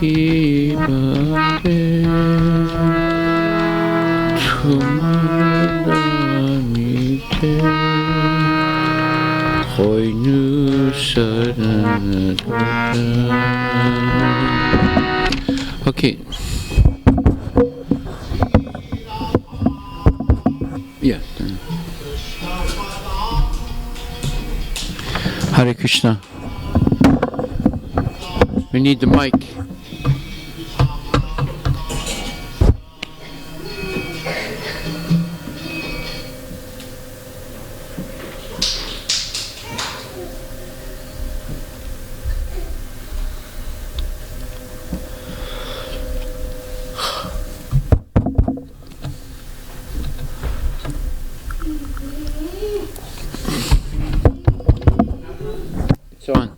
ki bare tumara damite hoinu saranagata. Okay. Yeah. Hare Krishna. We need the mic. It's on.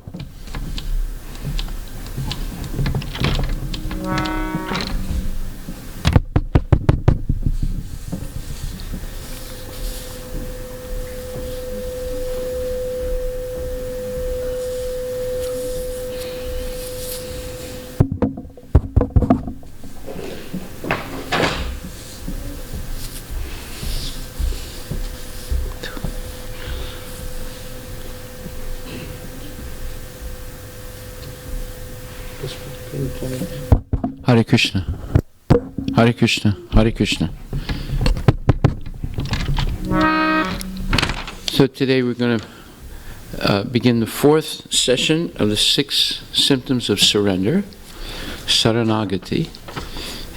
Hare Krishna. Hare Krishna. Hare Krishna. So today we're going to begin the fourth session of the 6 symptoms of surrender, Saranagati.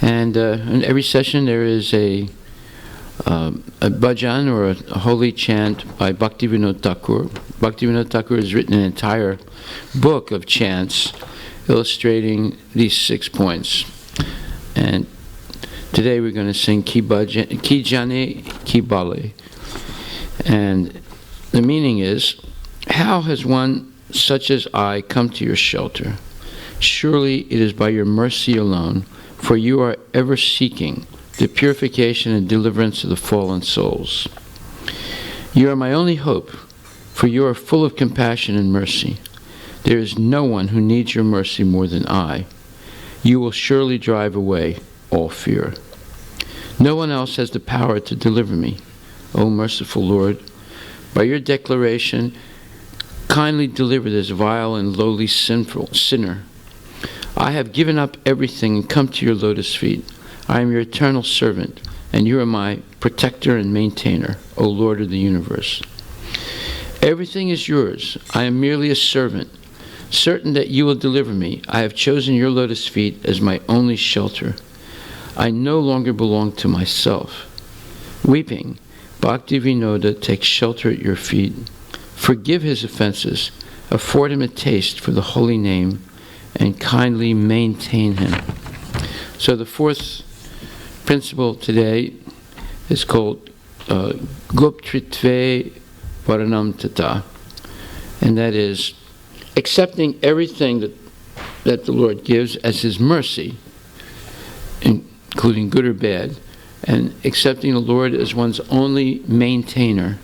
And in every session there is a bhajan or a holy chant by Bhaktivinoda Thakur. Bhaktivinoda Thakur has written an entire book of chants illustrating these 6 points. And today we're going to sing Ki Jane Ki Bale. And the meaning is, how has one such as I come to your shelter? Surely it is by your mercy alone, for you are ever seeking the purification and deliverance of the fallen souls. You are my only hope, for you are full of compassion and mercy. There is no one who needs your mercy more than I. You will surely drive away all fear. No one else has the power to deliver me. O merciful Lord, by your declaration, kindly deliver this vile and lowly sinner. I have given up everything and come to your lotus feet. I am your eternal servant, and you are my protector and maintainer, O Lord of the universe. Everything is yours. I am merely a servant. Certain that you will deliver me, I have chosen your lotus feet as my only shelter. I no longer belong to myself. Weeping, Bhaktivinoda takes shelter at your feet. Forgive his offenses, afford him a taste for the holy name, and kindly maintain him. So the fourth principle today is called Goptritve Varanam Tata, and that is accepting everything that the Lord gives as his mercy, including good or bad, and accepting the Lord as one's only maintainer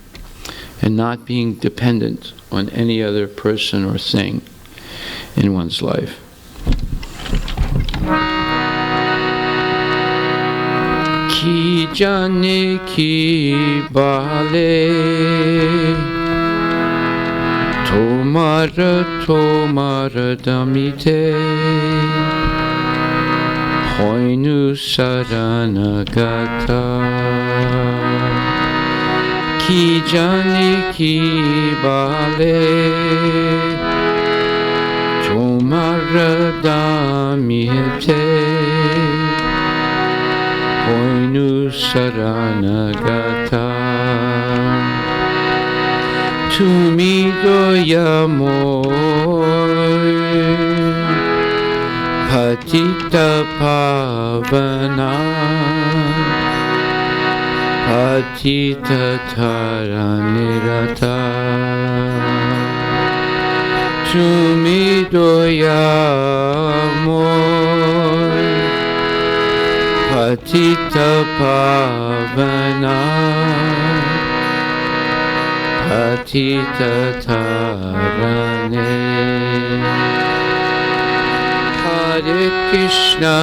and not being dependent on any other person or thing in one's life. Ki jane ki bale tomara damite hoinu saranagata. Ki jane ki bale tomara damite hoinu saranagata. Tumi doyamoy patita pavana patita taranirata. Tumi doyamoy patita pavana patita tarane Krishna,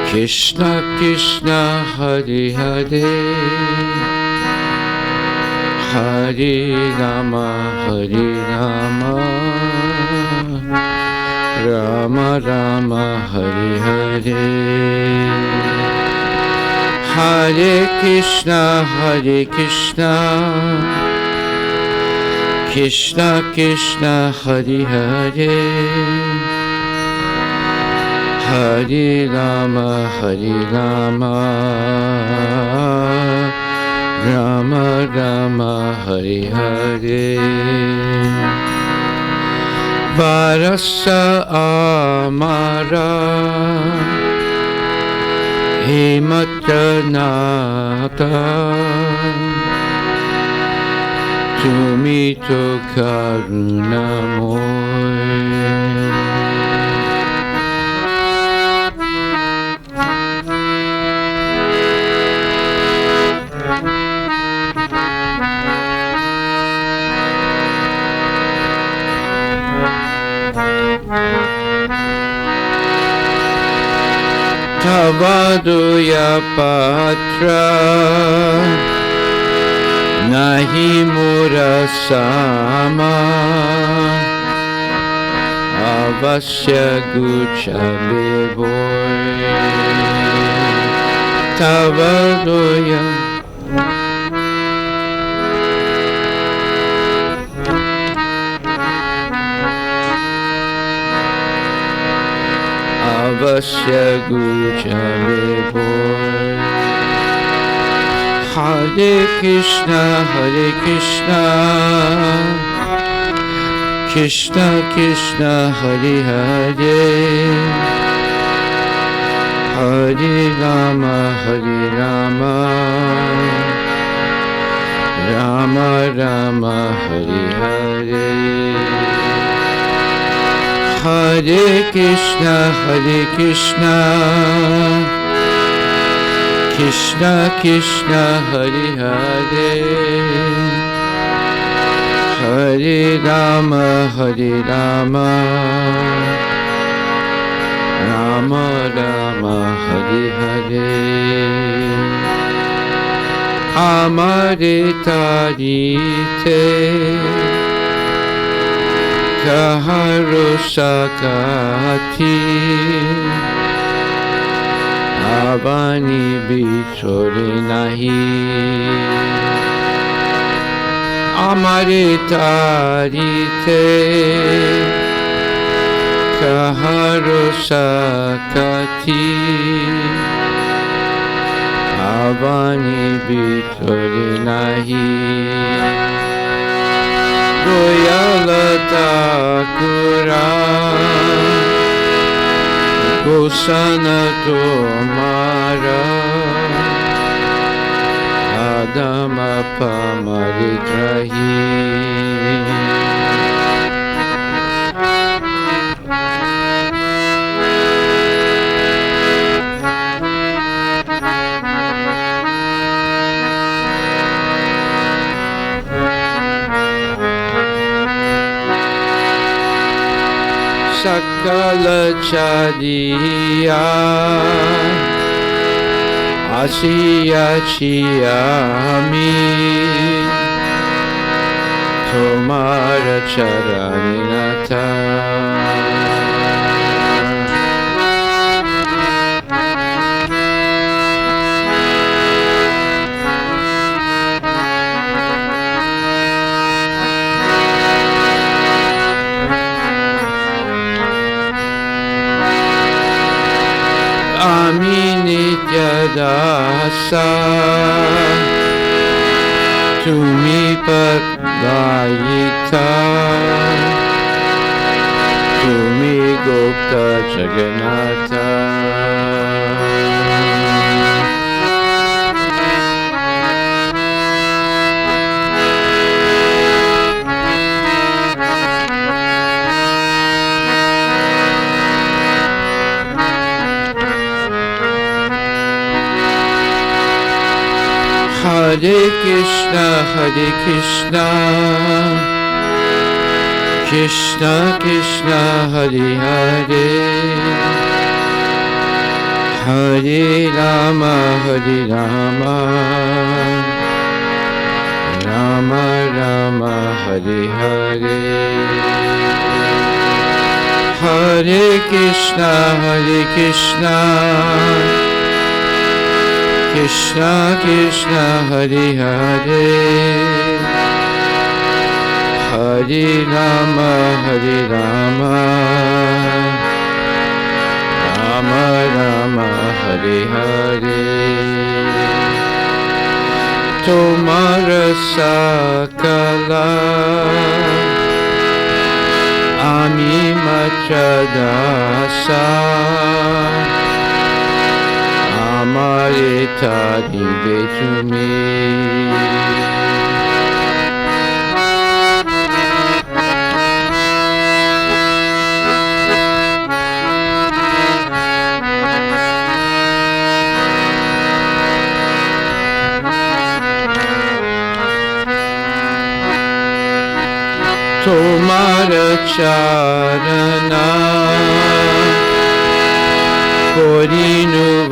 Krishna Krishna, Hare Hare, Hare Rama, Rama Rama, Hare Hare. Hare Krishna, Krishna Krishna, Hare Hare, Hare Rama, Rama Rama, Hare Hare. Varasa Amara Hematranata Tumi to Karunamoy. Tavaduya Patra Nahi Murasama Avasya Guchabevoy. Tavaduya Avasya Guchabevoy. Hare Krishna, Krishna Krishna, Hare Hare, Hare Rama, Rama Rama, Hare Hare. Hare Krishna, Krishna Krishna, Hare Hare, Hare Rama, Rama Rama, Hare Hare. Amaritarite Kaharosakati Avani bichore nahi. Amaritarite Kaharosakati Avani bichore nahi. Goyala Thakura Gosana Tomara Adama Pamaritrahi. Sakala Chadiya Asiya Chiyami Tomara Charanata. Aminitya-dasa Tumi Padayita Tumi Gupta Jagannatha. Hare Krishna, Krishna Krishna Hare Hare, Hare Rama Hare Rama, Rama Rama Hare Hare, Hare Krishna Krishna Krishna Hare Hare, Hare Rama Rama Rama Hare Hare. Tomara sakala ami machadasa, amare tarive tumi. Tomara charana Korinuvana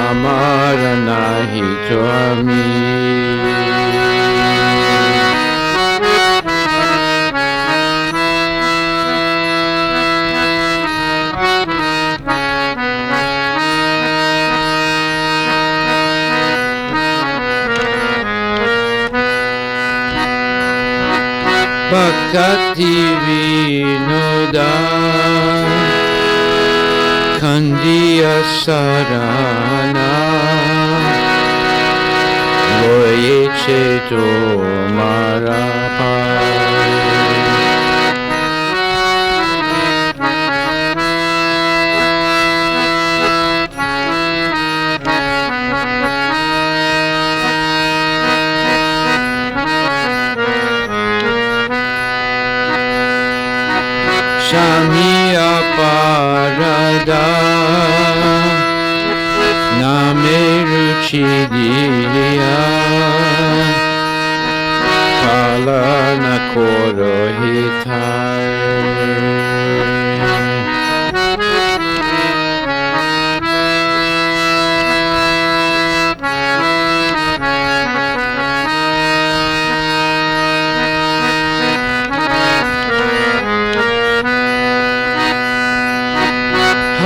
Amara nahi twami. Bhakti Vinoda Kandiya Sarana Loye Cheto Marapai. Shamiya Parada Nameruchidiya Palana Korohitai.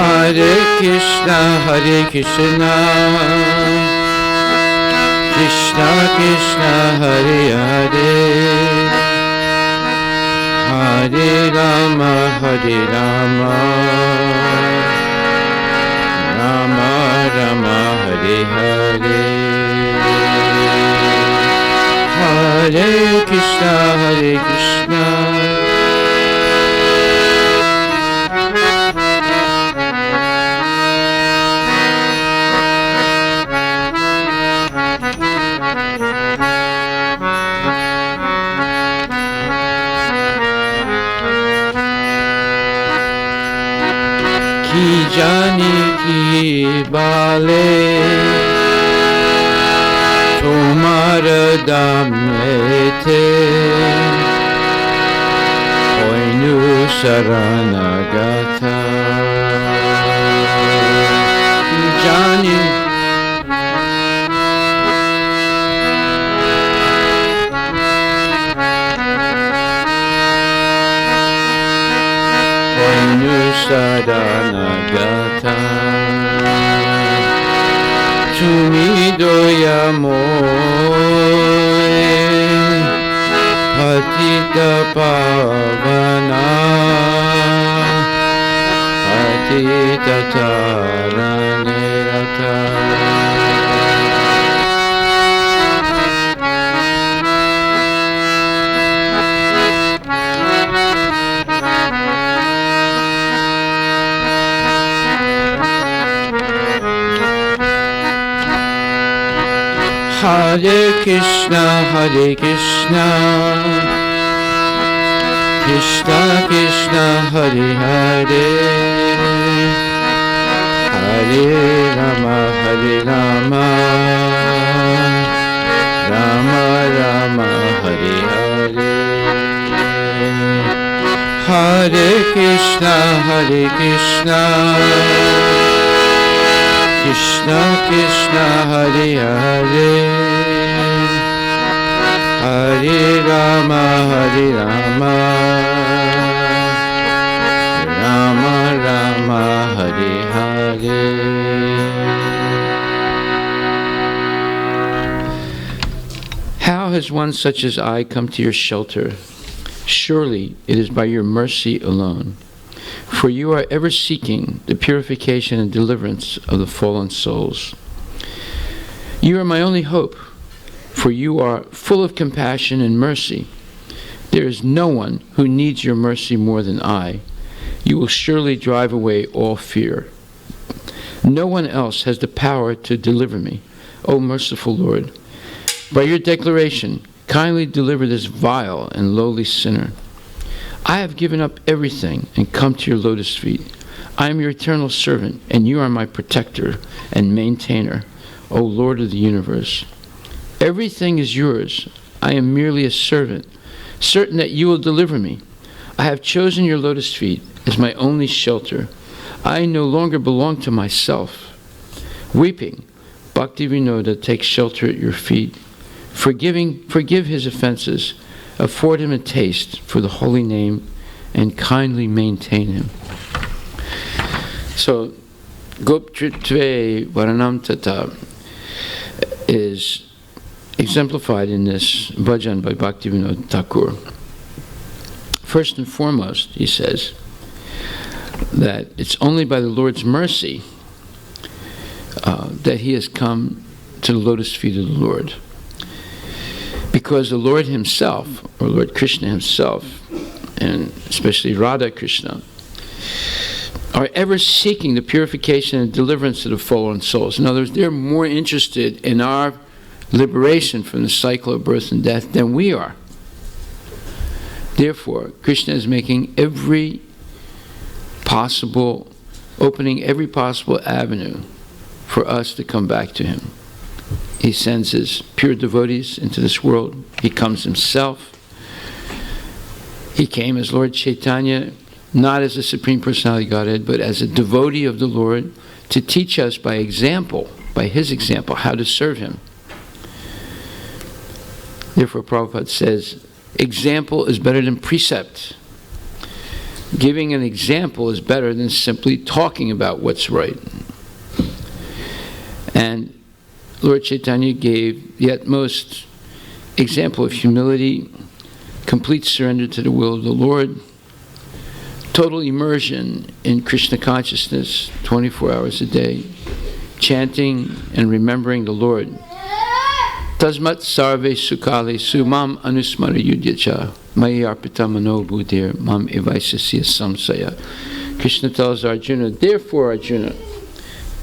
Hare Krishna Krishna Krishna Hare Hare, Hare Rama Rama Rama Hare Hare, Hare Krishna Ki jani ki bale tomara damete oinu saranagata. Ki jani Saranagata Tumidoya Moe Patita Pavana Patita Taranirata. Hare Krishna Krishna Krishna Hare Hare, Hare Rama Rama Rama Hare Krishna, Krishna Krishna, Hare Hare, Hare Rama, Rama Rama, Hare Hare. How has one such as I come to your shelter? Surely it is by your mercy alone. For you are ever seeking the purification and deliverance of the fallen souls. You are my only hope, for you are full of compassion and mercy. There is no one who needs your mercy more than I. You will surely drive away all fear. No one else has the power to deliver me, O merciful Lord. By your declaration, kindly deliver this vile and lowly sinner. I have given up everything and come to your lotus feet. I am your eternal servant, and you are my protector and maintainer, O Lord of the universe. Everything is yours. I am merely a servant, certain that you will deliver me. I have chosen your lotus feet as my only shelter. I no longer belong to myself. Weeping, Bhaktivinoda takes shelter at your feet. Forgive his offenses, afford him a taste for the holy name, and kindly maintain him. So, Goptritve Varanam Tata is exemplified in this bhajan by Bhaktivinoda Thakur. First and foremost, he says that it's only by the Lord's mercy that he has come to the lotus feet of the Lord. Because the Lord himself, or Lord Krishna himself, and especially Radha Krishna, are ever seeking the purification and deliverance of the fallen souls. In other words, they're more interested in our liberation from the cycle of birth and death than we are. Therefore, Krishna is opening every possible avenue for us to come back to him. He sends his pure devotees into this world. He comes himself. He came as Lord Chaitanya, not as a Supreme Personality of Godhead, but as a devotee of the Lord, to teach us by example, by his example, how to serve him. Therefore, Prabhupada says, example is better than precept. Giving an example is better than simply talking about what's right. And Lord Chaitanya gave the utmost example of humility, complete surrender to the will of the Lord, total immersion in Krishna consciousness 24 hours a day, chanting and remembering the Lord. Tasmat sarve sukale sumam anusmara yudyacha mayi arpita mano buddhir mam evaisasya samsaya. Krishna tells Arjuna, therefore Arjuna,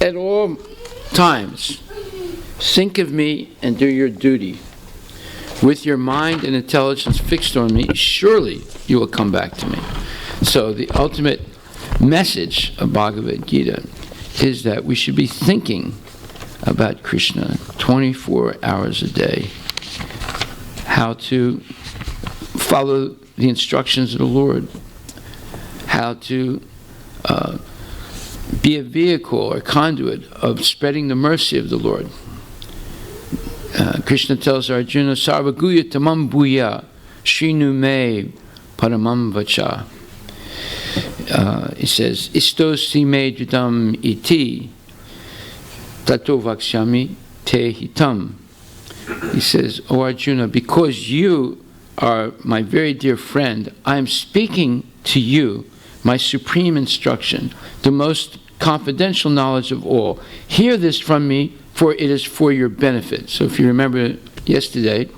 at all times, think of me and do your duty. With your mind and intelligence fixed on me, surely you will come back to me. So the ultimate message of Bhagavad Gita is that we should be thinking about Krishna 24 hours a day. How to follow the instructions of the Lord. How to be a vehicle or conduit of spreading the mercy of the Lord. Krishna tells Arjuna, Sarvaguya tamam bhuya, shrinu me paramam vacha. He says, Istosi me judam iti, tato vakshami te hitam. He says, O Arjuna, because you are my very dear friend, I am speaking to you my supreme instruction, the most confidential knowledge of all. Hear this from me, for it is for your benefit. So if you remember yesterday,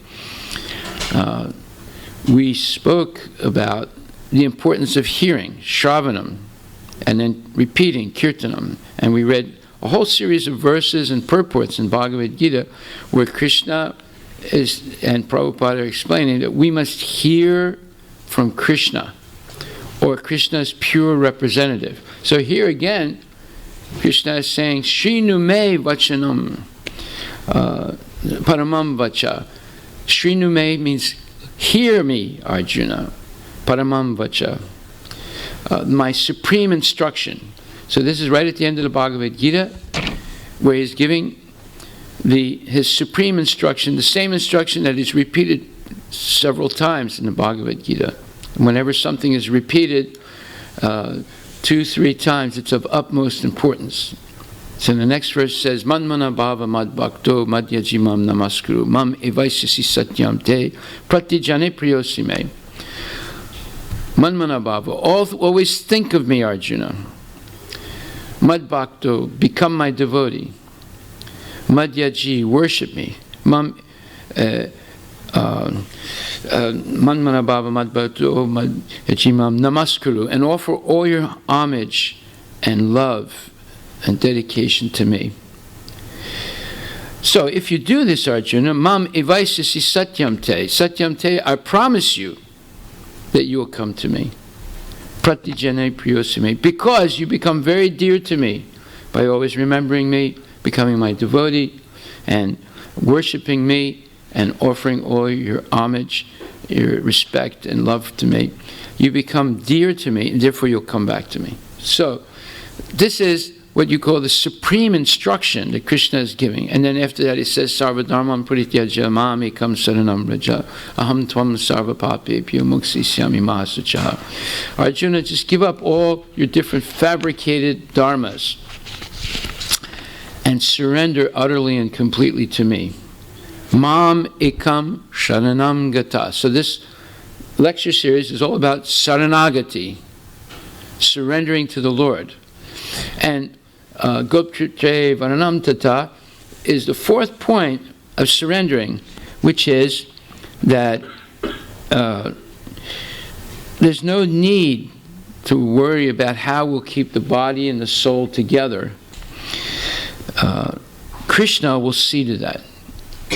we spoke about the importance of hearing, Shravanam, and then repeating, Kirtanam. And we read a whole series of verses and purports in Bhagavad Gita where Krishna and Prabhupada are explaining that we must hear from Krishna, or Krishna's pure representative. So here again, Krishna is saying, Shrinu me vachanam, paramam vacha. Shrinu me means, hear me, Arjuna, paramam vacha. my supreme instruction. So this is right at the end of the Bhagavad Gita, where he's giving his supreme instruction, the same instruction that is repeated several times in the Bhagavad Gita. Whenever something is repeated 2-3 times, it's of utmost importance. So the next verse says, Manmana bhava mad bhakto madhyajimam namaskuru mam evaisasi satyam te pratijane priyosime. Manmana bhava, always think of me, Arjuna. Mad bhakto, become my devotee. Madhyaji, worship me. Manmana bhava mad bhakto madhyajimam namaskuru, and offer all your homage and love and dedication to me. So if you do this, Arjuna, mam evaisasi satyam te, I promise you that you will come to me. Pratijane priyosime, because you become very dear to me by always remembering me, becoming my devotee, and worshiping me, and offering all your homage, your respect and love to me. You become dear to me, and therefore you'll come back to me. So this is what you call the supreme instruction that Krishna is giving. And then after that he says, Sarva dharmam parityajya mami kam saranam raja aham tvam sarva papebhyo muksisyami mahasuchaha. Arjuna, just give up all your different fabricated dharmas and surrender utterly and completely to me. Mam ekam sharanam gata. So this lecture series is all about saranagati, surrendering to the Lord. And Goptre Varanam Tata is the fourth point of surrendering, which is that there's no need to worry about how we'll keep the body and the soul together. Krishna will see to that.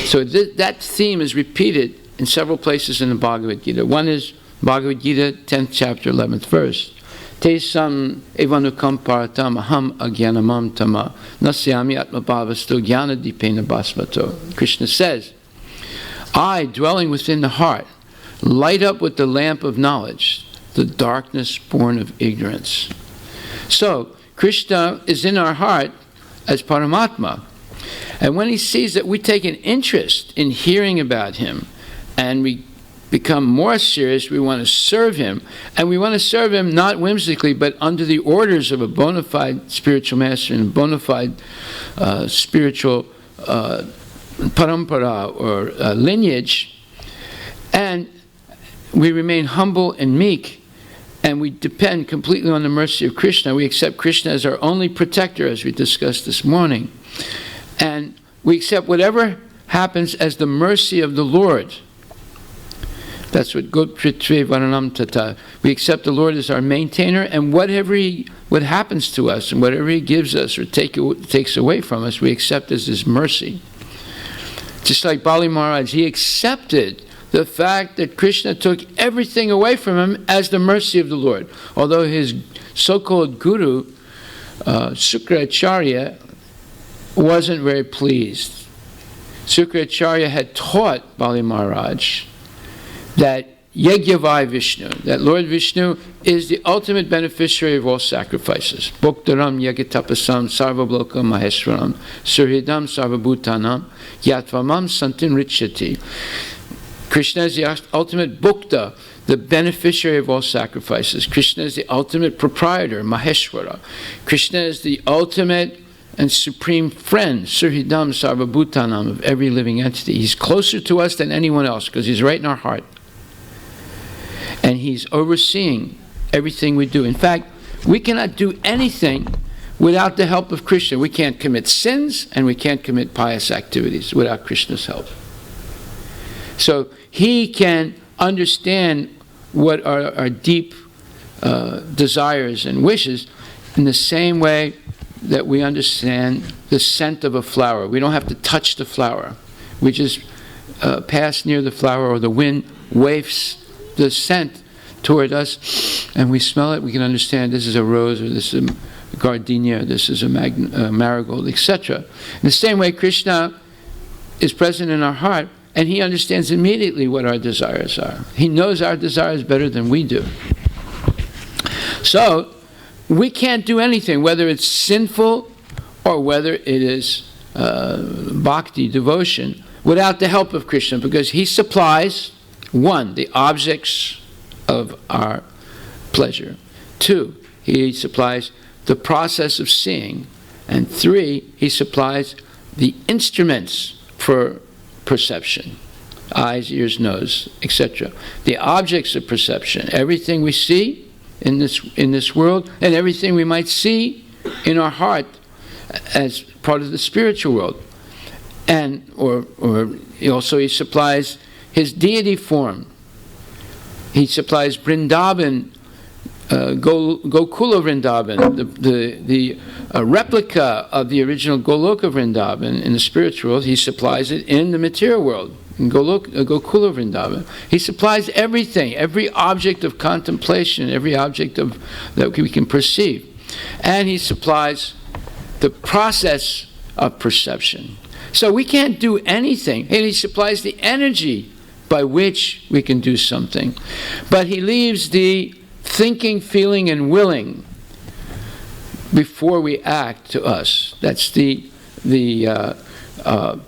So that theme is repeated in several places in the Bhagavad Gita. One is Bhagavad Gita, 10th chapter, 11th verse. Tesam evanukam paratam aham agyanamam tama nasyami atmabhavasto jnana dipena basmato. Krishna says, I, dwelling within the heart, light up with the lamp of knowledge the darkness born of ignorance. So Krishna is in our heart as Paramatma. And when he sees that we take an interest in hearing about him and we become more serious, we want to serve him. And we want to serve him not whimsically, but under the orders of a bona fide spiritual master and a bona fide spiritual parampara or lineage. And we remain humble and meek, and we depend completely on the mercy of Krishna. We accept Krishna as our only protector, as we discussed this morning. And we accept whatever happens as the mercy of the Lord. That's what Gopritve Varanam Tata. We accept the Lord as our maintainer, and what happens to us and whatever he gives us or takes away from us, we accept as his mercy. Just like Bali Maharaj, he accepted the fact that Krishna took everything away from him as the mercy of the Lord. Although his so-called guru, Sukracharya, wasn't very pleased. Sukracharya had taught Bali Maharaj that Yagyavai Vishnu, that Lord Vishnu is the ultimate beneficiary of all sacrifices. Bhoktaram Yagatapasam Sarvabloka Maheshwaram Surhidam Sarvabhutanam Yatvamam Santin Richati. Krishna is the ultimate Bhokta, the beneficiary of all sacrifices. Krishna is the ultimate proprietor, Maheshwara. Krishna is the ultimate and supreme friend, Surhidam Sarvabhutanam, of every living entity. He's closer to us than anyone else because he's right in our heart. And he's overseeing everything we do. In fact, we cannot do anything without the help of Krishna. We can't commit sins and we can't commit pious activities without Krishna's help. So he can understand what are our deep desires and wishes in the same way that we understand the scent of a flower. We don't have to touch the flower. We just pass near the flower, or the wind wafts the scent toward us, and we smell it. We can understand this is a rose, or this is a gardenia, this is a marigold, etc. In the same way, Krishna is present in our heart, and he understands immediately what our desires are. He knows our desires better than we do. So, we can't do anything, whether it's sinful or whether it is bhakti, devotion, without the help of Krishna, because he supplies, 1, the objects of our pleasure. 2, he supplies the process of seeing. And 3, he supplies the instruments for perception. Eyes, ears, nose, etc. The objects of perception. Everything we see in this world, and everything we might see in our heart as part of the spiritual world. And or also he supplies his deity form. He supplies Vrindavan, Gokula Vrindavan, the replica of the original Goloka Vrindavan in the spiritual world. He supplies it in the material world, in Gokula Vrindavan. He supplies everything, every object of contemplation, every object that we can perceive. And he supplies the process of perception. So we can't do anything. And he supplies the energy by which we can do something. But he leaves the thinking, feeling, and willing before we act to us. That's the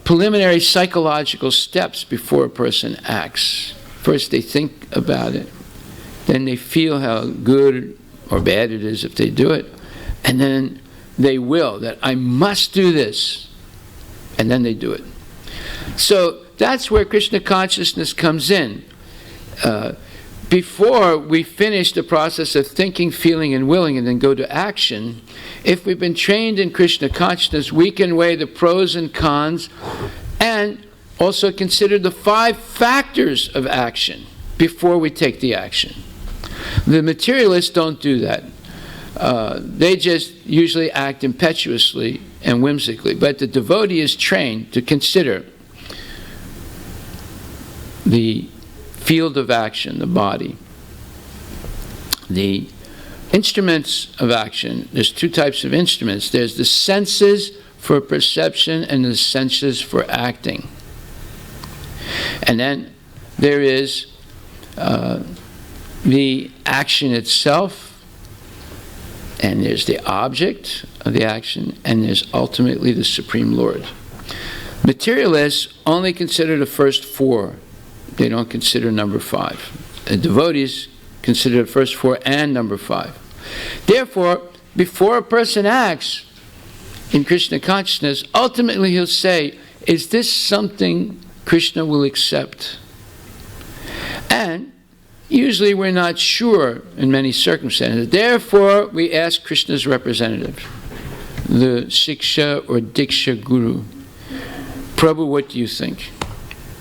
preliminary psychological steps before a person acts. First they think about it, then they feel how good or bad it is if they do it, and then they will, that I must do this, and then they do it. So that's where Krishna consciousness comes in. Before we finish the process of thinking, feeling, and willing and then go to action, if we've been trained in Krishna consciousness, we can weigh the pros and cons and also consider the 5 factors of action before we take the action. The materialists don't do that. They just usually act impetuously and whimsically. But the devotee is trained to consider the field of action, the body. The instruments of action, there's 2 types of instruments. There's the senses for perception and the senses for acting. And then there is the action itself, and there's the object of the action, and there's ultimately the Supreme Lord. Materialists only consider the first 4. They don't consider number 5. The devotees consider the first 4 and number 5. Therefore, before a person acts in Krishna consciousness, ultimately he'll say, is this something Krishna will accept? And usually we're not sure in many circumstances. Therefore, we ask Krishna's representative, the Siksha or Diksha Guru, Prabhu, what do you think?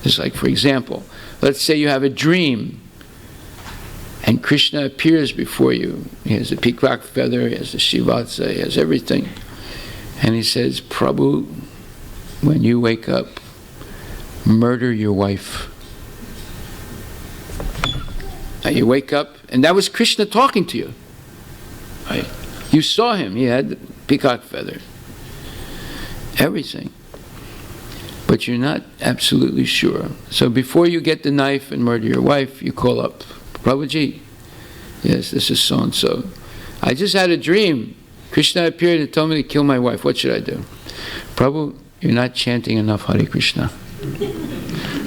It's like, for example, let's say you have a dream and Krishna appears before you. He has a peacock feather, he has a shivatsa, he has everything. And he says, Prabhu, when you wake up, murder your wife. Now you wake up, and that was Krishna talking to you. Right? You saw him, he had the peacock feather. Everything. But you're not absolutely sure. So before you get the knife and murder your wife, you call up, Prabhuji, yes, this is so-and-so. I just had a dream. Krishna appeared and told me to kill my wife. What should I do? Prabhu, you're not chanting enough Hare Krishna.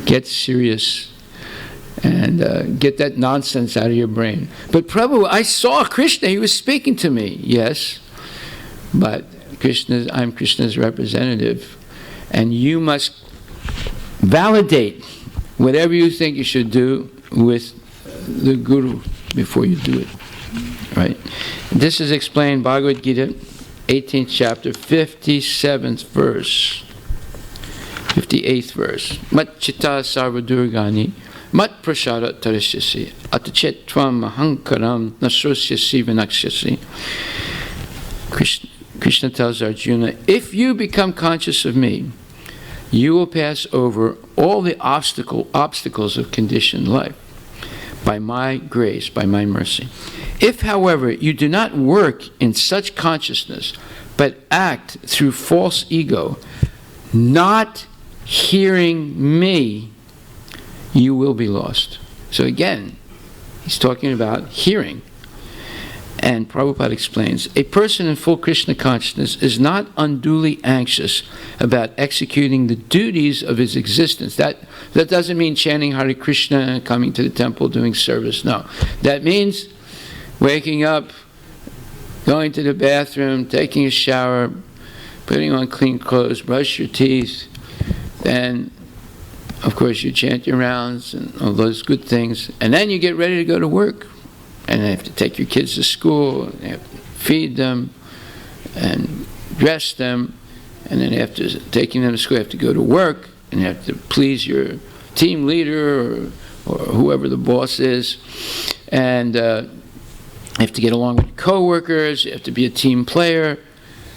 Get serious and get that nonsense out of your brain. But Prabhu, I saw Krishna. He was speaking to me. Yes, but I'm Krishna's representative. And you must validate whatever you think you should do with the Guru before you do it. Right? This is explained Bhagavad Gita, 18th chapter, 57th verse, 58th verse. Mat chitta sarvadurgani, mat prasada tarishyasi, atachet tvam ahankaram nasrosyasi vinaksyasi. Krishna tells Arjuna, if you become conscious of me, you will pass over all the obstacles of conditioned life by my grace, by my mercy. If, however, you do not work in such consciousness, but act through false ego, not hearing me, you will be lost. So again, he's talking about hearing. And Prabhupada explains, a person in full Krishna consciousness is not unduly anxious about executing the duties of his existence. That doesn't mean chanting Hare Krishna, coming to the temple, doing service. No. That means waking up, going to the bathroom, taking a shower, putting on clean clothes, brush your teeth. Then, of course, you chant your rounds and all those good things. And then you get ready to go to work. And you have to take your kids to school, and you have to feed them, and dress them, and then after taking them to school, you have to go to work, and you have to please your team leader or whoever the boss is, and you have to get along with coworkers, you have to be a team player,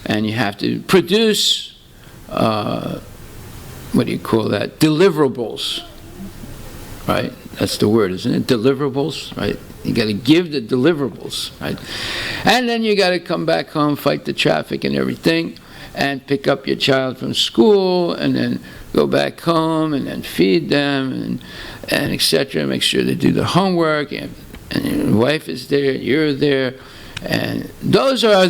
and you have to produce, what do you call that, deliverables, right? That's the word, isn't it? Deliverables, right? You got to give the deliverables, right? And then you got to come back home, fight the traffic and everything, and pick up your child from school, and then go back home, and then feed them, and etc. Make sure they do the homework, and your wife is there, you're there, and those are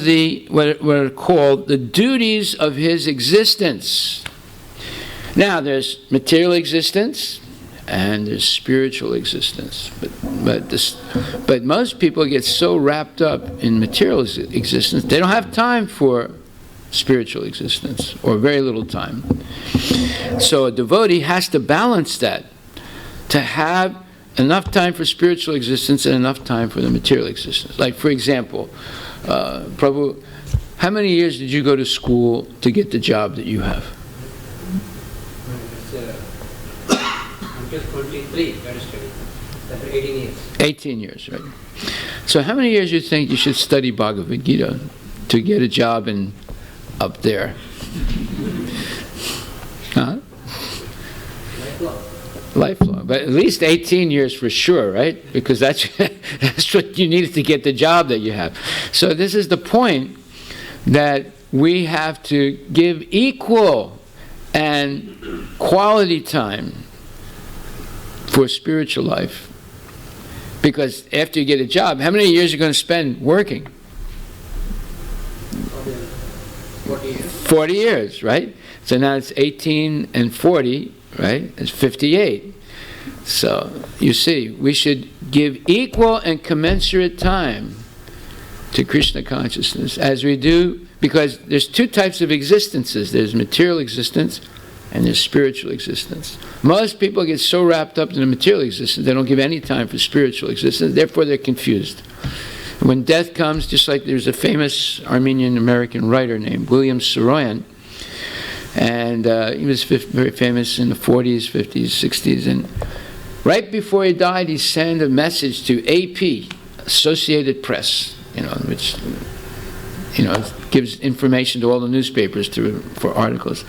what are called the duties of his existence. Now, there's material existence, and there's spiritual existence. But most people get so wrapped up in material existence, they don't have time for spiritual existence, or very little time. So a devotee has to balance that, to have enough time for spiritual existence and enough time for the material existence. Like, for example, Prabhu, how many years did you go to school to get the job that you have? Just 23, that is study. That's 18 years. 18 years, right. So how many years do you think you should study Bhagavad Gita to get a job up there? Huh? Lifelong. But at least 18 years for sure, right? Because that's what you needed to get the job that you have. So this is the point, that we have to give equal and quality time for spiritual life, because after you get a job, how many years are you going to spend working? 40 years. 40 years, right? So now it's 18 and 40, right? It's 58. So you see, we should give equal and commensurate time to Krishna consciousness, as we do, because there's two types of existences. There's material existence and there's spiritual existence. Most people get so wrapped up in the material existence, they don't give any time for spiritual existence, therefore they're confused. And when death comes, just like there's a famous Armenian-American writer named William Saroyan, and he was very famous in the 40s, 50s, 60s, and right before he died, he sent a message to AP, Associated Press, which gives information to all the newspapers for articles.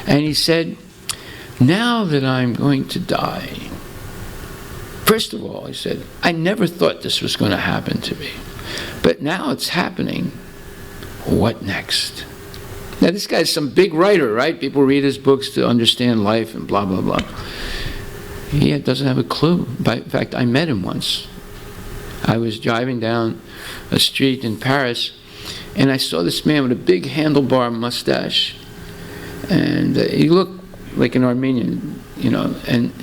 And he said, now that I'm going to die, first of all, he said, I never thought this was going to happen to me. But now it's happening. What next? Now this guy's some big writer, right? People read his books to understand life and blah, blah, blah. He doesn't have a clue. In fact, I met him once. I was driving down a street in Paris, and I saw this man with a big handlebar mustache, and he looked like an Armenian, and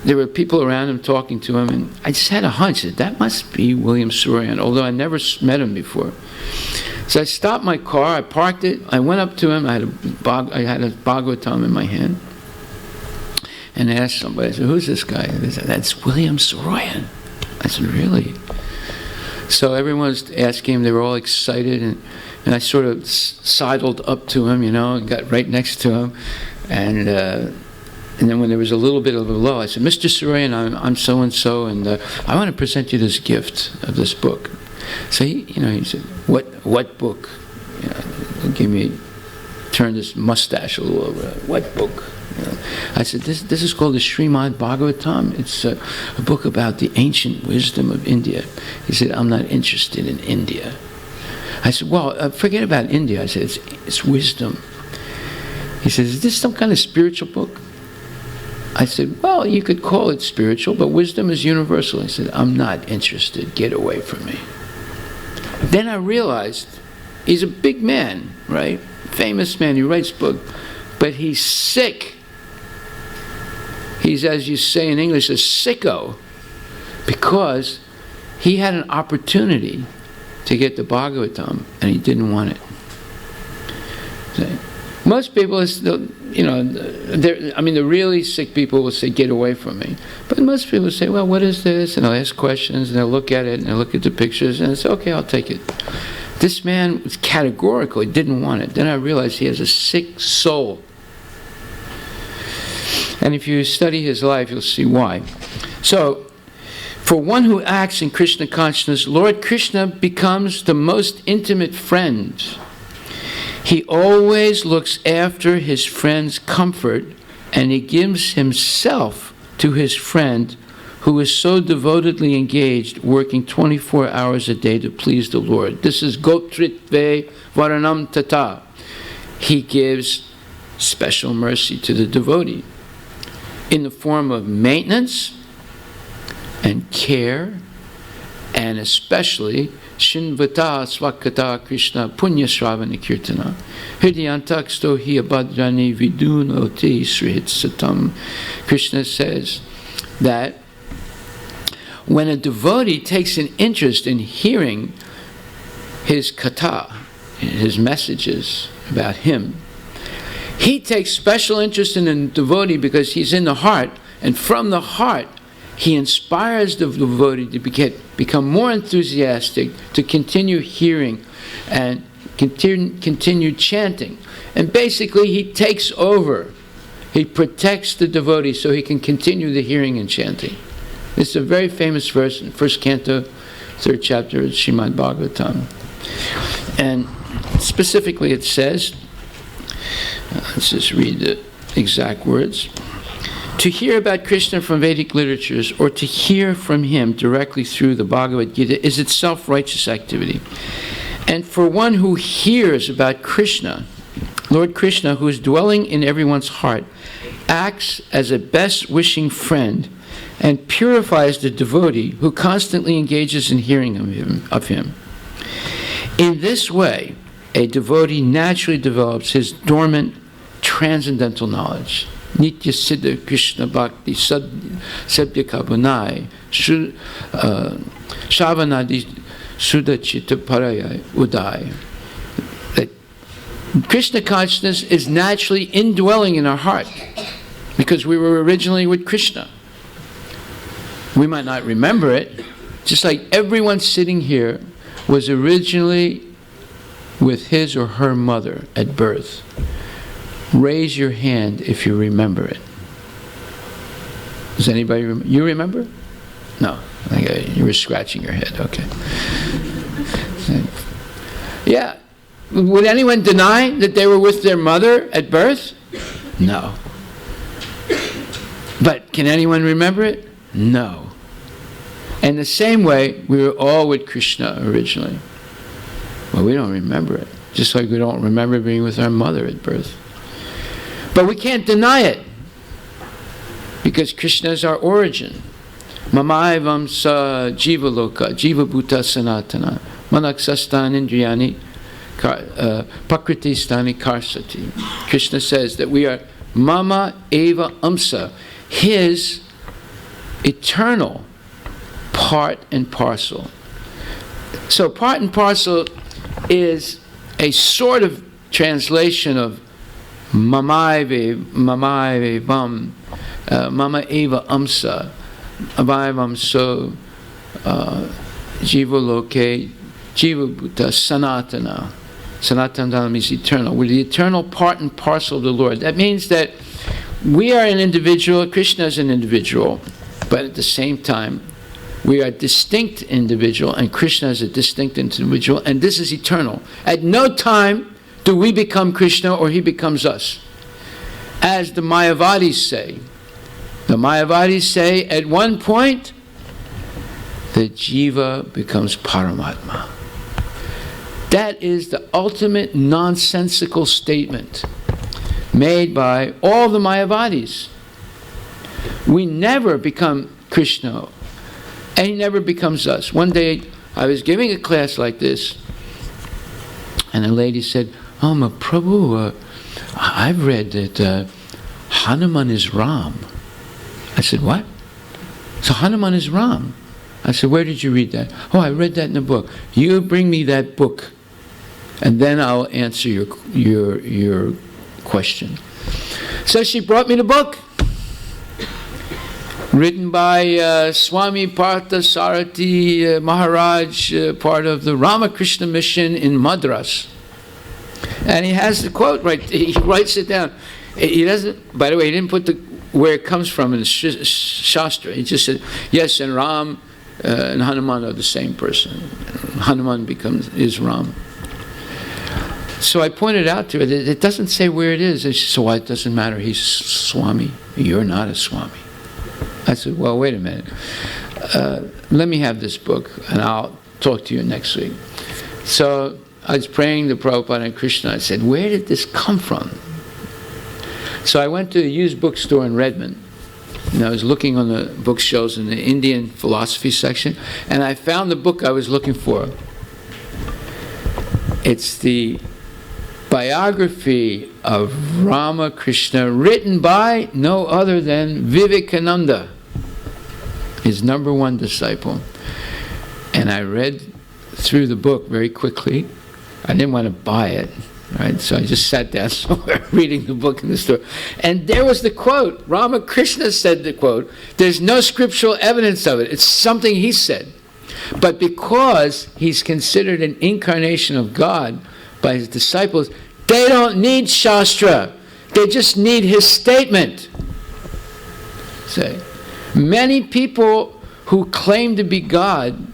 there were people around him talking to him, and I just had a hunch that that must be William Saroyan, although I never met him before. So I stopped my car, I parked it, I went up to him, I had a Bhagavatam in my hand, and I asked somebody, I said, who's this guy? They said, that's William Saroyan. I said, really? So everyone was asking him, they were all excited, and I sort of sidled up to him, and got right next to him, and then when there was a little bit of a lull, I said, Mr. Saroyan, I'm so-and-so, and I want to present you this gift of this book. So he said, what book? Turned his mustache a little over. What book? I said, this is called the Srimad Bhagavatam. It's a book about the ancient wisdom of India. He said, I'm not interested in India. I said, well, forget about India. I said, it's wisdom. He says, is this some kind of spiritual book? I said, well, you could call it spiritual, but wisdom is universal. He said, I'm not interested. Get away from me. Then I realized he's a big man, right? Famous man, he writes books, but he's sick. He's, as you say in English, a sicko, because he had an opportunity to get the Bhagavatam, and he didn't want it. Most people, the really sick people will say, "Get away from me." But most people say, "Well, what is this?" And they'll ask questions, and they'll look at it, and they'll look at the pictures, and it's okay, I'll take it. This man was categorical, he didn't want it. Then I realized he has a sick soul. And if you study his life, you'll see why. So, for one who acts in Krishna consciousness, Lord Krishna becomes the most intimate friend. He always looks after his friend's comfort, and he gives himself to his friend who is so devotedly engaged, working 24 hours a day to please the Lord. This is Gotritve Varanam Tata. He gives special mercy to the devotee in the form of maintenance and care, and especially Shinvata Swakata Krishna Punya Shravana Kirtana Hridyantaksto hi abhadrani vidunoti srihit satam. Krishna says that when a devotee takes an interest in hearing his kata, his messages about him, he takes special interest in the devotee because he's in the heart, and from the heart he inspires the devotee to become more enthusiastic, to continue hearing and continue chanting. And basically he takes over. He protects the devotee so he can continue the hearing and chanting. It's a very famous verse in 1st Canto, 3rd chapter of Srimad Bhagavatam. And specifically it says, let's just read the exact words. To hear about Krishna from Vedic literatures, or to hear from him directly through the Bhagavad Gita, is itself righteous activity. And for one who hears about Krishna, Lord Krishna, who is dwelling in everyone's heart, acts as a best-wishing friend and purifies the devotee who constantly engages in hearing of him. In this way, a devotee naturally develops his dormant transcendental knowledge. Nitya Siddha Krishna Bhakti Sabdya Kabunai Shavanadi Sudachita Paraya Udai. That Krishna consciousness is naturally indwelling in our heart because we were originally with Krishna. We might not remember it, just like everyone sitting here was originally with his or her mother at birth. Raise your hand if you remember it. Does anybody remember? You remember? No. Okay. You were scratching your head. Okay. Yeah. Would anyone deny that they were with their mother at birth? No. But can anyone remember it? No. And the same way, we were all with Krishna originally. Well, we don't remember it. Just like we don't remember being with our mother at birth. But we can't deny it, because Krishna is our origin. Mamaivam sa jiva loka, jiva bhuta sanatana, manaksastan indriyani, pakriti stani karsati. Krishna says that we are mama eva amsa, his eternal part and parcel. So part and parcel is a sort of translation of Mama eva amsa, abhaivam so jiva loke, jiva bhuta sanatana. Sanatana means eternal. We're the eternal part and parcel of the Lord. That means that we are an individual, Krishna is an individual, but at the same time, we are a distinct individual, and Krishna is a distinct individual, and this is eternal. At no time do we become Krishna or he becomes us. As the Mayavadis say. The Mayavadis say at one point, the jiva becomes Paramatma. That is the ultimate nonsensical statement made by all the Mayavadis. We never become Krishna, and he never becomes us. One day I was giving a class like this, and a lady said, "Oh, ma Prabhu, I've read that Hanuman is Ram." I said, "What?" "So Hanuman is Ram." I said, "Where did you read that?" "Oh, I read that in a book." "You bring me that book, and then I'll answer your question." So she brought me the book, written by Swami Parthasarathi Maharaj, part of the Ramakrishna mission in Madras. And he has the quote right. He writes it down. He doesn't. By the way, he didn't put where it comes from in the Shastra. He just said, yes, and Ram and Hanuman are the same person. Hanuman is Ram. So I pointed out to her that it doesn't say where it is. And she said, "Well, it doesn't matter. He's Swami. You're not a Swami." I said, "Well, wait a minute. Let me have this book, and I'll talk to you next week." So I was praying to Prabhupada and Krishna. I said, "Where did this come from?" So I went to a used bookstore in Redmond, and I was looking on the bookshelves in the Indian philosophy section, and I found the book I was looking for. It's the biography of Ramakrishna, written by no other than Vivekananda, his number one disciple. And I read through the book very quickly. I didn't want to buy it, right? So I just sat down somewhere reading the book in the store. And there was the quote. Ramakrishna said the quote. There's no scriptural evidence of it. It's something he said. But because he's considered an incarnation of God by his disciples, they don't need Shastra. They just need his statement. Say, many people who claim to be God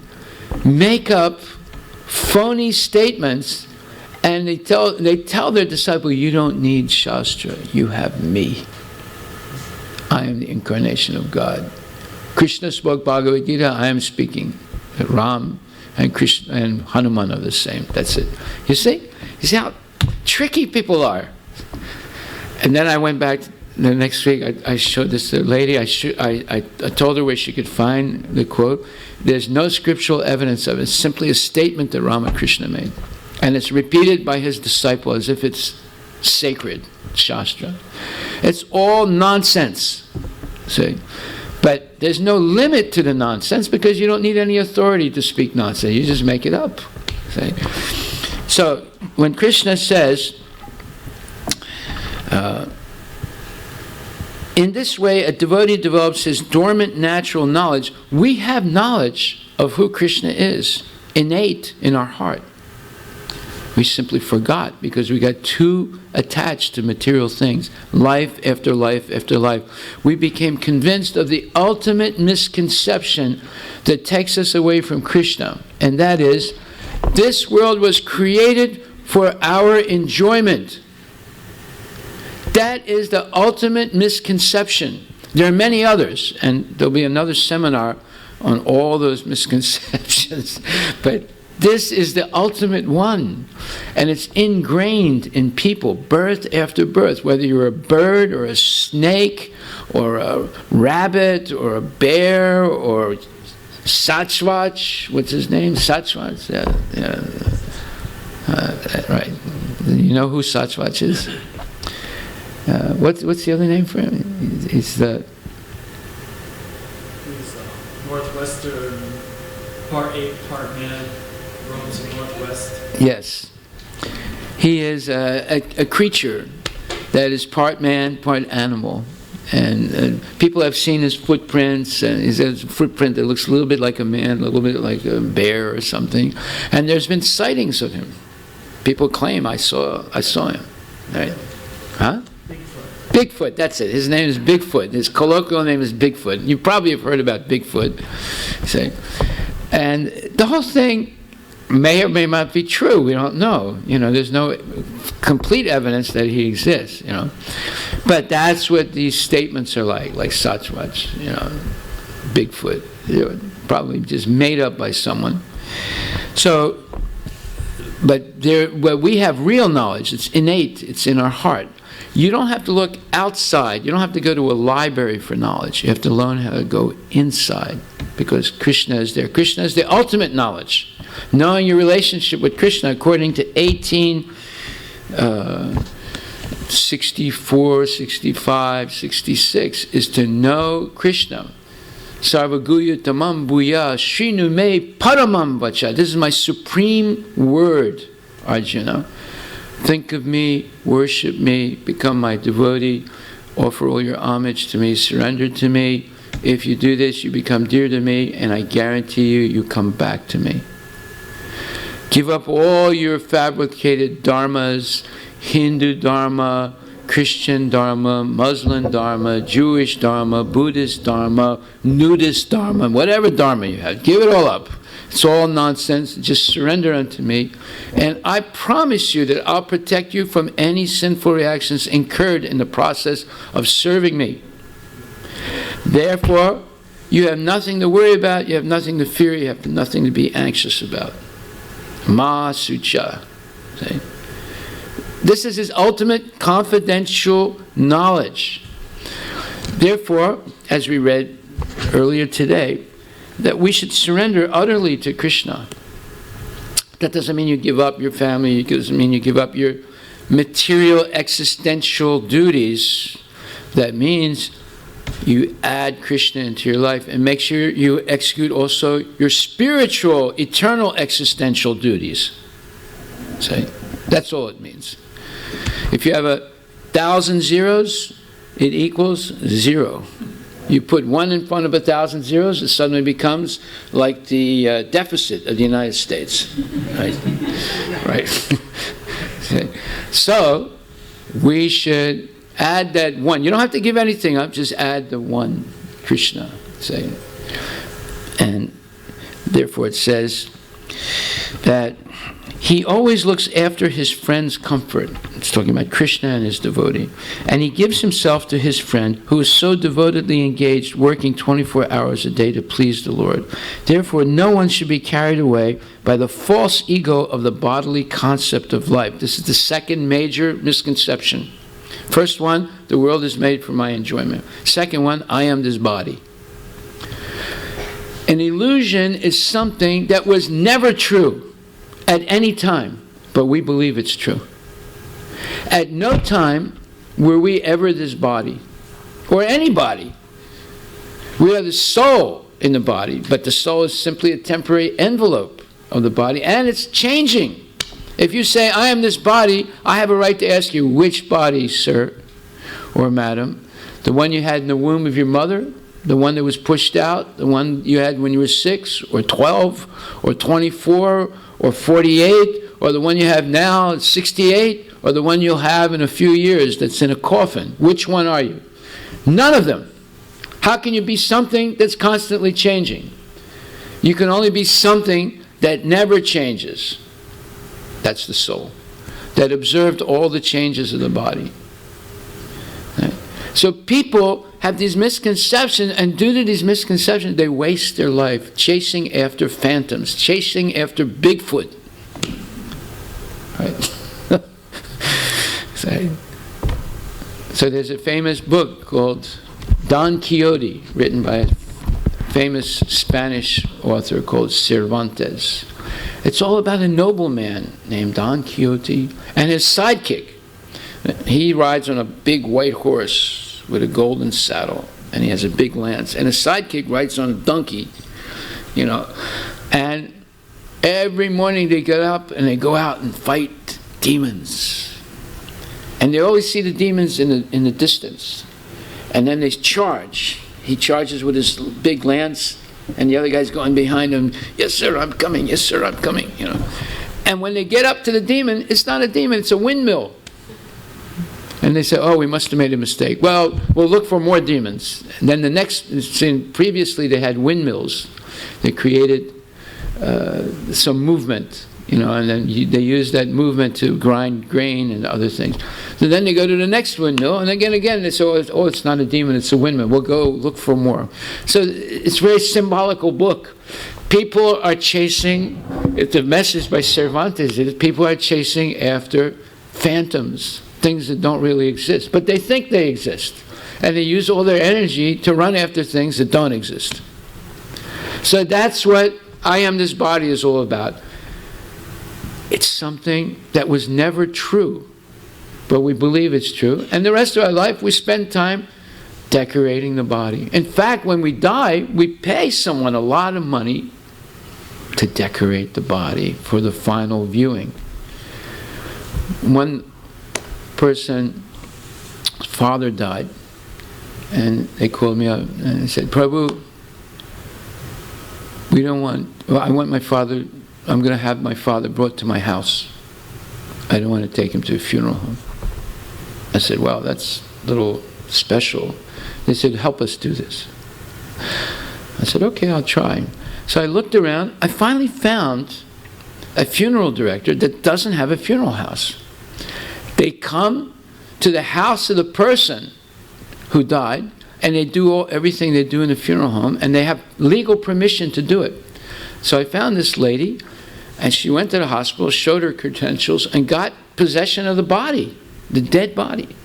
make up phony statements, and they tell their disciple, "You don't need Shastra. You have me. I am the incarnation of God." Krishna spoke Bhagavad Gita. I am speaking. Ram and Krishna and Hanuman are the same. That's it. You see how tricky people are. And then I went back the next week. I showed this to the lady. I told her where she could find the quote. There's no scriptural evidence of it. It's simply a statement that Ramakrishna made, and it's repeated by his disciple as if it's sacred Shastra. It's all nonsense. See. But there's no limit to the nonsense, because you don't need any authority to speak nonsense. You just make it up. See? So when Krishna says, in this way a devotee develops his dormant natural knowledge, we have knowledge of who Krishna is, innate in our heart. We simply forgot because we got too attached to material things. Life after life after life. We became convinced of the ultimate misconception that takes us away from Krishna. And that is, this world was created for our enjoyment. That is the ultimate misconception. There are many others, and there'll be another seminar on all those misconceptions. But this is the ultimate one, and it's ingrained in people, birth after birth, whether you're a bird or a snake or a rabbit or a bear or Sasquatch. What's his name? Sasquatch? Yeah. Right. You know who Sasquatch is? What's the other name for him? He's Northwestern, part ape, part man. Roams in Northwest. Yes. He is a creature that is part man, part animal. And people have seen his footprints, and he has a footprint that looks a little bit like a man, a little bit like a bear or something. And there's been sightings of him. People claim, I saw him. Right? Huh? Bigfoot, that's it. His name is Bigfoot. His colloquial name is Bigfoot. You probably have heard about Bigfoot. See? And the whole thing may or may not be true. We don't know. There's no complete evidence that he exists, But that's what these statements are like Sasquatch, Bigfoot. They're probably just made up by someone. So, but we have real knowledge. It's innate. It's in our heart. You don't have to look outside. You don't have to go to a library for knowledge. You have to learn how to go inside, because Krishna is there. Krishna is the ultimate knowledge. Knowing your relationship with Krishna, according to 1864, 65, 66, is to know Krishna. Sarvaguya tamam bhuya shrinu me paramam vacha. This is my supreme word, Arjuna. Think of me, worship me, become my devotee, offer all your homage to me, surrender to me. If you do this, you become dear to me, and I guarantee you, you come back to me. Give up all your fabricated dharmas, Hindu dharma, Christian dharma, Muslim dharma, Jewish dharma, Buddhist dharma, nudist dharma, whatever dharma you have. Give it all up. It's all nonsense. Just surrender unto me. And I promise you that I'll protect you from any sinful reactions incurred in the process of serving me. Therefore, you have nothing to worry about, you have nothing to fear, you have nothing to be anxious about. Ma Sucha. See? This is his ultimate confidential knowledge. Therefore, as we read earlier today, that we should surrender utterly to Krishna. That doesn't mean you give up your family, it doesn't mean you give up your material existential duties. That means you add Krishna into your life and make sure you execute also your spiritual, eternal existential duties. See? That's all it means. If you have 1,000 zeros, it equals 0. You put 1 in front of 1,000 zeros, it suddenly becomes like the deficit of the United States. Right? Right. So, we should add that 1. You don't have to give anything up, just add the 1, Krishna. Say. And therefore it says that he always looks after his friend's comfort. It's talking about Krishna and his devotee. And he gives himself to his friend who is so devotedly engaged, working 24 hours a day to please the Lord. Therefore, no one should be carried away by the false ego of the bodily concept of life. This is the second major misconception. First one, the world is made for my enjoyment. Second one, I am this body. An illusion is something that was never true at any time, but we believe it's true. At no time were we ever this body, or anybody. We are the soul in the body, but the soul is simply a temporary envelope of the body, and it's changing. If you say, I am this body, I have a right to ask you, which body, sir or madam? The one you had in the womb of your mother? The one that was pushed out? The one you had when you were 6 or 12 or 24 or 48? Or the one you have now at 68? Or the one you'll have in a few years that's in a coffin? Which one are you? None of them. How can you be something that's constantly changing? You can only be something that never changes. That's the soul, that observed all the changes of the body. Right? So people have these misconceptions, and due to these misconceptions, they waste their life chasing after phantoms, chasing after Bigfoot. Right? So there's a famous book called Don Quixote, written by a famous Spanish author called Cervantes. It's all about a nobleman named Don Quixote and his sidekick. He rides on a big white horse with a golden saddle, and he has a big lance. And his sidekick rides on a donkey, And every morning they get up and they go out and fight demons. And they always see the demons in the distance. And then they charge. He charges with his big lance, and the other guy's going behind him. Yes, sir, I'm coming. Yes, sir, I'm coming. And when they get up to the demon, it's not a demon, it's a windmill. And they say, oh, we must have made a mistake. Well, we'll look for more demons. And then the next, previously they had windmills. They created some movement, and then they used that movement to grind grain and other things. So then they go to the next windmill, and again, they say, oh, it's not a demon, it's a windmill. We'll go look for more. So it's a very symbolical book. People are chasing, the message by Cervantes is people are chasing after phantoms things that don't really exist. But they think they exist. And they use all their energy to run after things that don't exist. So that's what I Am This Body is all about. It's something that was never true, but we believe it's true. And the rest of our life, we spend time decorating the body. In fact, when we die, we pay someone a lot of money to decorate the body for the final viewing. One person's father died, and they called me up and they said, Prabhu, I want my father, I'm going to have my father brought to my house. I don't want to take him to a funeral home. I said, well, that's a little special. They said, help us do this. I said, okay, I'll try. So I looked around. I finally found a funeral director that doesn't have a funeral house. They come to the house of the person who died, and they do everything they do in a funeral home, and they have legal permission to do it. So I found this lady, and she went to the hospital, showed her credentials, and got possession of the body, the dead body.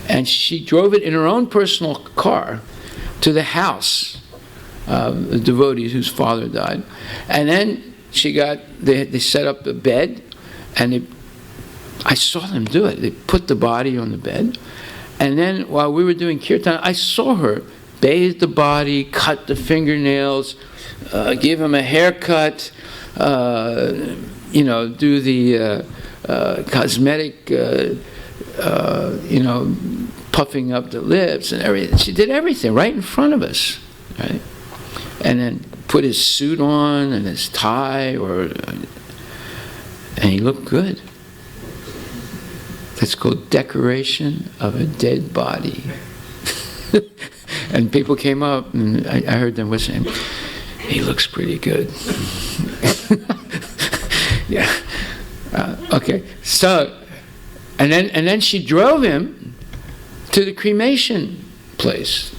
And she drove it in her own personal car to the house of the devotee whose father died. And then they set up a bed, and I saw them do it. They put the body on the bed. And then while we were doing kirtan, I saw her bathe the body, cut the fingernails, give him a haircut, do the cosmetic, puffing up the lips and everything. She did everything right in front of us, right? And then put his suit on and his tie, and he looked good. That's called decoration of a dead body. And people came up, and I heard them whispering, he looks pretty good. Yeah. Okay. So, and then she drove him to the cremation place.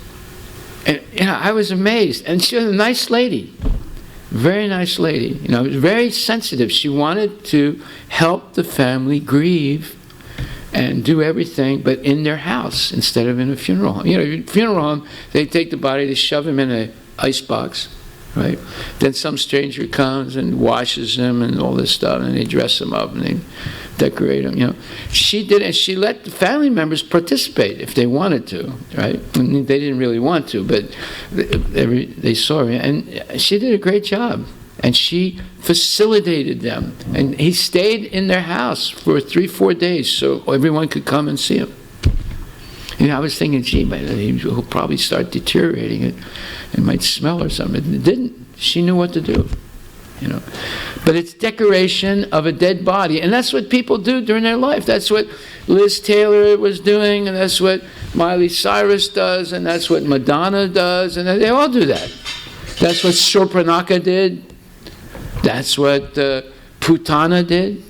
And I was amazed. And she was a nice lady. Very nice lady. Very sensitive. She wanted to help the family grieve and do everything, but in their house instead of in a funeral home. Funeral home, they take the body, they shove him in an ice box, right? Then some stranger comes and washes him and all this stuff, and they dress him up and they decorate him. She did, and she let the family members participate if they wanted to, right? And they didn't really want to, but they saw her, and she did a great job. And she facilitated them. And he stayed in their house for 3-4 days so everyone could come and see him. I was thinking, gee, he'll probably start deteriorating. It might smell or something. It didn't. She knew what to do. But it's decoration of a dead body. And that's what people do during their life. That's what Liz Taylor was doing, and that's what Miley Cyrus does, and that's what Madonna does, and they all do that. That's what Shurpanaka did. That's what Putana did.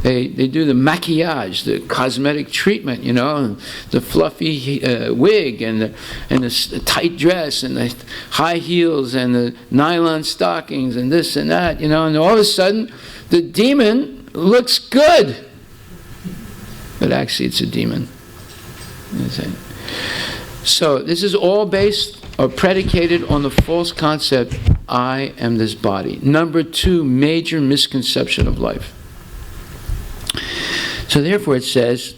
They do the maquillage, the cosmetic treatment, and the fluffy wig and the tight dress and the high heels and the nylon stockings and this and that, and all of a sudden the demon looks good. But actually it's a demon. So this is all based or predicated on the false concept, I am this body. Number 2, major misconception of life. So therefore it says,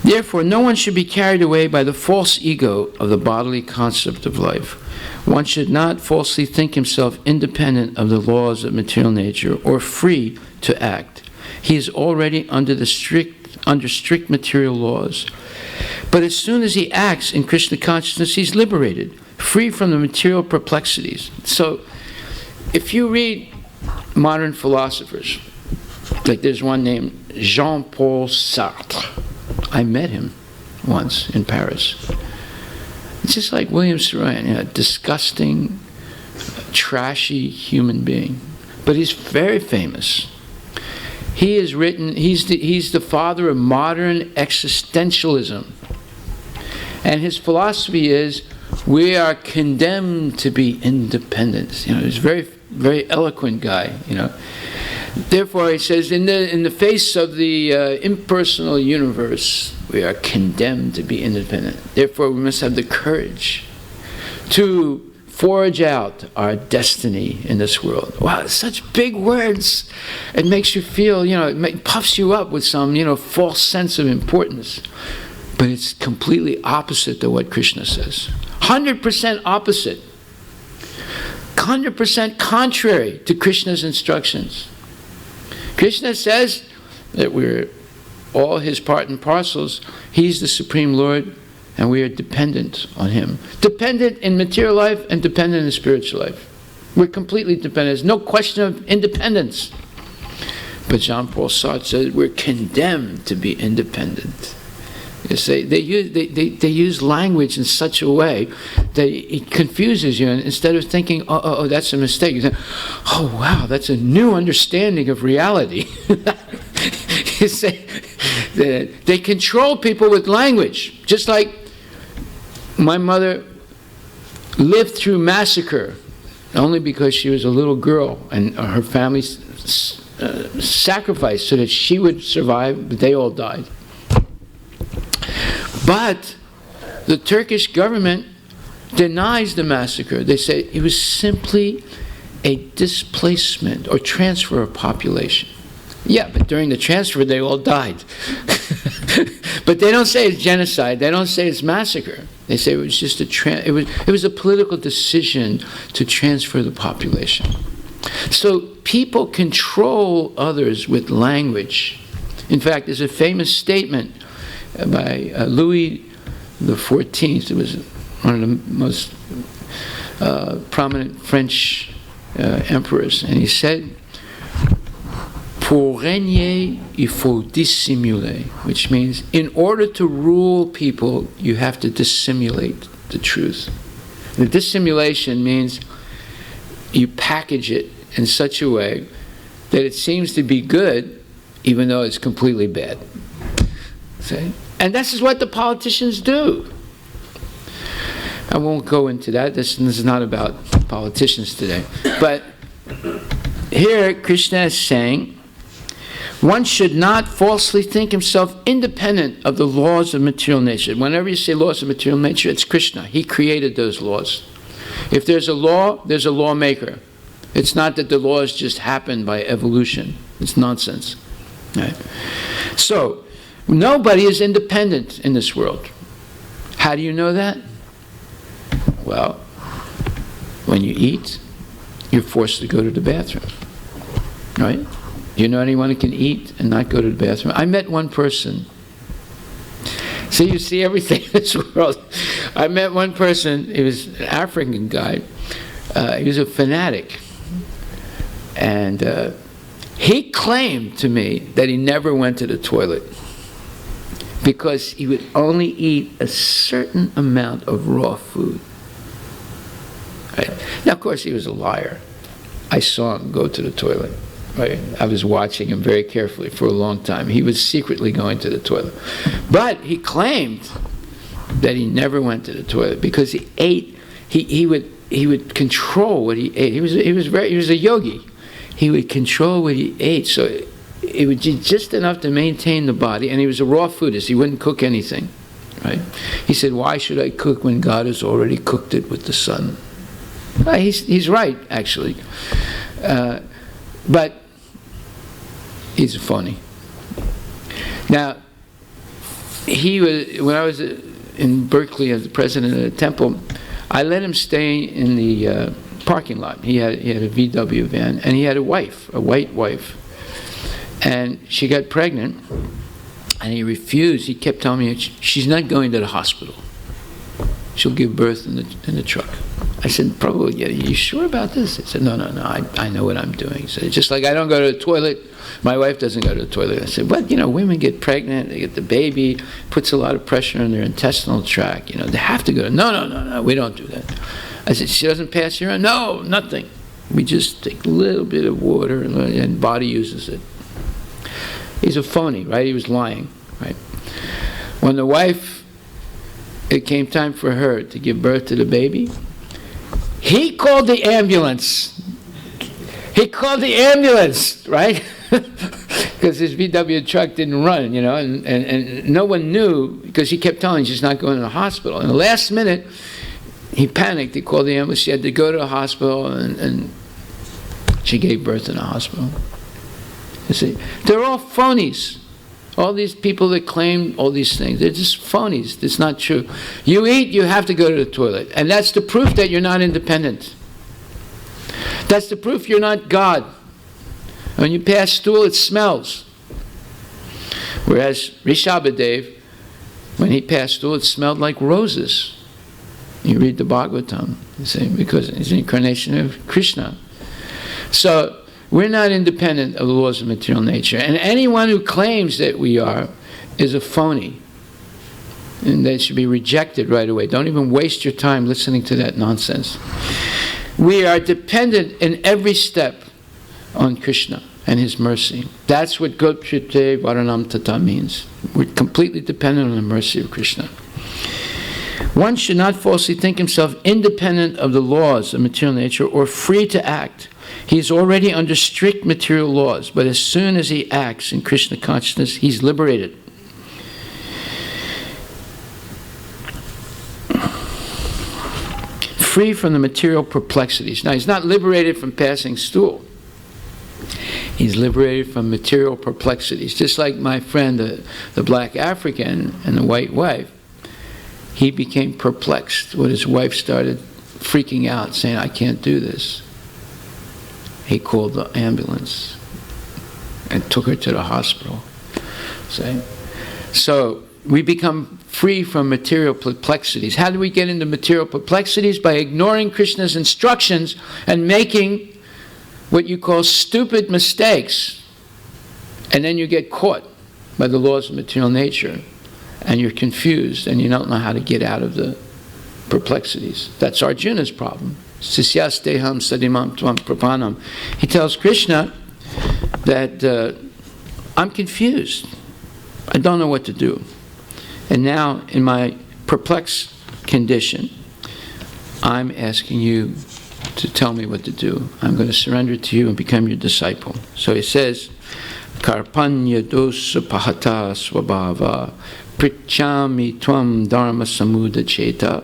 therefore no one should be carried away by the false ego of the bodily concept of life. One should not falsely think himself independent of the laws of material nature or free to act. He is already under strict material laws. But as soon as he acts in Krishna consciousness, he's liberated, free from the material perplexities. So, if you read modern philosophers, like there's one named Jean-Paul Sartre. I met him once in Paris. It's just like William Saroyan, a disgusting, trashy human being. But he's very famous. He has written, he's the father of modern existentialism. And his philosophy is, we are condemned to be independent. He's a very, very eloquent guy, Therefore, he says, in the face of the impersonal universe, we are condemned to be independent. Therefore, we must have the courage to forge out our destiny in this world. Wow, such big words. It makes you feel, it puffs you up with some, false sense of importance. But it's completely opposite to what Krishna says. 100% opposite. 100% contrary to Krishna's instructions. Krishna says that we're all his part and parcels. He's the Supreme Lord, and we are dependent on him. Dependent in material life and dependent in spiritual life. We're completely dependent. There's no question of independence. But Jean-Paul Sartre said we're condemned to be independent. You see, they use language in such a way that it confuses you. And instead of thinking, oh, that's a mistake, you think, oh, wow, that's a new understanding of reality. You say, they control people with language. Just like my mother lived through massacre only because she was a little girl and her family sacrificed so that she would survive, but they all died. But the Turkish government denies the massacre. They say it was simply a displacement or transfer of population. Yeah, but during the transfer they all died. But they don't say it's genocide. They don't say it's massacre. They say it was just it was a political decision to transfer the population. So people control others with language. In fact, there's a famous statement by Louis XIV. It was one of the most prominent French emperors, and he said, "Pour régner, il faut dissimuler," which means in order to rule people, you have to dissimulate the truth. The dissimulation means you package it in such a way that it seems to be good, even though it's completely bad. See? And this is what the politicians do. I won't go into that. This is not about politicians today. But here Krishna is saying, one should not falsely think himself independent of the laws of material nature. Whenever you say laws of material nature, it's Krishna. He created those laws. If there's a law, there's a lawmaker. It's not that the laws just happen by evolution. It's nonsense. Right? So, nobody is independent in this world. How do you know that? Well, when you eat, you're forced to go to the bathroom. Right? You know anyone who can eat and not go to the bathroom? I met one person. So you see everything in this world. I met one person, he was an African guy. He was a fanatic. And he claimed to me that he never went to the toilet because he would only eat a certain amount of raw food. Right? Now, of course, he was a liar. I saw him go to the toilet. Right? I was watching him very carefully for a long time. He was secretly going to the toilet. But he claimed that he never went to the toilet because he ate, he would control what he ate. He was a yogi. He would control what he ate, so it would be just enough to maintain the body. And he was a raw foodist. He wouldn't cook anything. Right? He said, "Why should I cook when God has already cooked it with the sun?" Well, he's right, actually. But he's phony. Now, when I was in Berkeley as the president of the temple, I let him stay in the parking lot. He had a VW van, and he had a wife, a white wife. And she got pregnant, and he refused. He kept telling me, she's not going to the hospital. She'll give birth in the truck. I said, "Prabhu, yeah, are you sure about this?" He said, no, I know what I'm doing. He said, "Just like I don't go to the toilet, my wife doesn't go to the toilet." I said, "But, women get pregnant, they get the baby, puts a lot of pressure on their intestinal tract, they have to go." No, we don't do that. I said, "She doesn't pass urine?" "No, nothing. We just take a little bit of water and body uses it." He's a phony, right? He was lying, right? When the wife, it came time for her to give birth to the baby, he called the ambulance He called the ambulance, right? Because his VW truck didn't run, and no one knew, because he kept telling she's not going to the hospital. In the last minute, he panicked. He called the ambulance. She had to go to the hospital, and she gave birth in the hospital. You see, they're all phonies. All these people that claim all these things, they're just phonies. It's not true. You eat, you have to go to the toilet. And that's the proof that you're not independent. That's the proof you're not God. When you pass stool, it smells. Whereas Rishabhadev, when he passed stool, it smelled like roses. You read the Bhagavatam, you see, because it's an incarnation of Krishna. So, we're not independent of the laws of material nature. And anyone who claims that we are is a phony. And they should be rejected right away. Don't even waste your time listening to that nonsense. We are dependent in every step on Krishna and His mercy. That's what Gopchite Varanam Tata means. We're completely dependent on the mercy of Krishna. One should not falsely think himself independent of the laws of material nature or free to act. He is already under strict material laws, but as soon as he acts in Krishna consciousness, he's liberated. Free from the material perplexities. Now, he's not liberated from passing stool. He's liberated from material perplexities. Just like my friend, the black African and the white wife, he became perplexed when his wife started freaking out, saying, I can't do this. He called the ambulance and took her to the hospital. See? So we become free from material perplexities. How do we get into material perplexities? By ignoring Krishna's instructions and making what you call stupid mistakes. And then you get caught by the laws of material nature. And you're confused and you don't know how to get out of the perplexities. That's Arjuna's problem. Sisyasteham sadimam tvam prapanam. He tells Krishna that I'm confused. I don't know what to do. And now, in my perplexed condition, I'm asking you to tell me what to do. I'm going to surrender to you and become your disciple. So he says, Karpanya dosa pahata swabhava prichami tvam dharma samuda cheta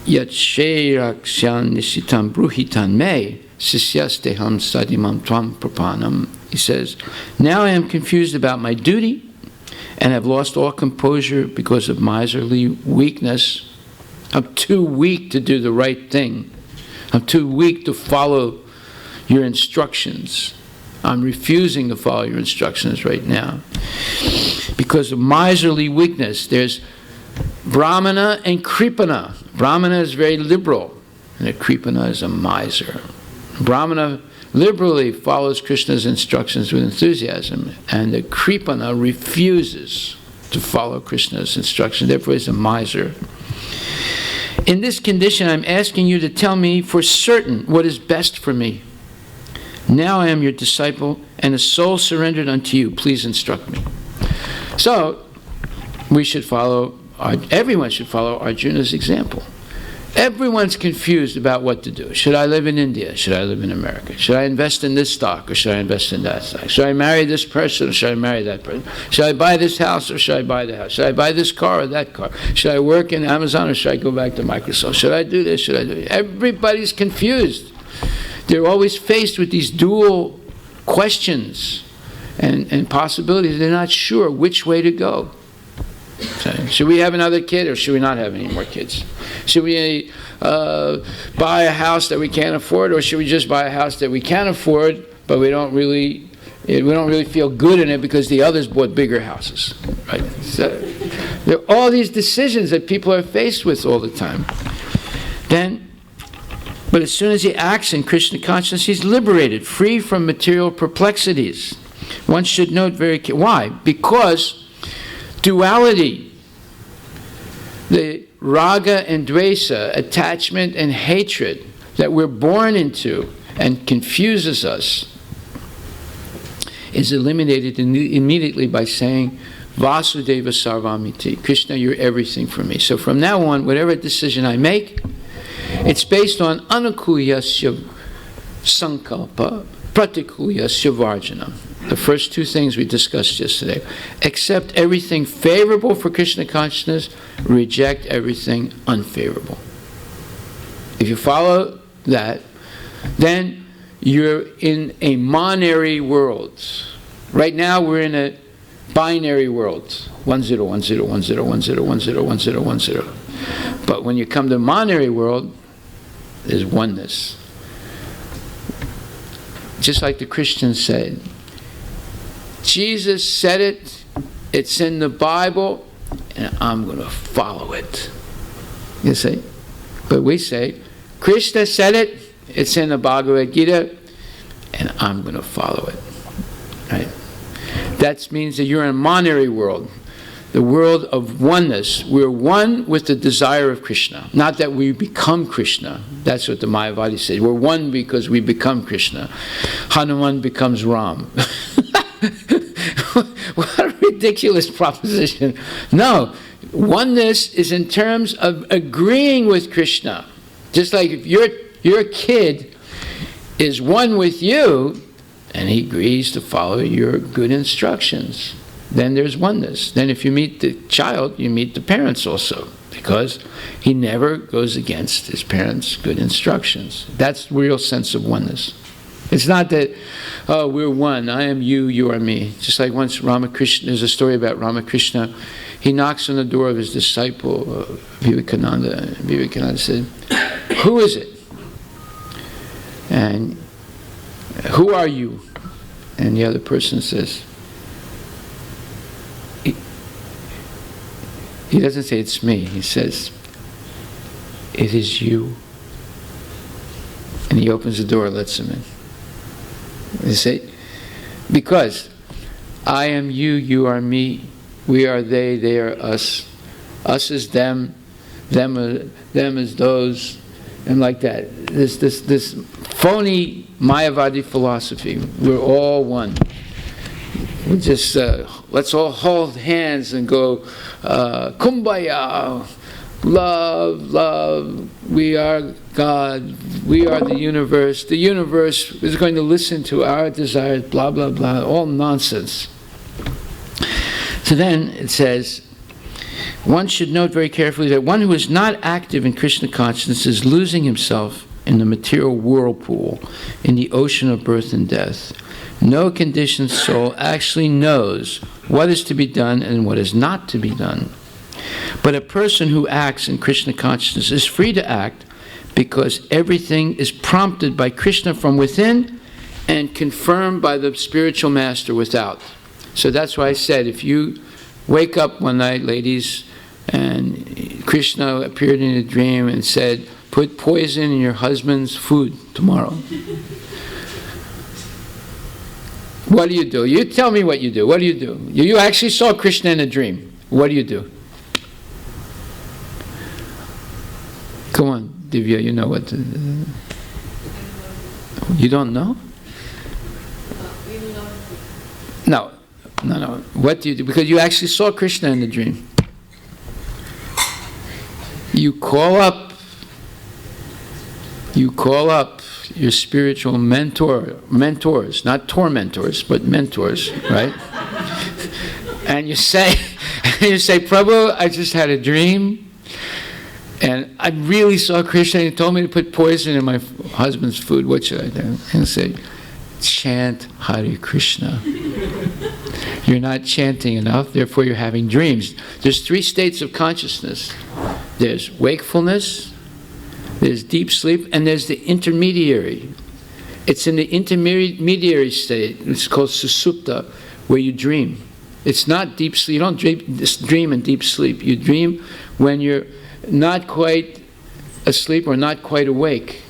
yat sheraksyan nisitam bruhitan me sisyasteham sadimam tvam prapanam. He says, now I am confused about my duty and have lost all composure because of miserly weakness. I'm too weak to do the right thing. I'm too weak to follow your instructions. I'm refusing to follow your instructions right now. Because of miserly weakness, there's Brahmana and Kripana. Brahmana is very liberal, and a Kripana is a miser. Brahmana liberally follows Krishna's instructions with enthusiasm, and the Kripana refuses to follow Krishna's instructions, therefore is a miser. In this condition, I'm asking you to tell me for certain what is best for me. Now I am your disciple, and a soul surrendered unto you. Please instruct me. So, we should follow, everyone should follow Arjuna's example. Everyone's confused about what to do. Should I live in India? Should I live in America? Should I invest in this stock or should I invest in that stock? Should I marry this person or should I marry that person? Should I buy this house or should I buy the house? Should I buy this car or that car? Should I work in Amazon or should I go back to Microsoft? Should I do this? Should I do that? Everybody's confused. They're always faced with these dual questions and possibilities. They're not sure which way to go. So, should we have another kid or should we not have any more kids? Should we buy a house that we can't afford, or should we just buy a house that we can afford, but we don't really feel good in it because the others bought bigger houses, right? So, there are all these decisions that people are faced with all the time. But as soon as he acts in Krishna consciousness, he's liberated, free from material perplexities. One should note very carefully. Why? Because duality, the raga and dvesa, attachment and hatred that we're born into and confuses us, is eliminated immediately by saying, Vasudeva Sarvamiti, Krishna, you're everything for me. So from now on, whatever decision I make, it's based on anukuyasya sankalpa Pratikuyasya varjanam. The first two things we discussed yesterday. Accept everything favorable for Krishna consciousness, reject everything unfavorable. If you follow that, then you're in a monary world. Right now we're in a binary world. 1 0, 1 0, 1 0, 1 0, 1 0, 1 0, 1 0. But when you come to the monary world, there's oneness. Just like the Christians said, Jesus said it, it's in the Bible, and I'm going to follow it. You see? But we say, Krishna said it, it's in the Bhagavad Gita, and I'm going to follow it. Right? That means that you're in a monary world, the world of oneness. We're one with the desire of Krishna. Not that we become Krishna. That's what the Mayavadi says. We're one because we become Krishna. Hanuman becomes Ram. What a ridiculous proposition. No, oneness is in terms of agreeing with Krishna. Just like if your kid is one with you, and he agrees to follow your good instructions, then there's oneness. Then if you meet the child, you meet the parents also, because he never goes against his parents' good instructions. That's the real sense of oneness. It's not that, oh, we're one, I am you, you are me. Just like once Ramakrishna, there's a story about Ramakrishna, he knocks on the door of his disciple, Vivekananda. Vivekananda said, who is it? And who are you? And the other person says, he doesn't say it's me, he says, it is you. And he opens the door and lets him in. You see? Because I am you, you are me, we are they are us. Us is them is those, and like that. This phony Mayavadi philosophy. We're all one. We just let's all hold hands and go kumbaya, love, we are God, we are the universe is going to listen to our desires, blah blah blah, all nonsense. So then it says, one should note very carefully that one who is not active in Krishna consciousness is losing himself in the material whirlpool, in the ocean of birth and death. No conditioned soul actually knows what is to be done and what is not to be done. But a person who acts in Krishna consciousness is free to act because everything is prompted by Krishna from within and confirmed by the spiritual master without. So that's why I said, if you wake up one night, ladies, and Krishna appeared in a dream and said, put poison in your husband's food tomorrow. What do? You tell me what you do. What do? You actually saw Krishna in a dream. What do you do? Come on, Divya, you know what to do. You don't know? No. What do you do? Because you actually saw Krishna in the dream. You call up your spiritual mentors, not tormentors, but mentors, right? And you say, Prabhu, I just had a dream, and I really saw Krishna, and he told me to put poison in my husband's food. What should I do? And say, chant Hare Krishna. You're not chanting enough, therefore you're having dreams. There's 3 states of consciousness. There's wakefulness, there's deep sleep, and there's the intermediary. It's in the intermediary state, it's called susupta, where you dream. It's not deep sleep. You don't dream in deep sleep. You dream when you're not quite asleep or not quite awake.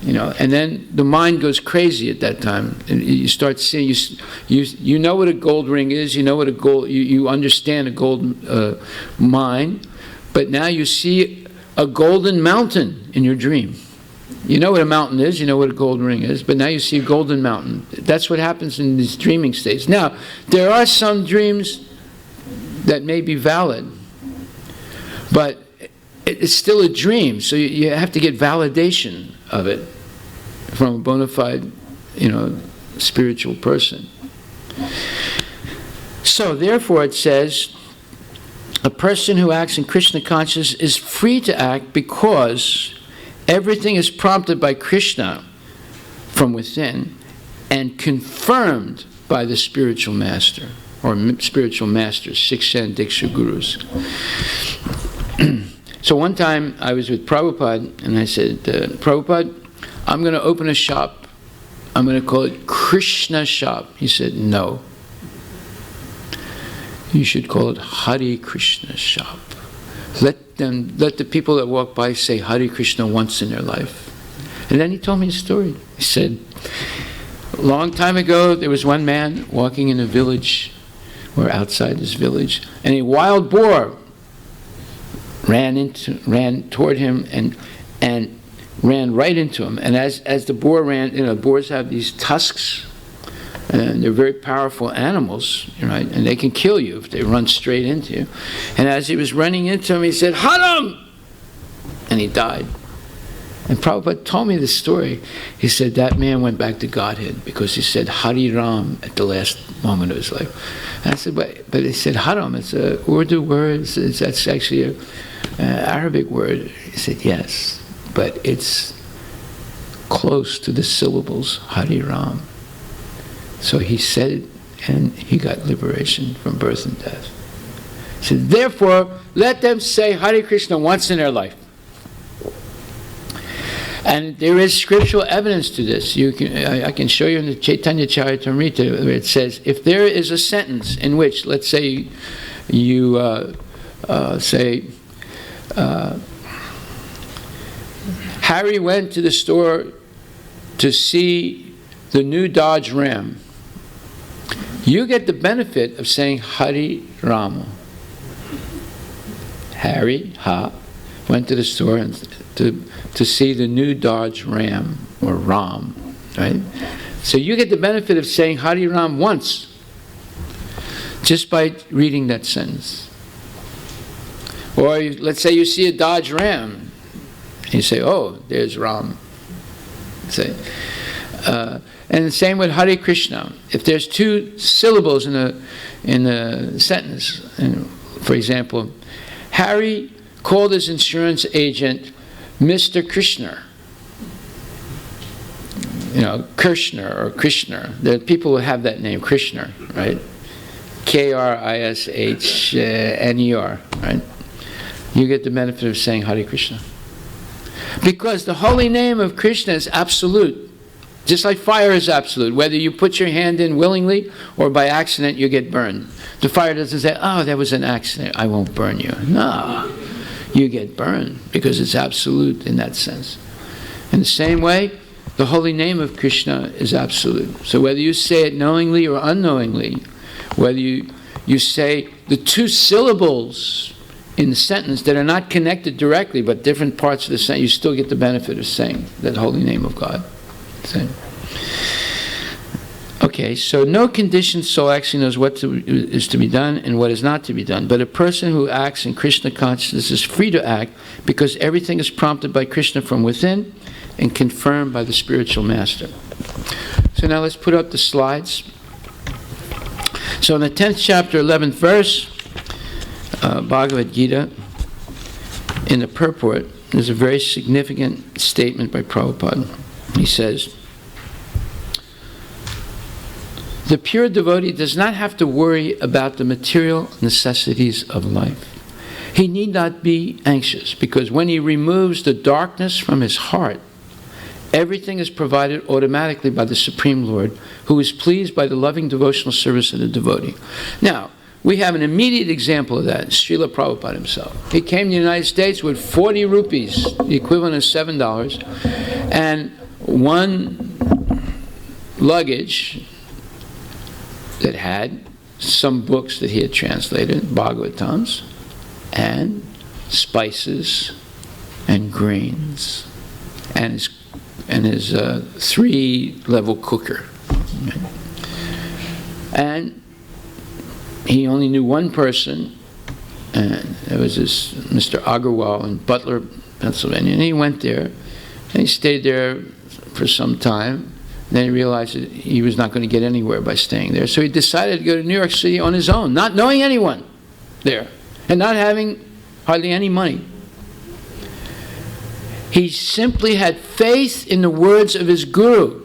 And then the mind goes crazy at that time. And you start seeing, you know what a gold ring is, you understand a gold mine, but now you see a golden mountain in your dream. You know what a mountain is, you know what a gold ring is, but now you see a golden mountain. That's what happens in these dreaming states. Now, there are some dreams that may be valid, but it's still a dream, so you have to get validation of it from a bona fide, spiritual person. So, therefore, it says, a person who acts in Krishna consciousness is free to act because everything is prompted by Krishna from within and confirmed by the spiritual master, or spiritual masters, Siksha and Diksha gurus. So one time I was with Prabhupada, and I said, Prabhupada, I'm going to open a shop. I'm going to call it Krishna Shop. He said, no. You should call it Hare Krishna Shop. Let the people that walk by say Hare Krishna once in their life. And then he told me a story. He said, a long time ago, there was one man walking in a village, or outside his village, and a wild boar ran toward him and ran right into him. And as the boar ran, boars have these tusks, and they're very powerful animals, right? And they can kill you if they run straight into you. And as he was running into him, he said, Haram! And he died. And Prabhupada told me this story. He said that man went back to Godhead because he said Hari Ram at the last moment of his life. And I said, but he said Haram, it's a Urdu word, that's actually an Arabic word. He said, yes, but it's close to the syllables Hari Ram. So he said it, and he got liberation from birth and death. He said, therefore, let them say Hare Krishna once in their life. And there is scriptural evidence to this. I can show you in the Chaitanya Charitamrita where it says, if there is a sentence in which, let's say, you say, Harry went to the store to see the new Dodge Ram. You get the benefit of saying Hari Rama. Harry went to the store and to see the new Dodge Ram, or Ram, right? So you get the benefit of saying Hari Ram once, just by reading that sentence. Or let's say you see a Dodge Ram, and you say, oh, there's Ram. Say, and the same with Hare Krishna. If there's two syllables in a sentence, for example, Harry called his insurance agent Mr. Krishna. Krishna or Krishna. There are people who have that name, Krishna, right? Krishner, right? You get the benefit of saying Hare Krishna. Because the holy name of Krishna is absolute. Just like fire is absolute. Whether you put your hand in willingly or by accident, you get burned. The fire doesn't say, oh, that was an accident, I won't burn you. No. You get burned because it's absolute in that sense. In the same way, the holy name of Krishna is absolute. So whether you say it knowingly or unknowingly, whether you say the two syllables in the sentence that are not connected directly but different parts of the sentence, you still get the benefit of saying that holy name of God. Okay, so no conditioned soul actually knows what is to be done and what is not to be done. But a person who acts in Krishna consciousness is free to act because everything is prompted by Krishna from within and confirmed by the spiritual master. So now let's put up the slides. So in the 10th chapter, 11th verse, Bhagavad Gita, in the purport, there's a very significant statement by Prabhupada. He says, the pure devotee does not have to worry about the material necessities of life. He need not be anxious, because when he removes the darkness from his heart, everything is provided automatically by the Supreme Lord, who is pleased by the loving devotional service of the devotee. Now, we have an immediate example of that, Srila Prabhupada himself. He came to the United States with 40 rupees, the equivalent of $7, and one luggage that had some books that he had translated, Bhagavatams, and spices and grains, and his 3-level cooker. And he only knew one person, and it was this Mr. Agarwal in Butler, Pennsylvania. And he went there, and he stayed there for some time, Then he realized that he was not going to get anywhere by staying there. So he decided to go to New York City on his own, not knowing anyone there, and not having hardly any money. He simply had faith in the words of his guru.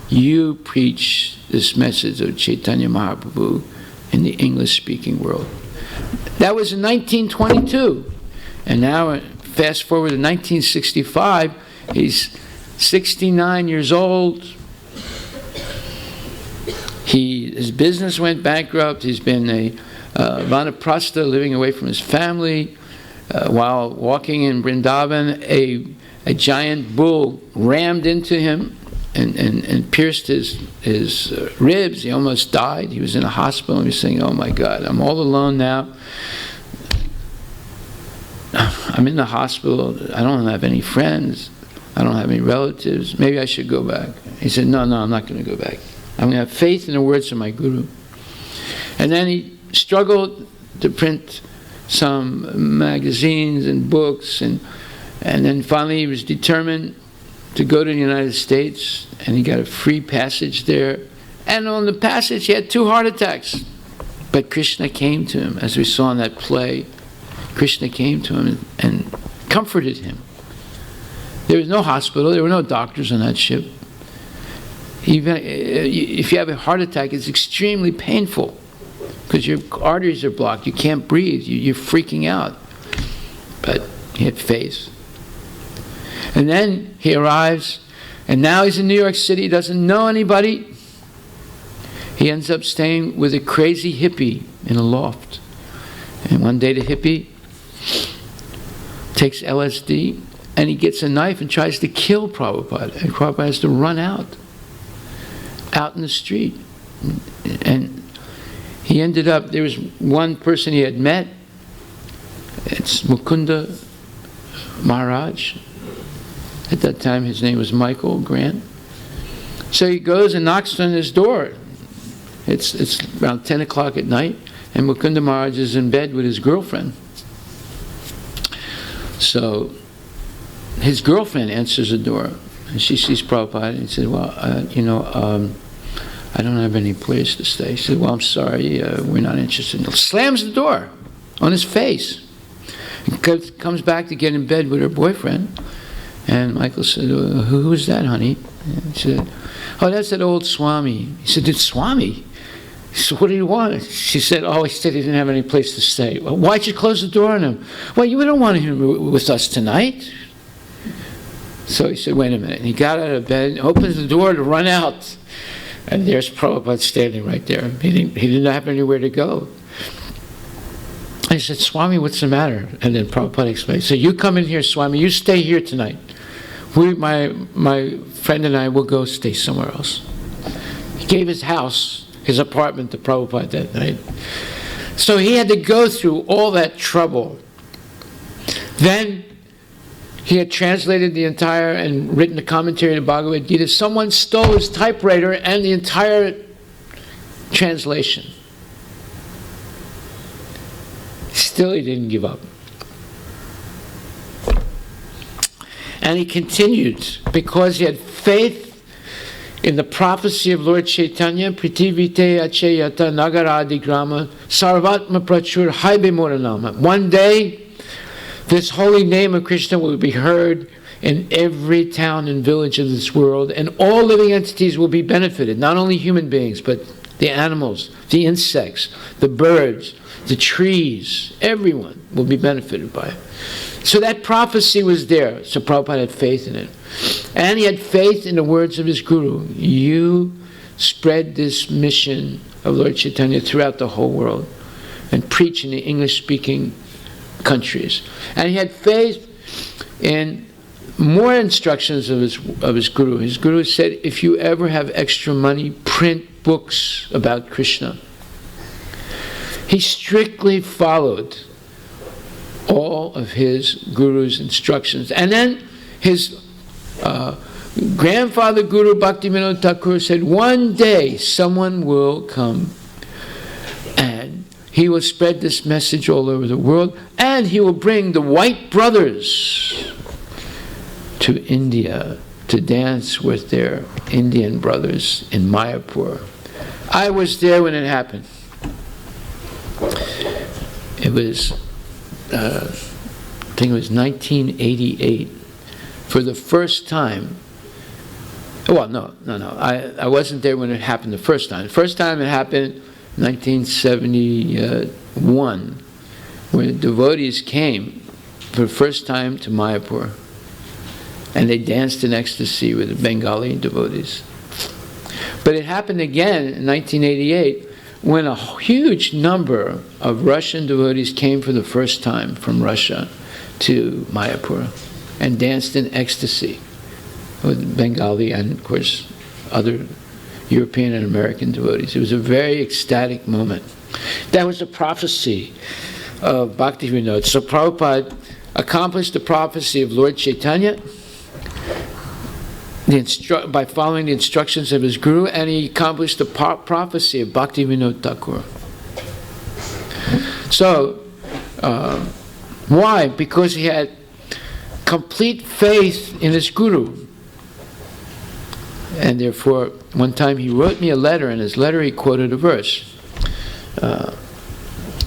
You preach this message of Chaitanya Mahaprabhu in the English-speaking world. That was in 1922. And now, fast forward to 1965, he's 69 years old. His business went bankrupt. He's been a vanaprastha, living away from his family. While walking in Vrindavan, a giant bull rammed into him and pierced his ribs. He almost died. He was in a hospital, and he was saying, "Oh my God, I'm all alone now. I'm in the hospital. I don't have any friends. I don't have any relatives. Maybe I should go back." He said, No, I'm not going to go back. I'm going to have faith in the words of my guru. And then he struggled to print some magazines and books, and then finally he was determined to go to the United States, and he got a free passage there. And on the passage he had 2 heart attacks. But Krishna came to him, as we saw in that play. Krishna came to him and comforted him. There was no hospital, there were no doctors on that ship. Even if you have a heart attack, it's extremely painful because your arteries are blocked, you can't breathe, you're freaking out. But he had faith. And then he arrives, and now he's in New York City, doesn't know anybody. He ends up staying with a crazy hippie in a loft. And one day the hippie takes LSD, and he gets a knife and tries to kill Prabhupada. And Prabhupada has to run out in the street. And he ended up, there was one person he had met. It's Mukunda Maharaj. At that time his name was Michael Grant. So he goes and knocks on his door. It's around 10 o'clock at night, and Mukunda Maharaj is in bed with his girlfriend. So his girlfriend answers the door, and she sees Prabhupada, and said, "Well, I don't have any place to stay." She said, "Well, I'm sorry, we're not interested." Slams the door on his face. And comes back to get in bed with her boyfriend. And Michael said, "Who's that, honey?" And she said, "Oh, that's that old Swami." He said, "It's Swami?" He said, "What do you want?" She said, "Oh, he said he didn't have any place to stay." "Well, why'd you close the door on him?" "Well, you don't want him with us tonight." So he said, "Wait a minute." And he got out of bed and opens the door to run out. And there's Prabhupada standing right there. He didn't have anywhere to go. I said, "Swami, what's the matter?" And then Prabhupada explained. "So you come in here, Swami. You stay here tonight. My friend and I will go stay somewhere else." He gave his house, his apartment, to Prabhupada that night. So he had to go through all that trouble. Then he had translated the entire and written a commentary to Bhagavad Gita. Someone stole his typewriter and the entire translation. Still, he didn't give up. And he continued because he had faith in the prophecy of Lord Chaitanya, Pritivite Acheyata Nagaradi Grama Sarvatma Prachur Haibe Moranama. One day, this holy name of Krishna will be heard in every town and village of this world, and all living entities will be benefited, not only human beings, but the animals, the insects, the birds, the trees, everyone will be benefited by it. So that prophecy was there. So Prabhupada had faith in it. And he had faith in the words of his guru. You spread this mission of Lord Chaitanya throughout the whole world and preach in the English-speaking countries. And he had faith in more instructions of his guru. His guru said, if you ever have extra money, print books about Krishna. He strictly followed all of his guru's instructions. And then his grandfather Guru Bhaktivinoda Thakur said, one day someone will come and he will spread this message all over the world, and he will bring the white brothers to India to dance with their Indian brothers in Mayapur. I was there when it happened. It was, I think it was 1988. For the first time, well, no. I wasn't there when it happened the first time. The first time it happened 1971, when devotees came for the first time to Mayapur, and they danced in ecstasy with the Bengali devotees. But it happened again in 1988, when a huge number of Russian devotees came for the first time from Russia to Mayapur and danced in ecstasy with Bengali and, of course, other European and American devotees. It was a very ecstatic moment. That was a prophecy of Bhaktivinoda. So Prabhupada accomplished the prophecy of Lord Chaitanya by following the instructions of his guru, and he accomplished the prophecy of Bhaktivinoda Thakur. So, why? Because he had complete faith in his guru. And therefore, one time he wrote me a letter. In his letter he quoted a verse.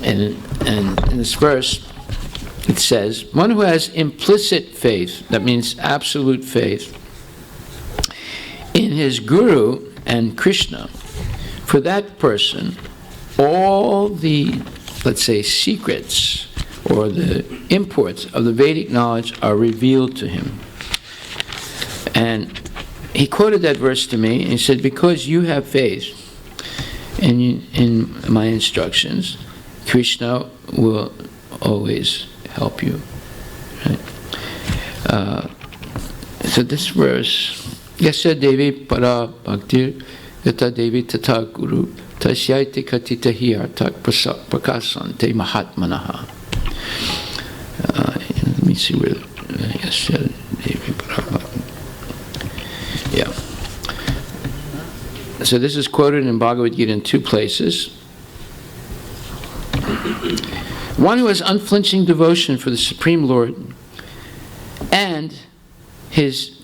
And in this verse it says, one who has implicit faith, that means absolute faith, in his guru and Krishna, for that person, all the, let's say, secrets or the imports of the Vedic knowledge are revealed to him. And he quoted that verse to me, and he said, because you have faith in my instructions, Krishna will always help you. Right? So this verse, Yasya Devi para bhaktir yata Devi tata guru tasyaite katita hiyartak prakasante mahatmanaha. Let me see where Yasya Devi para bhaktir. Yeah. So this is quoted in Bhagavad Gita in two places. One who has unflinching devotion for the Supreme Lord and is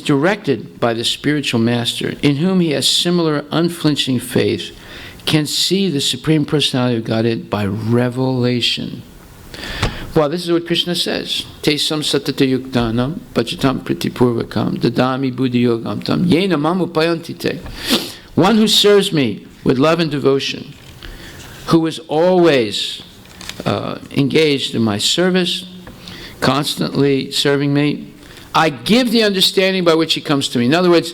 directed by the spiritual master, in whom he has similar unflinching faith, can see the Supreme Personality of Godhead by revelation. Well, this is what Krishna says. Tesam satata yuktanam pachitam pritipurvakam dadami buddhiyogam tam yena mamupayantite. One who serves me with love and devotion, who is always engaged in my service, constantly serving me, I give the understanding by which he comes to me. In other words,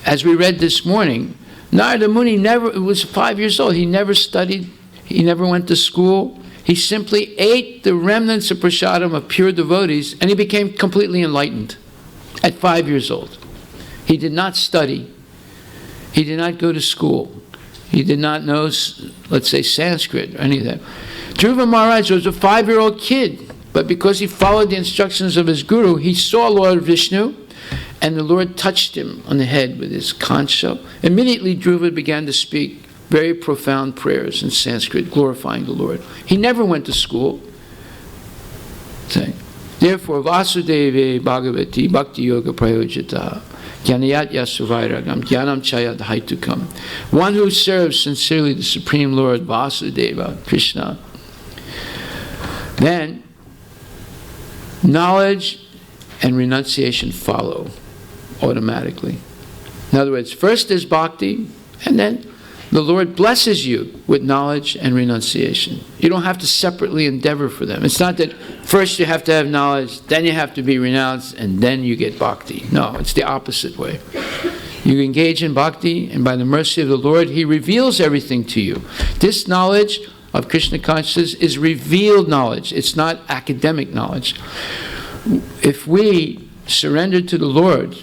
as we read this morning, Narada Muni was 5 years old. He never studied. He never went to school. He simply ate the remnants of prasadam of pure devotees, and he became completely enlightened at 5 years old. He did not study. He did not go to school. He did not know, let's say, Sanskrit or any of that. Dhruva Maharaj was a 5-year-old kid, but because he followed the instructions of his guru, he saw Lord Vishnu, and the Lord touched him on the head with his concha. Immediately Dhruva began to speak very profound prayers in Sanskrit, glorifying the Lord. He never went to school. Therefore, Vasudeve Bhagavati Bhakti Yoga Prayojita Jnanayat Yasuvairagam Jnanam Chayat Haitukam. One who serves sincerely the Supreme Lord Vasudeva, Krishna, then knowledge and renunciation follow automatically. In other words, first is bhakti, and then the Lord blesses you with knowledge and renunciation. You don't have to separately endeavor for them. It's not that first you have to have knowledge, then you have to be renounced, and then you get bhakti. No, it's the opposite way. You engage in bhakti, and by the mercy of the Lord, He reveals everything to you. This knowledge of Krishna consciousness is revealed knowledge. It's not academic knowledge. If we surrender to the Lord,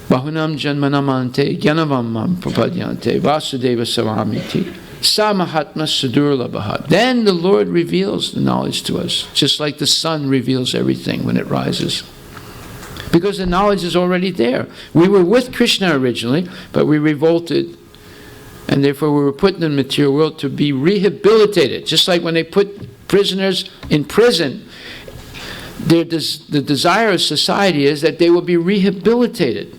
Bahunam janmanamante jnanavamam prapadyante vasudeva savamiti samahatma sudurlabha. Then the Lord reveals the knowledge to us, just like the sun reveals everything when it rises. Because the knowledge is already there. We were with Krishna originally, but we revolted, and therefore we were put in the material world to be rehabilitated. Just like when they put prisoners in prison, the desire of society is that they will be rehabilitated.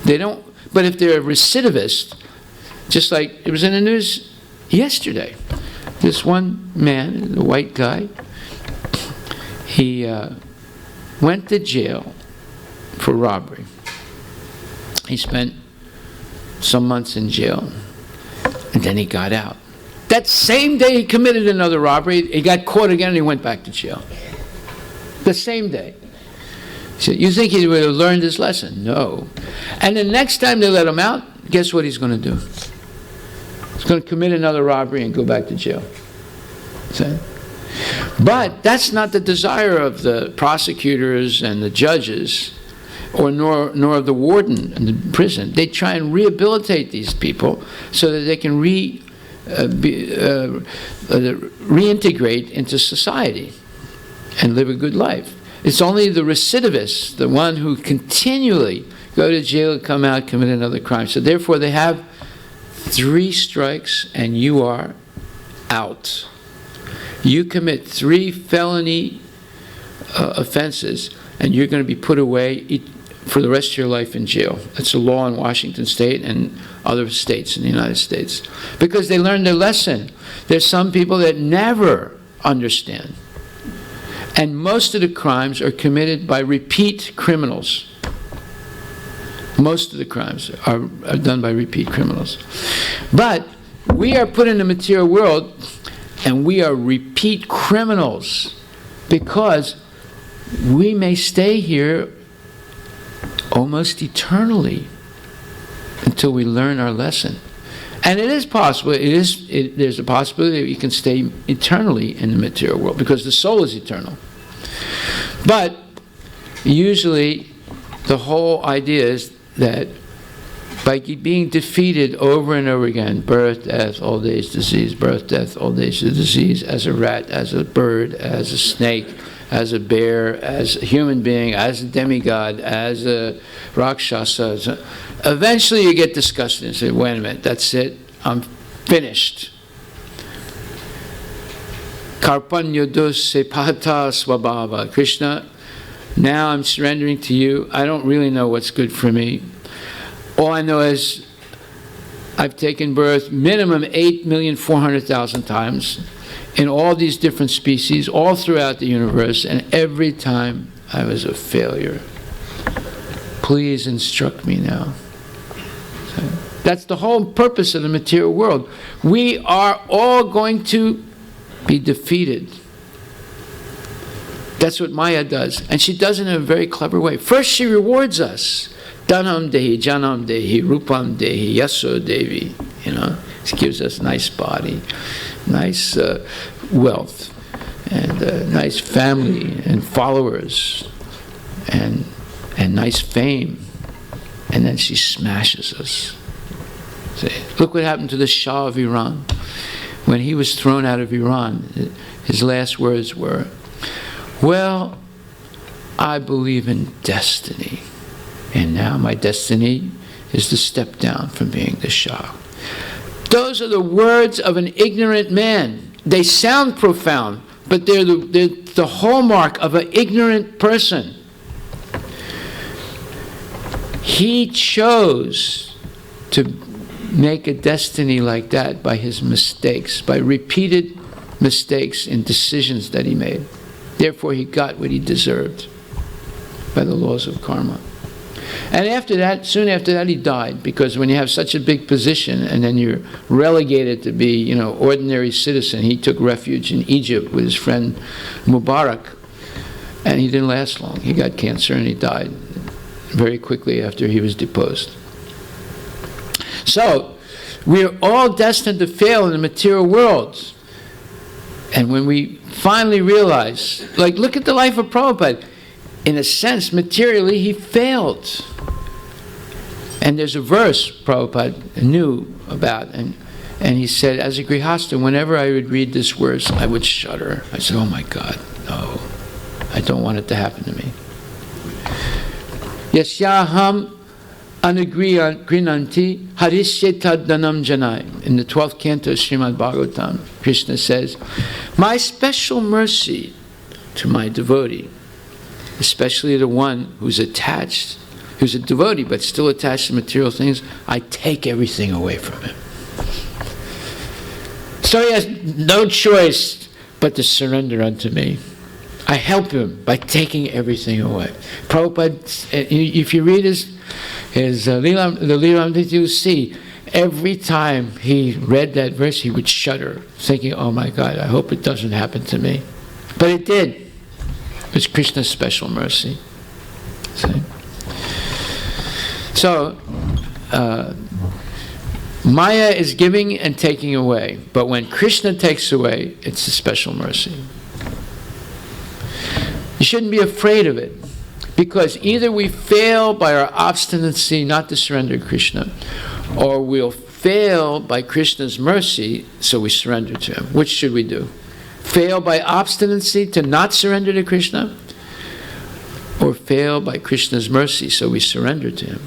They don't, but if they're a recidivist, just like it was in the news yesterday, this one man, the white guy, he went to jail for robbery. He spent some months in jail, and then he got out. That same day he committed another robbery, he got caught again and he went back to jail. The same day. So you think he would have learned his lesson? No. And the next time they let him out, guess what he's going to do? He's going to commit another robbery and go back to jail. See? But that's not the desire of the prosecutors and the judges, or nor of the warden in the prison. They try and rehabilitate these people so that they can reintegrate into society and live a good life. It's only the recidivist, the one who continually go to jail, come out, commit another crime. So therefore they have 3 strikes and you are out. You commit 3 felony offenses and you're going to be put away for the rest of your life in jail. That's a law in Washington State and other states in the United States. Because they learned their lesson. There's some people that never understand. And most of the crimes are committed by repeat criminals. Most of the crimes are done by repeat criminals. But we are put in the material world and we are repeat criminals because we may stay here almost eternally until we learn our lesson. And it is possible, there's a possibility that you can stay eternally in the material world because the soul is eternal. But usually the whole idea is that by being defeated over and over again, birth, death, old age, disease, birth, death, old age, disease, as a rat, as a bird, as a snake, as a bear, as a human being, as a demigod, as a rakshasa. Eventually you get disgusted and say, wait a minute, that's it, I'm finished. Karpanyodus sepata swabhava. Krishna, now I'm surrendering to you. I don't really know what's good for me. All I know is I've taken birth minimum 8,400,000 times in all these different species, all throughout the universe, and every time I was a failure. Please instruct me now. So that's the whole purpose of the material world. We are all going to be defeated. That's what Maya does. And she does it in a very clever way. First, she rewards us. Dhanam dehi, janam dehi, rupam dehi, yaso devi. You know, she gives us nice body, nice wealth, and nice family and followers, and nice fame. And then she smashes us. See, look what happened to the Shah of Iran. When he was thrown out of Iran, his last words were, well, I believe in destiny. And now my destiny is to step down from being the Shah. Those are the words of an ignorant man. They sound profound, but they're the hallmark of an ignorant person. He chose to make a destiny like that by his mistakes, by repeated mistakes in decisions that he made. Therefore, he got what he deserved by the laws of karma. And after that, soon after that, he died, because when you have such a big position and then you're relegated to be, ordinary citizen, he took refuge in Egypt with his friend Mubarak, and he didn't last long. He got cancer and he died very quickly after he was deposed. So, we're all destined to fail in the material world. And when we finally realize, like, look at the life of Prabhupada. In a sense, materially, he failed. And there's a verse Prabhupada knew about, and he said, as a grihasta, whenever I would read this verse, I would shudder. I said, oh my God, no, I don't want it to happen to me. Yasyaham anagrinanti harisyeta danam janai. In the 12th canto of Srimad Bhagavatam, Krishna says, my special mercy to my devotee, especially the one who's attached, who's a devotee but still attached to material things, I take everything away from him. So he has no choice but to surrender unto me. I help him by taking everything away. Prabhupada, if you read the Leela, you see, every time he read that verse, he would shudder, thinking, oh my God, I hope it doesn't happen to me. But it did. It's Krishna's special mercy. See? So, Maya is giving and taking away, but when Krishna takes away, it's a special mercy. You shouldn't be afraid of it, because either we fail by our obstinacy not to surrender to Krishna, or we'll fail by Krishna's mercy, so we surrender to him. Which should we do? Fail by obstinacy to not surrender to Krishna, or fail by Krishna's mercy, so we surrender to him?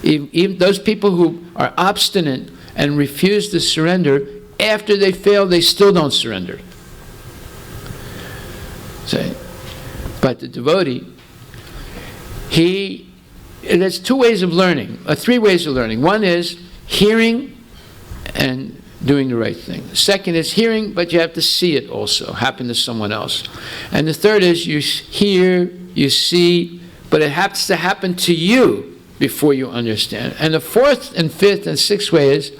Even those people who are obstinate and refuse to surrender, after they fail, they still don't surrender. See? But the devotee, there's two ways of learning, or three ways of learning. One is hearing and doing the right thing. The second is hearing, but you have to see it also, happen to someone else. And the third is you hear, you see, but it has to happen to you before you understand. And the fourth and fifth and sixth way is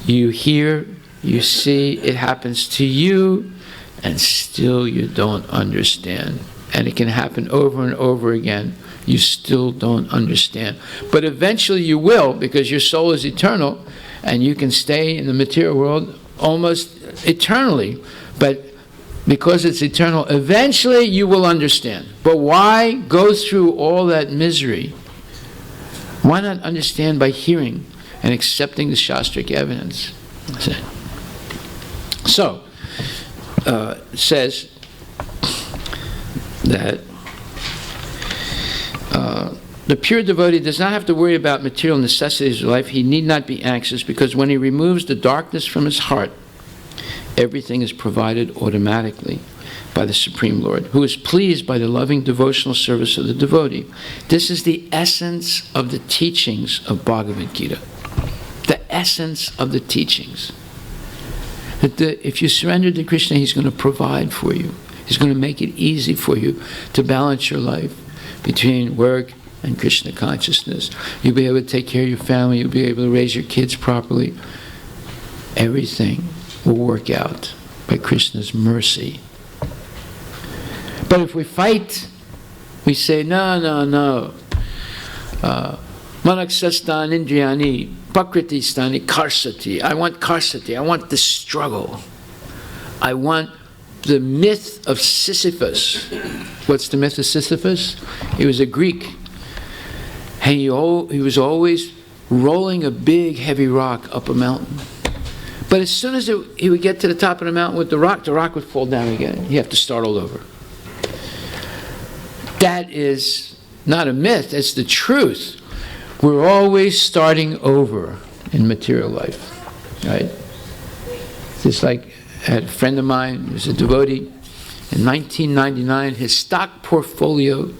you hear, you see, it happens to you, and still you don't understand. And it can happen over and over again. You still don't understand. But eventually you will, because your soul is eternal, and you can stay in the material world almost eternally. But because it's eternal, eventually you will understand. But why go through all that misery? Why not understand by hearing and accepting the Shastric evidence? So, it says that the pure devotee does not have to worry about material necessities of life. He need not be anxious, because when he removes the darkness from his heart, everything is provided automatically by the Supreme Lord, who is pleased by the loving devotional service of the devotee. This is the essence of the teachings of Bhagavad Gita. The essence of the teachings. That if you surrender to Krishna, he's going to provide for you. He's going to make it easy for you to balance your life between work and Krishna consciousness. You'll be able to take care of your family. You'll be able to raise your kids properly. Everything will work out by Krishna's mercy. But if we fight, we say, no. Manaksastan indriyani, pakriti stani karsati. I want karsati. I want the struggle. I want the myth of Sisyphus. What's the myth of Sisyphus? He was a Greek. And he was always rolling a big, heavy rock up a mountain. But as soon as he would get to the top of the mountain with the rock would fall down again. You have to start all over. That is not a myth, it's the truth. We're always starting over in material life, right? Just like I had a friend of mine who was a devotee. In 1999, his stock portfolio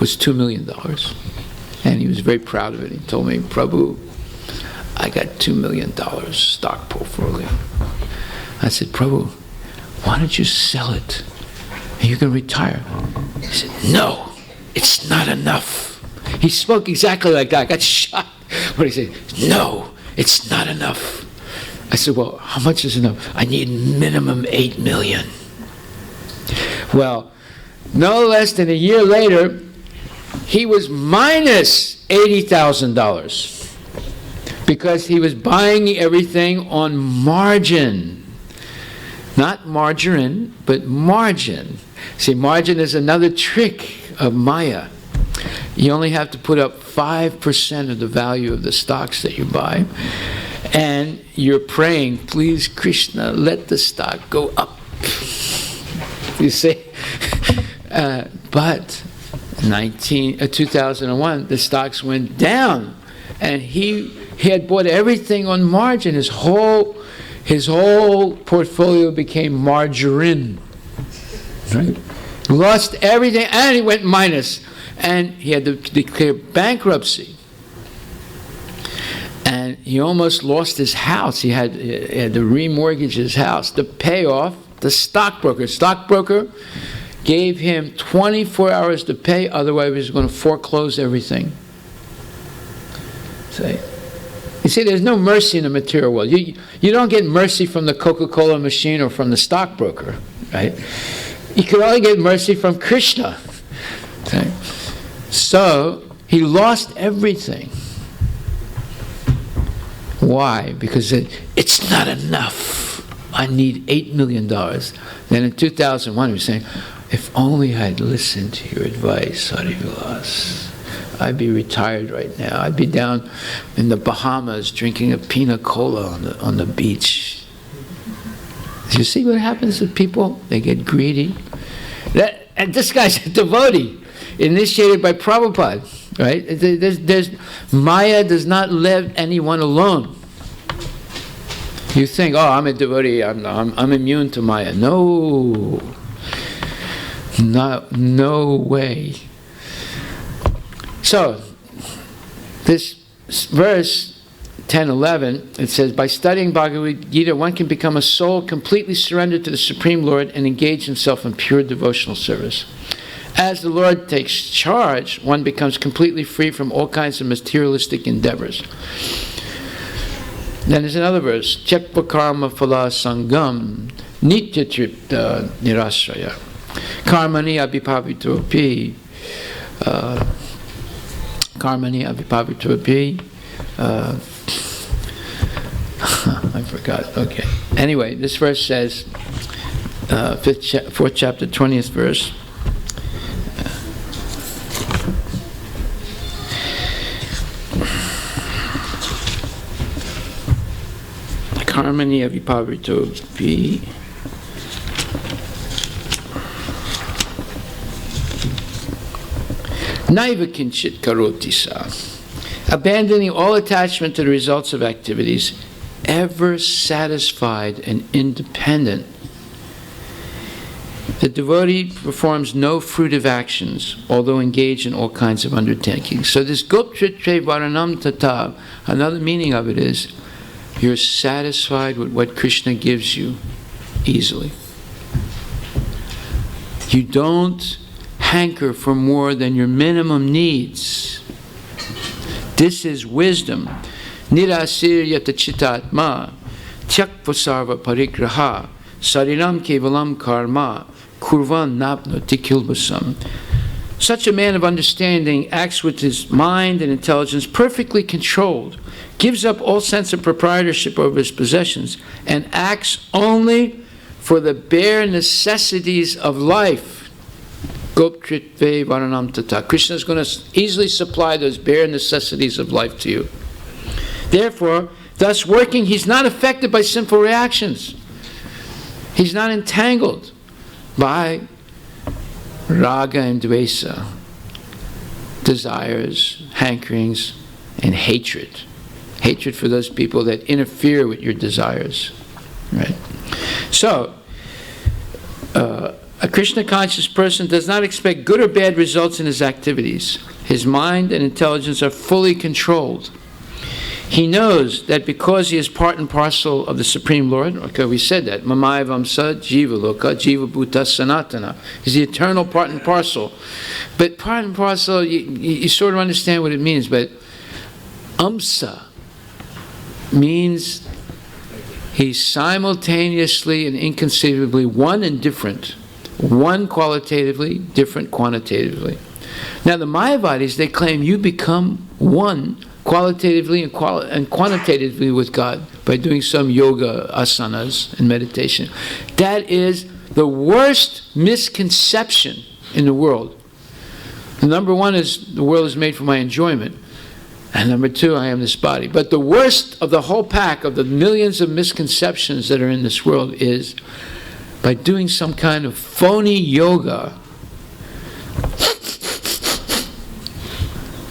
was $2 million. And he was very proud of it. He told me, Prabhu, I got $2 million stock portfolio. I said, Prabhu, why don't you sell it and you can retire? He said, no, it's not enough. He spoke exactly like that. I got shocked. But he said, no, it's not enough. I said, well, how much is enough? I need minimum 8 million. Well, no less than a year later, he was minus $80,000 because he was buying everything on margin. Not margarine, but margin. See, margin is another trick of Maya. You only have to put up 5% of the value of the stocks that you buy. And you're praying, please, Krishna, let the stock go up. You see? But 2001, the stocks went down. And he had bought everything on margin. His whole portfolio became margarine. Right? Lost everything, and he went minus. And he had to declare bankruptcy. And he almost lost his house. He had to remortgage his house to pay off the stockbroker. Stockbroker gave him 24 hours to pay, otherwise he was going to foreclose everything. You see, there's no mercy in the material world. You don't get mercy from the Coca-Cola machine or from the stockbroker, right? You can only get mercy from Krishna. Okay? So he lost everything. Why? Because it's not enough. I need $8 million. Then in 2001 he was saying, if only I'd listened to your advice, Harivilas, I'd be retired right now. I'd be down in the Bahamas drinking a pina cola on the beach. Do you see what happens to people? They get greedy. And this guy's a devotee, initiated by Prabhupada, right? There's Maya does not let anyone alone. You think, oh, I'm a devotee, I'm immune to Maya. No. No way. So, this verse 10:11, it says, by studying Bhagavad Gita, one can become a soul completely surrendered to the Supreme Lord and engage himself in pure devotional service. As the Lord takes charge, one becomes completely free from all kinds of materialistic endeavors. Then there's another verse, Chekpa karma phala sangam nitya tripta nirasraya karmani abhipavitopi karmani abhipavitopi I forgot. Okay. Anyway, this verse says, 4th chapter, 20th verse. Karmani abhipavitopi. Naiva kinchit karoti sa. Abandoning all attachment to the results of activities, ever satisfied and independent. The devotee performs no fruitive actions, although engaged in all kinds of undertakings. So this goptritre varanam tata, another meaning of it is, you're satisfied with what Krishna gives you easily. You don't hanker for more than your minimum needs. This is wisdom. Nirasir yatachitatma tyakvasarva parigraha sarinam kevalam karma kurvan napnoti kilbasam. Such a man of understanding acts with his mind and intelligence perfectly controlled, gives up all sense of proprietorship over his possessions, and acts only for the bare necessities of life. Goptritve varanam tata. Krishna is going to easily supply those bare necessities of life to you. Therefore, thus working, he's not affected by sinful reactions. He's not entangled by raga and dvesa, desires, hankerings, and hatred. Hatred for those people that interfere with your desires. Right? So, a Krishna-conscious person does not expect good or bad results in his activities. His mind and intelligence are fully controlled. He knows that because he is part and parcel of the Supreme Lord, okay, we said that, Mamaya Vamsa Jiva Loka Jiva Bhuta Sanatana. He's the eternal part and parcel. But part and parcel, you sort of understand what it means, but Amsa means he's simultaneously and inconceivably one and different. One qualitatively, different quantitatively. Now the Mayavadis, they claim you become one qualitatively and quantitatively with God by doing some yoga asanas and meditation. That is the worst misconception in the world. Number one is the world is made for my enjoyment. And number two, I am this body. But the worst of the whole pack of the millions of misconceptions that are in this world is by doing some kind of phony yoga,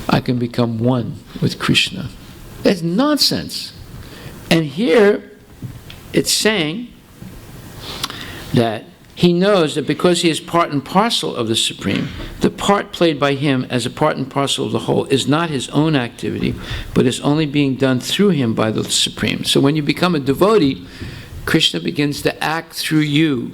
I can become one with Krishna. That's nonsense. And here it's saying that he knows that because he is part and parcel of the Supreme, the part played by him as a part and parcel of the whole is not his own activity, but is only being done through him by the Supreme. So when you become a devotee, Krishna begins to act through you.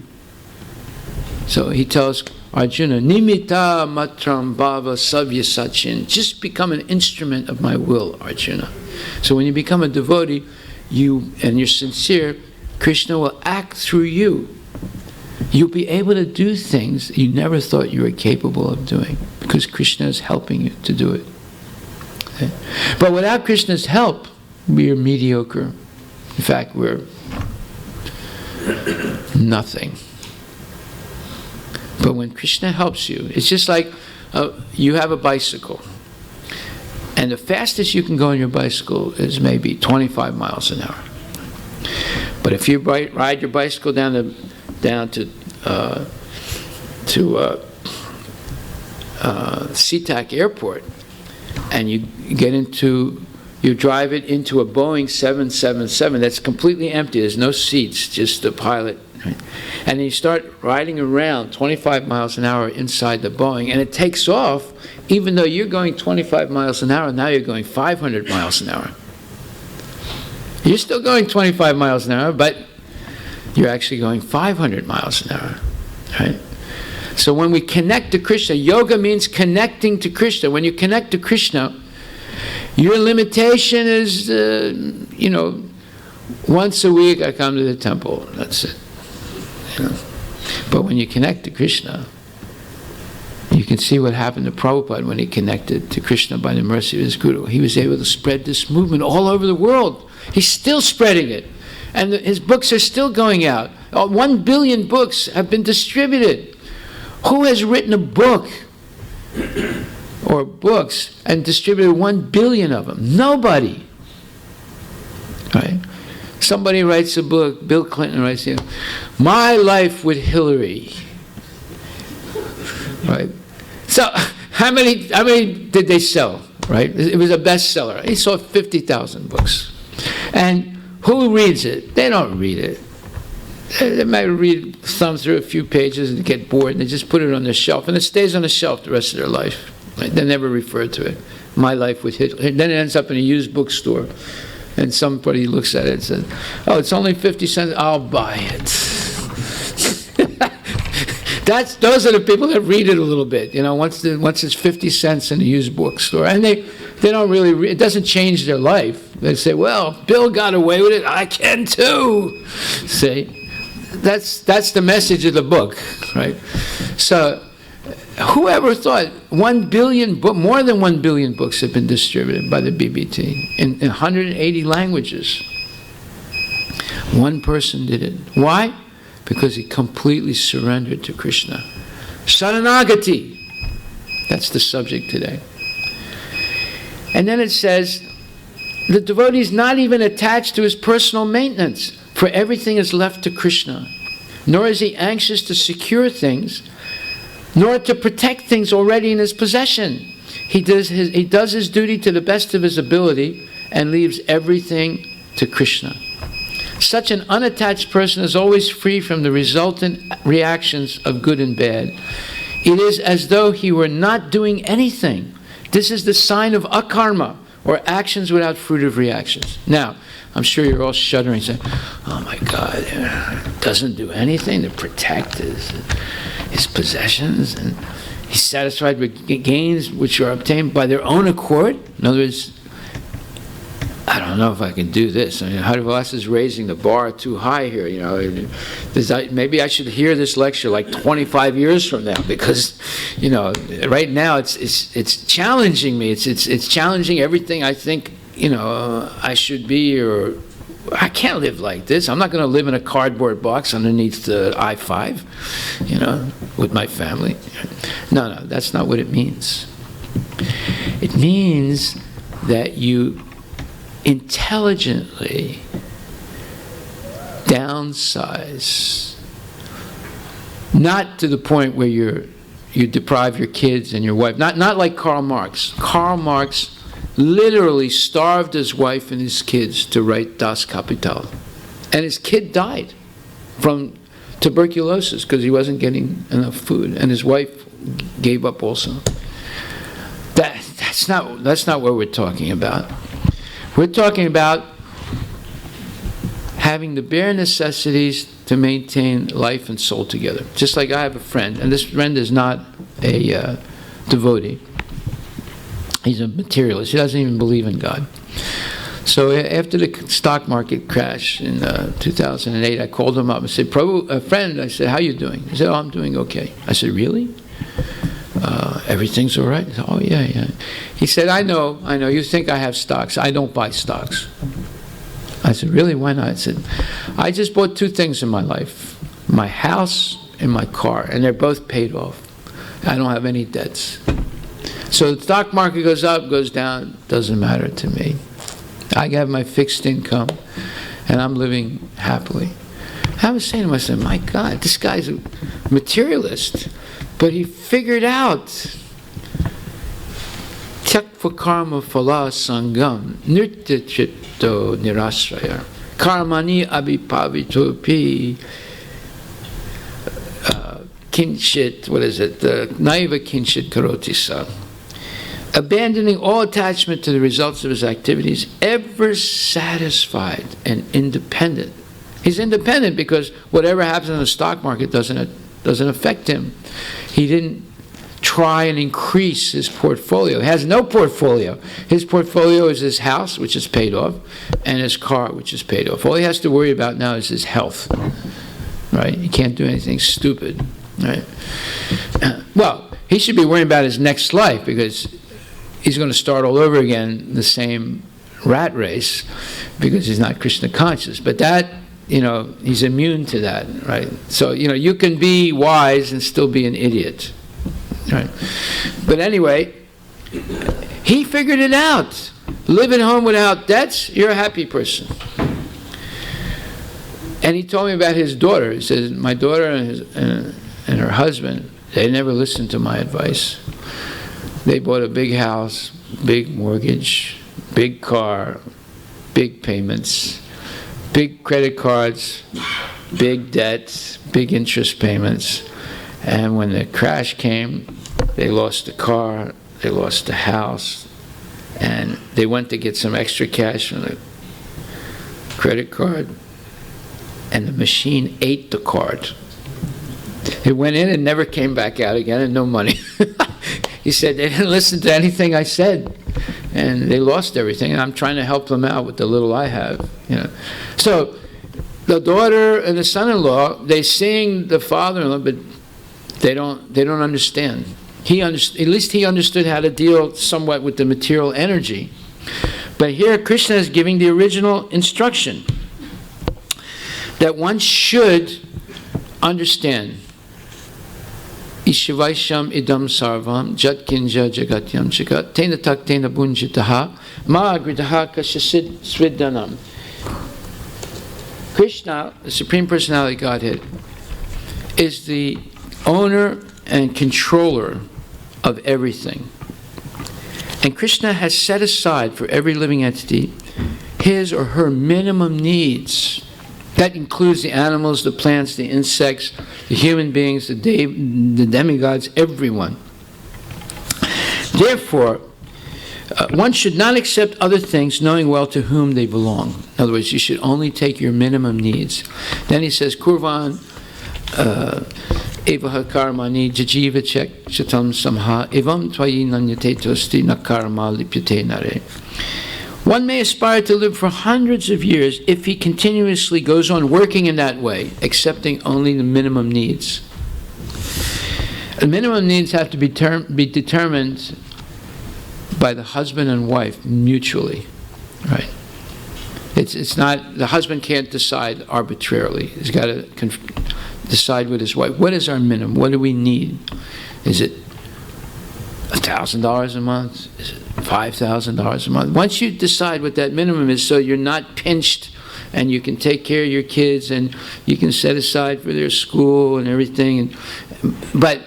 So he tells Arjuna, Nimitta matram bhava savya sachin. Just become an instrument of my will, Arjuna. So when you become a devotee, and you're sincere, Krishna will act through you. You'll be able to do things you never thought you were capable of doing, because Krishna is helping you to do it. Okay? But without Krishna's help, we are mediocre. In fact, we're nothing. But when Krishna helps you, it's just like you have a bicycle. And the fastest you can go on your bicycle is maybe 25 miles an hour. But if you ride your bicycle down to SeaTac Airport, and you drive it into a Boeing 777 that's completely empty. There's no seats, just the pilot. Right? And then you start riding around 25 miles an hour inside the Boeing, and it takes off, even though you're going 25 miles an hour, now you're going 500 miles an hour. You're still going 25 miles an hour, but you're actually going 500 miles an hour. Right? So when we connect to Krishna, yoga means connecting to Krishna. When you connect to Krishna, your limitation is, once a week I come to the temple. That's it. But when you connect to Krishna, you can see what happened to Prabhupada when he connected to Krishna by the mercy of his Guru. He was able to spread this movement all over the world. He's still spreading it. And his books are still going out. 1 billion books have been distributed. Who has written a book or books and distributed 1 billion of them? Nobody. Right? Somebody writes a book, Bill Clinton writes, My Life with Hillary. Right? So, how many did they sell? Right? It was a bestseller. He sold 50,000 books. And who reads it? They don't read it. They might thumb through a few pages and get bored, and they just put it on their shelf, and it stays on the shelf the rest of their life. Right? They never refer to it. My Life with Hillary. Then it ends up in a used bookstore. And somebody looks at it and says, oh, it's only 50 cents, I'll buy it. Those are the people that read it a little bit, once it's 50 cents in a used bookstore. And they don't really it doesn't change their life. They say, well, Bill got away with it, I can too. See? That's the message of the book, right? So, whoever thought 1 billion more than 1 billion books have been distributed by the BBT in 180 languages. One person did it. Why? Because he completely surrendered to Krishna. Saranagati. That's the subject today. And then it says, the devotee is not even attached to his personal maintenance, for everything is left to Krishna. Nor is he anxious to secure things, nor to protect things already in his possession. He does his duty to the best of his ability and leaves everything to Krishna. Such an unattached person is always free from the resultant reactions of good and bad. It is as though he were not doing anything. This is the sign of akarma, or actions without fruit of reactions. Now, I'm sure you're all shuddering, saying, oh my God, doesn't do anything to protect his possessions, and he's satisfied with gains which are obtained by their own accord. In other words, I don't know if I can do this. I mean, Harivilas is raising the bar too high here. Maybe I should hear this lecture like 25 years from now, because, right now it's challenging me. It's challenging everything I think I should be, or I can't live like this. I'm not going to live in a cardboard box underneath the I-5, with my family. No, that's not what it means. It means that you intelligently downsize, not to the point where you deprive your kids and your wife. Not like Karl Marx. Karl Marx literally starved his wife and his kids to write Das Kapital. And his kid died from tuberculosis because he wasn't getting enough food, and his wife gave up also. That's not what we're talking about. We're talking about having the bare necessities to maintain life and soul together. Just like I have a friend, and this friend is not a devotee. He's a materialist. He doesn't even believe in God. So after the stock market crash in 2008, I called him up and said, Prabhu, a friend, I said, how you doing? He said, oh, I'm doing okay. I said, really? Everything's all right? He said, oh, yeah. He said, I know, you think I have stocks. I don't buy stocks. I said, really, why not? I said, I just bought 2 things in my life, my house and my car, and they're both paid off. I don't have any debts. So the stock market goes up, goes down, doesn't matter to me. I have my fixed income, and I'm living happily. I was saying to myself, my God, this guy's a materialist, but he figured out Tyakva karma phala sangam nritya chitto nirasraya karmani abhipavitopi kinshit, naiva kinshit karoti sa. Abandoning all attachment to the results of his activities, ever satisfied and independent. He's independent because whatever happens in the stock market doesn't affect him. He didn't try and increase his portfolio. He has no portfolio. His portfolio is his house, which is paid off, and his car, which is paid off. All he has to worry about now is his health. Right? He can't do anything stupid. Right? Well, he should be worrying about his next life because he's going to start all over again the same rat race because he's not Krishna conscious. But that, he's immune to that, right? So, you can be wise and still be an idiot, right? But anyway, he figured it out. Live at home without debts, you're a happy person. And he told me about his daughter. He says, my daughter and her husband, they never listened to my advice. They bought a big house, big mortgage, big car, big payments, big credit cards, big debts, big interest payments. And when the crash came, they lost the car, they lost the house, and they went to get some extra cash from the credit card, and the machine ate the card. It went in and never came back out again, and no money. He said, they didn't listen to anything I said, and they lost everything, and I'm trying to help them out with the little I have. So the daughter and the son-in-law, they sing the father-in-law, but they don't understand. At least he understood how to deal somewhat with the material energy. But here Krishna is giving the original instruction that one should understand. Ishavaisham idam sarvam jatkinja jagatyam jagat tena tak tena bunjitaha ma agridaha kashasid sviddanam. Krishna, the Supreme Personality Godhead, is the owner and controller of everything. And Krishna has set aside for every living entity his or her minimum needs. That includes the animals, the plants, the insects, the human beings, the demigods, everyone. Therefore, one should not accept other things knowing well to whom they belong. In other words, you should only take your minimum needs. Then he says, Kurvan evaha karmani jajiva chek chatam samha evam tvayi nanyate tosti nakarma lipyate nare. One may aspire to live for hundreds of years if he continuously goes on working in that way, accepting only the minimum needs. The minimum needs have to be determined by the husband and wife mutually, right? It's not, the husband can't decide arbitrarily. He's got to decide with his wife. What is our minimum? What do we need? Is it $1,000 a month? Is it $5,000 a month? Once you decide what that minimum is, so you're not pinched, and you can take care of your kids, and you can set aside for their school and everything. But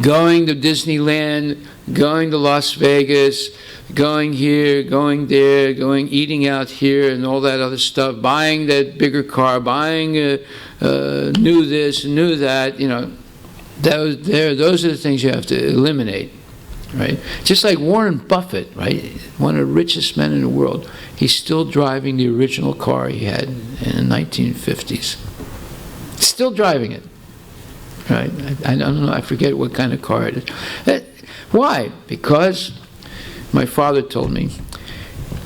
going to Disneyland, going to Las Vegas, going here, going there, eating out here, and all that other stuff, buying that bigger car, buying new this, new that, those are the things you have to eliminate, right? Just like Warren Buffett, right? One of the richest men in the world. He's still driving the original car he had in the 1950s. Still driving it, right? I don't know, I forget what kind of car it is. Why? Because my father told me,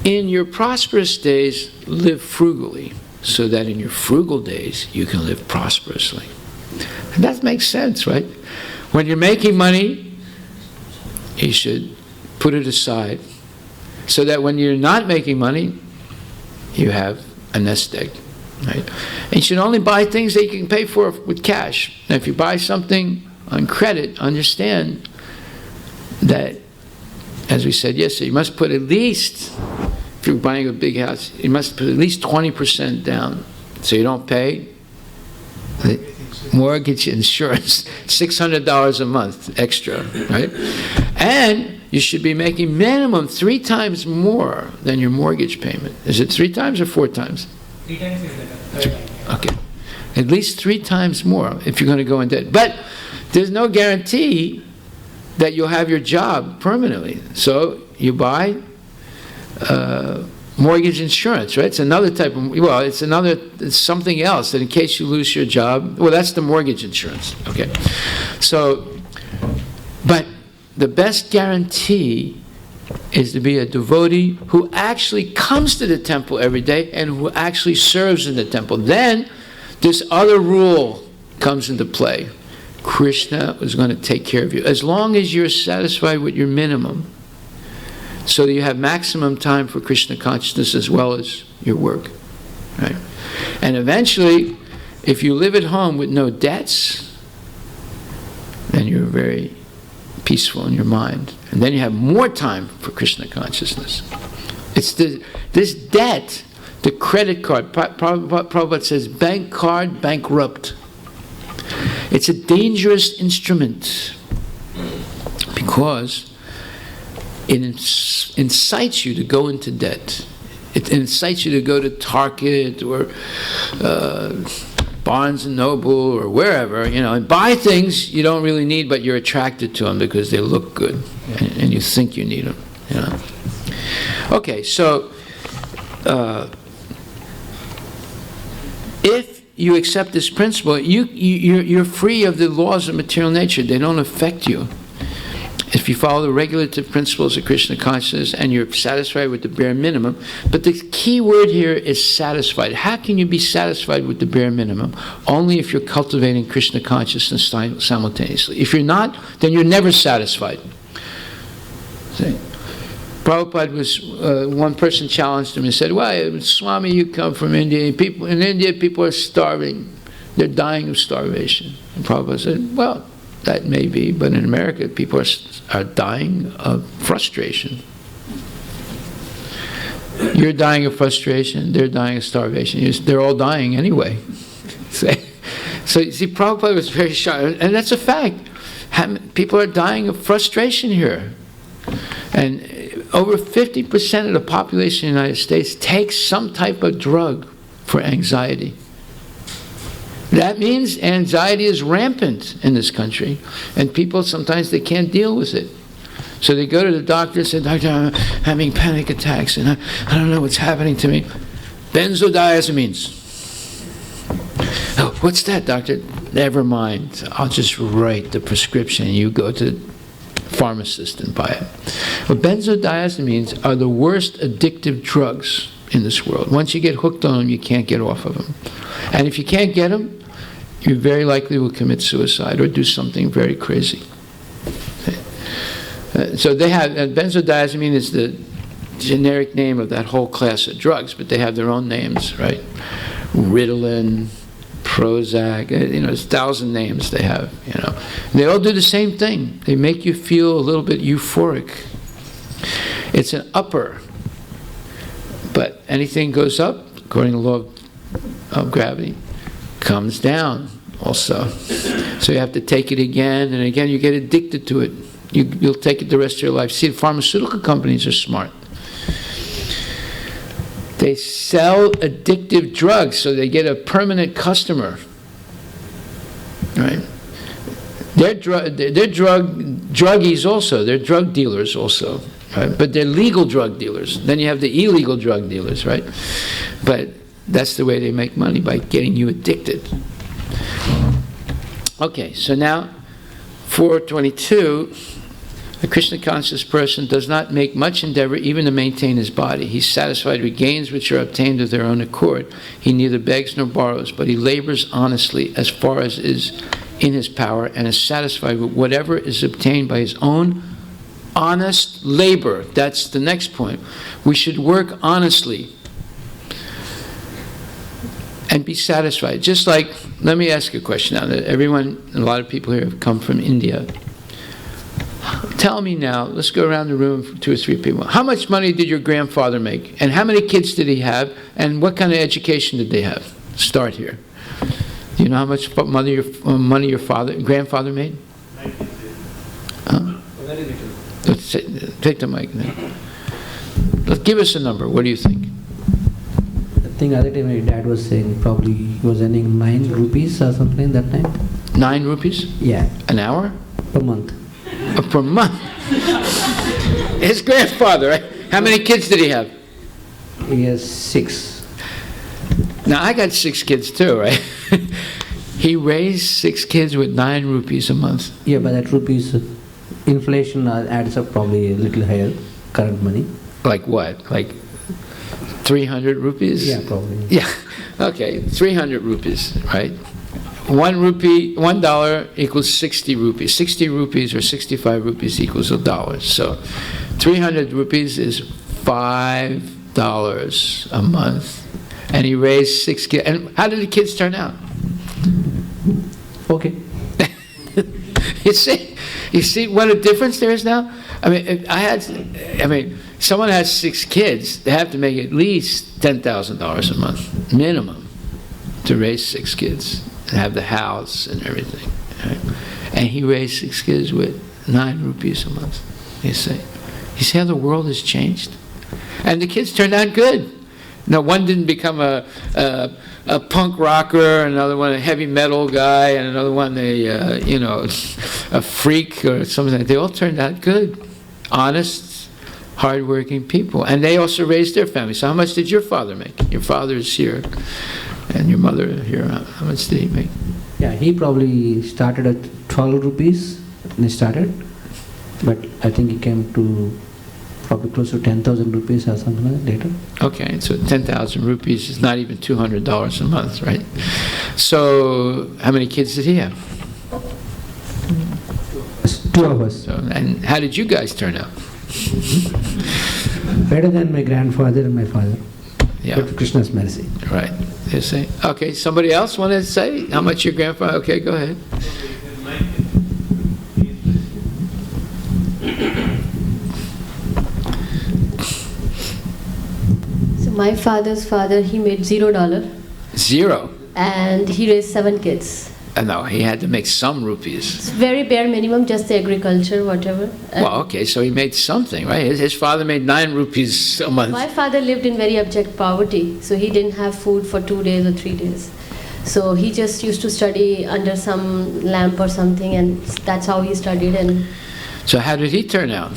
in your prosperous days, live frugally, so that in your frugal days, you can live prosperously. And that makes sense, right? When you're making money, you should put it aside, so that when you're not making money, you have a nest egg, right? And you should only buy things that you can pay for with cash. Now, if you buy something on credit, understand that, as we said yesterday, you must put at least, if you're buying a big house, you must put at least 20% down, so you don't pay the mortgage insurance, $600 a month extra, right? And you should be making minimum 3 times more than your mortgage payment. Is it 3 times or 4 times? 3 times is better. Okay. At least 3 times more if you're going to go in debt. But there's no guarantee that you'll have your job permanently. So you buy mortgage insurance, right? It's another type of, well, it's something else that in case you lose your job, well, that's the mortgage insurance, okay? So, but the best guarantee is to be a devotee who actually comes to the temple every day and who actually serves in the temple. Then this other rule comes into play. Krishna is going to take care of you. As long as you're satisfied with your minimum, so that you have maximum time for Krishna consciousness as well as your work, right? And eventually, if you live at home with no debts, then you're very peaceful in your mind. And then you have more time for Krishna consciousness. It's this debt, the credit card, Prabhupada says, bank card bankrupt. It's a dangerous instrument because it incites you to go into debt. It incites you to go to Target or Barnes and Noble or wherever, and buy things you don't really need, but you're attracted to them because they look good and you think you need them. Okay, so if you accept this principle, you're free of the laws of material nature. They don't affect you. If you follow the regulative principles of Krishna consciousness and you're satisfied with the bare minimum, but the key word here is satisfied. How can you be satisfied with the bare minimum? Only if you're cultivating Krishna consciousness simultaneously. If you're not, then you're never satisfied. See? Prabhupada was, one person challenged him and said, well, Swami, you come from India. In India, people are starving. They're dying of starvation. And Prabhupada said, well, that may be, but in America, people are dying of frustration. You're dying of frustration, they're dying of starvation. They're all dying anyway. So you see, Prabhupada was very sharp, and that's a fact. People are dying of frustration here. And over 50% of the population in the United States takes some type of drug for anxiety. That means anxiety is rampant in this country, and people sometimes they can't deal with it. So they go to the doctor and say, Doctor, I'm having panic attacks, and I don't know what's happening to me. Benzodiazepines. Oh, what's that, doctor? Never mind. I'll just write the prescription, and you go to the pharmacist and buy it. Well, benzodiazepines are the worst addictive drugs in this world. Once you get hooked on them, you can't get off of them. And if you can't get them, you very likely will commit suicide or do something very crazy. So they have, benzodiazepine is the generic name of that whole class of drugs, but they have their own names, right? Ritalin, Prozac, there's 1,000 names they have, They all do the same thing. They make you feel a little bit euphoric. It's an upper, but anything goes up, according to the law of gravity, comes down also. So you have to take it again and again. You get addicted to it. You'll take it the rest of your life. See, the pharmaceutical companies are smart. They sell addictive drugs, so they get a permanent customer. Right? They're druggies also. They're drug dealers also. Right? But they're legal drug dealers. Then you have the illegal drug dealers, right? But that's the way they make money, by getting you addicted. Okay, so now 422, a Krishna conscious person does not make much endeavor even to maintain his body. He's satisfied with gains which are obtained of their own accord. He neither begs nor borrows, but he labors honestly as far as is in his power, and is satisfied with whatever is obtained by his own honest labor. That's the next point. We should work honestly and be satisfied. Just like, let me ask you a question now. That everyone, a lot of people here have come from India. Tell me now, let's go around the room for 2 or 3 people. How much money did your grandfather make? And how many kids did he have? And what kind of education did they have? Start here. Do you know how much money your grandfather made? Huh? Very little. Let's take the mic now. Let's give us a number. What do you think? I think other time my dad was saying probably he was earning 9 rupees or something that time. 9 rupees? Yeah. An hour? Per month. Per month? His grandfather, right? How many kids did he have? He has 6. Now, I got 6 kids too, right? He raised 6 kids with 9 rupees a month. Yeah, but that rupees, inflation adds up probably a little higher, current money. Like what? Like 300 rupees? Yeah, probably. Yeah. Okay, 300 rupees, right? $1 equals 60 rupees. 60 rupees or 65 rupees equals $1. So 300 rupees is $5 a month. And he raised 6 kids. And how did the kids turn out? Okay. You see what a difference there is now? I mean, someone has 6 kids, they have to make at least $10,000 a month, minimum, to raise 6 kids, and have the house and everything. Right? And he raised 6 kids with 9 rupees a month. You see how the world has changed? And the kids turned out good. No, one didn't become a punk rocker, another one a heavy metal guy, and another one a freak or something. They all turned out good, honest, hardworking people, and they also raised their family. So, how much did your father make? Your father is here, and your mother here. How much did he make? Yeah, he probably started at 12 rupees when he started, but I think he came to probably close to 10,000 rupees or something like that later. Okay, so 10,000 rupees is not even $200 a month, right? So, how many kids did he have? 2 of us. So, and how did you guys turn out? Better than my grandfather and my father. Yeah. But Krishna's mercy. Right. You see? Okay, somebody else want to say how much your grandfather? Okay, go ahead. So my father's father, he made $0. 0? And he raised 7 kids. No, he had to make some rupees. It's very bare minimum, just the agriculture, whatever. Well, okay, so he made something, right? His father made 9 rupees a month. My father lived in very abject poverty, so he didn't have food for 2 days or 3 days. So he just used to study under some lamp or something, and that's how he studied. And So how did he turn out?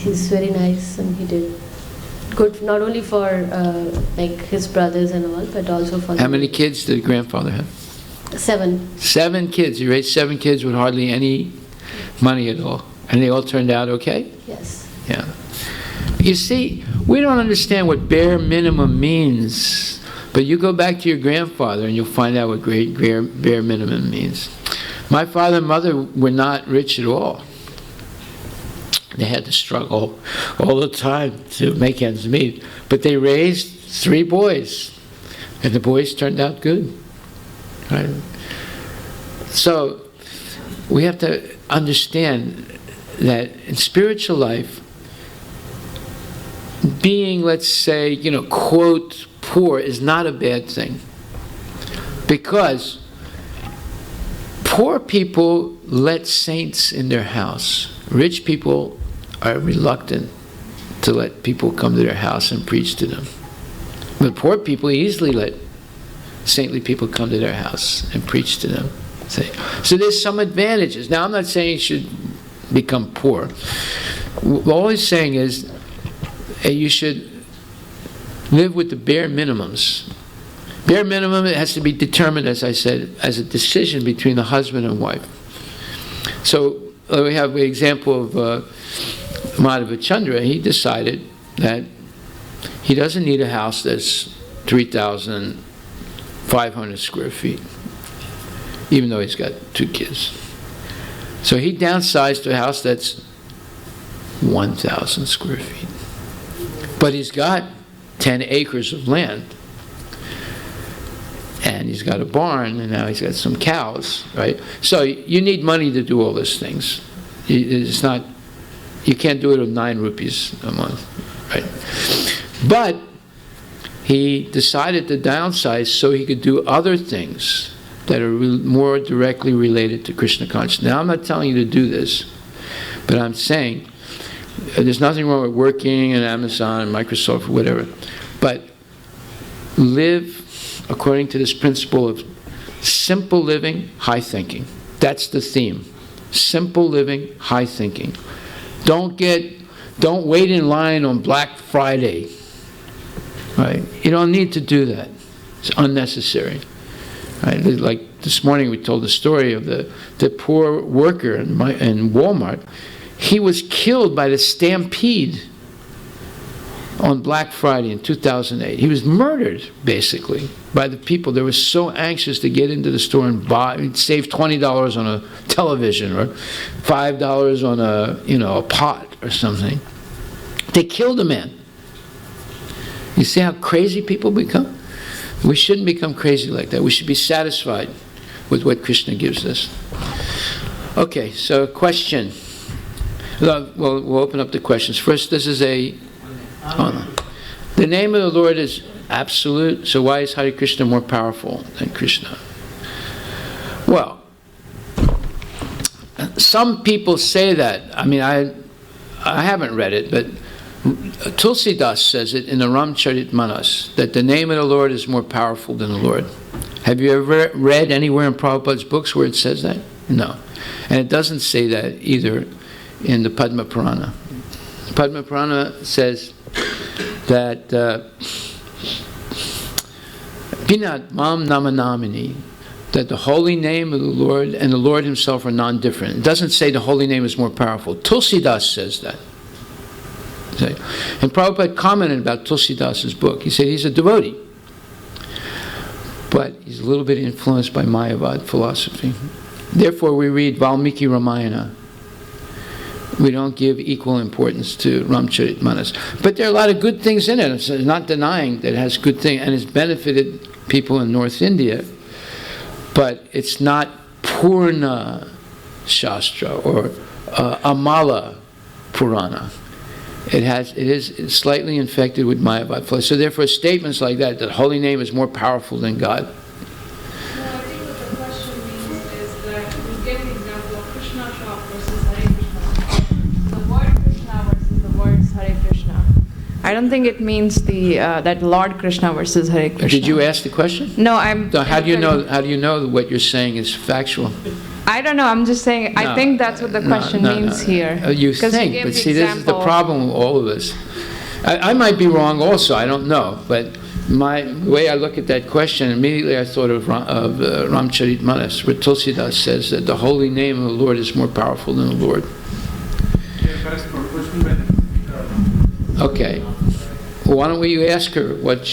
he's very nice, and he did good not only for like his brothers and all, but also for How many kids did grandfather have? 7. 7 kids. He raised 7 kids with hardly any money at all. And they all turned out okay? Yes. Yeah. You see, we don't understand what bare minimum means. But you go back to your grandfather and you'll find out what bare minimum means. My father and mother were not rich at all. They had to struggle all the time to make ends meet. But they raised 3 boys. And the boys turned out good. Right? So we have to understand that in spiritual life, being, let's say, quote, poor is not a bad thing. Because poor people let saints in their house. Rich people are reluctant to let people come to their house and preach to them. But poor people easily let saintly people come to their house and preach to them. So there's some advantages. Now, I'm not saying you should become poor. All I'm saying is you should live with the bare minimums. Bare minimum, it has to be determined, as I said, as a decision between the husband and wife. So we have the example of Madhava Chandra. He decided that he doesn't need a house that's 3,500 square feet, even though he's got 2 kids. So he downsized to a house that's 1,000 square feet. But he's got 10 acres of land. And he's got a barn, and now he's got some cows, right? So you need money to do all these things. It's not, you can't do it with 9 rupees a month, right? But he decided to downsize so he could do other things that are more directly related to Krishna consciousness. Now, I'm not telling you to do this, but I'm saying there's nothing wrong with working in Amazon and Microsoft or whatever, but live according to this principle of simple living, high thinking. That's the theme. Simple living, high thinking. Don't wait in line on Black Friday. Right? You don't need to do that. It's unnecessary. Right? Like this morning we told the story of the poor worker in Walmart. He was killed by the stampede on Black Friday in 2008. He was murdered, basically, by the people that were so anxious to get into the store and save $20 on a television or $5 on a pot or something. They killed a man. You see how crazy people become? We shouldn't become crazy like that. We should be satisfied with what Krishna gives us. Okay, so question. We'll open up the questions. First, this is a... The name of the Lord is absolute, so why is Hare Krishna more powerful than Krishna? Well, some people say that. I mean, I haven't read it, but Tulsidas says it in the Ramcharitmanas, that the name of the Lord is more powerful than the Lord. Have you ever read anywhere in Prabhupada's books where it says that? No. And it doesn't say that either in the Padma Purana. The Padma Purana says that Pinat Mam Namanamini, that the holy name of the Lord and the Lord himself are non-different. It doesn't say the holy name is more powerful. Tulsidas says that. And Prabhupada commented about Tulsidas's book. He said he's a devotee, but he's a little bit influenced by Mayavad philosophy. Therefore, we read Valmiki Ramayana. We don't give equal importance to Ramcharitmanas. But there are a lot of good things in it. I'm not denying that it has good things, and it's benefited people in North India. But it's not Purna Shastra or Amala Purana. It is slightly infected with Mayavad philosophy. So therefore, statements like that holy name is more powerful than God. No, I think what the question means is that we give an example of Krishna shop versus Hare Krishna. The word Krishna versus the words Hare Krishna. I don't think it means that Lord Krishna versus Hare Krishna. Did you ask the question? No, I'm. So how do you know that what you're saying is factual? I don't know. I'm just saying. I think that's what the question means here. You think, but see, this is the problem with all of us. I might be wrong also. I don't know, but the way I look at that question, immediately I thought of Ramcharitmanas, where Tulsidas says that the holy name of the Lord is more powerful than the Lord. Okay. Well, why don't you ask her what?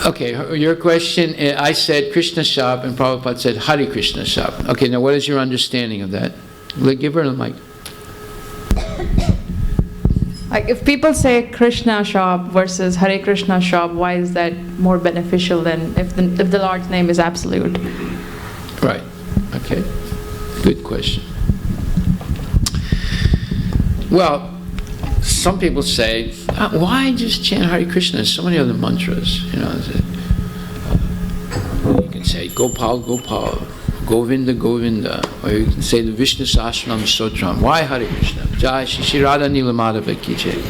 Okay, your question, I said Krishna Shop and Prabhupada said Hare Krishna Shop. Okay, now what is your understanding of that? Give her the mic. Like if people say Krishna shop versus Hare Krishna shop, why is that more beneficial than if the Lord's name is absolute? Right. Okay. Good question. Well, some people say, why just chant Hare Krishna? There's so many other mantras, you can say Gopal, Gopal, Govinda Govinda, or you can say the Vishnu Sahasranam Stotram. Why Hare Krishna? Jai Shri Radha Nilamadava Ki Jai.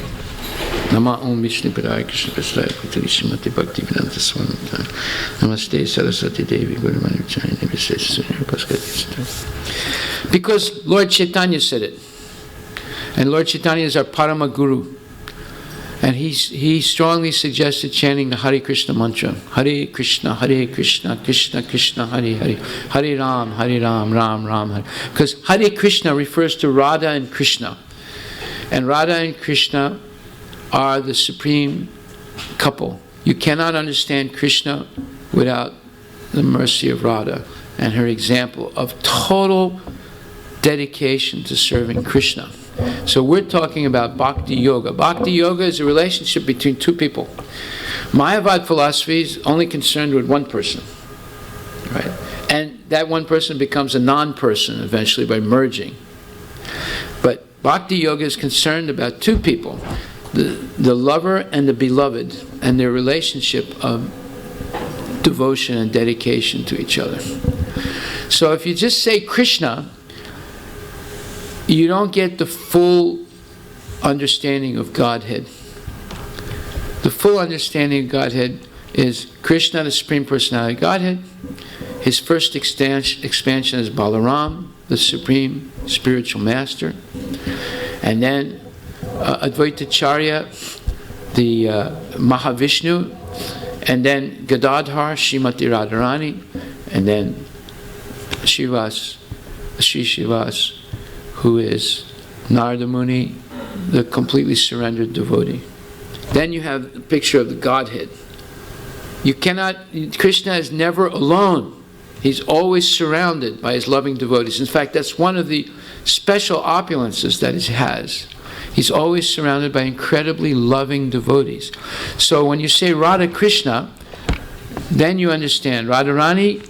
Nama Om Vishnu Padaya Krishna Prasthaya Putri Srimati Bhakti Vedanta Swami Namaste Saraswati Devi Guru Mani Vachani Devi Sesasuni. Because Lord Chaitanya said it. And Lord Chaitanya is our Parama Guru. And he strongly suggested chanting the Hare Krishna mantra. Hare Krishna, Krishna Krishna, Hare Hare. Hare Ram, Ram Ram, Hare. Because Hare Krishna refers to Radha and Krishna. And Radha and Krishna are the supreme couple. You cannot understand Krishna without the mercy of Radha and her example of total dedication to serving Krishna. So we're talking about Bhakti Yoga. Bhakti Yoga is a relationship between two people. Mayavad philosophy is only concerned with one person, right? And that one person becomes a non-person eventually by merging. But Bhakti Yoga is concerned about two people, the lover and the beloved, and their relationship of devotion and dedication to each other. So if you just say Krishna, you don't get the full understanding of Godhead. The full understanding of Godhead is Krishna, the Supreme Personality of Godhead. His first expansion is Balaram, the Supreme Spiritual Master. And then Advaitacharya, the Mahavishnu. And then Gadadhar, Srimati Radharani. And then Sri Shivas, who is Narada Muni, the completely surrendered devotee. Then you have the picture of the Godhead. Krishna is never alone. He's always surrounded by his loving devotees. In fact, that's one of the special opulences that he has. He's always surrounded by incredibly loving devotees. So when you say Radha Krishna, then you understand Radharani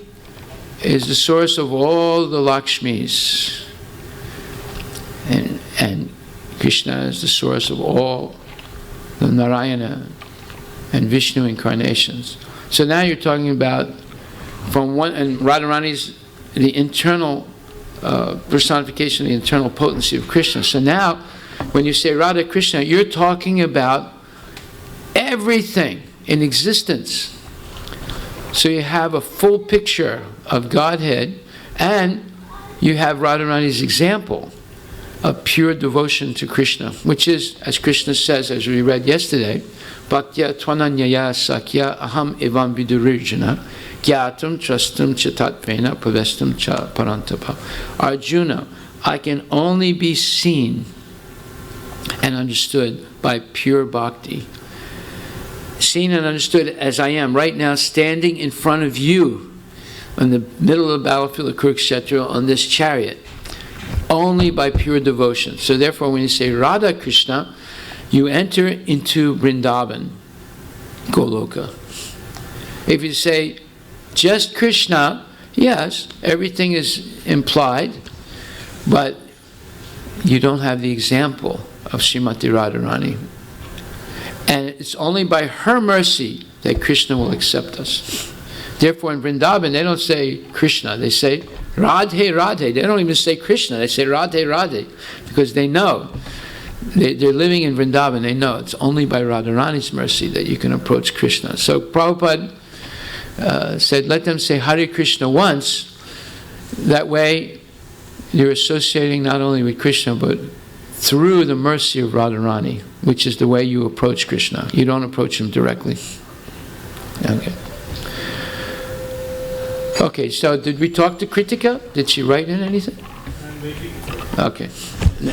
is the source of all the Lakshmis. And Krishna is the source of all the Narayana and Vishnu incarnations. So now you're talking about and Radharani is the internal personification of the internal potency of Krishna. So now, when you say Radha Krishna, you're talking about everything in existence. So you have a full picture of Godhead, and you have Radharani's example of pure devotion to Krishna, which is, as Krishna says, as we read yesterday, Bhaktya tvananyaya sakya aham evam vidurirjana gyatam trastam chatatvena pavestam cha parantapa. Arjuna, I can only be seen and understood by pure bhakti. Seen and understood as I am right now, standing in front of you in the middle of the battlefield of Kurukshetra on this chariot, only by pure devotion. So therefore, when you say Radha Krishna, you enter into Vrindavan, Goloka. If you say just Krishna, yes, everything is implied, but you don't have the example of Srimati Radharani. And it's only by her mercy that Krishna will accept us. Therefore, in Vrindavan, they don't say Krishna, they say Radhe Radhe. They don't even say Krishna, they say Radhe Radhe, because they know, they're living in Vrindavan, they know it's only by Radharani's mercy that you can approach Krishna. So Prabhupada said, let them say Hare Krishna once, that way you're associating not only with Krishna, but through the mercy of Radharani, which is the way you approach Krishna. You don't approach him directly. Okay, so did we talk to Kritika? Did she write in anything? Okay.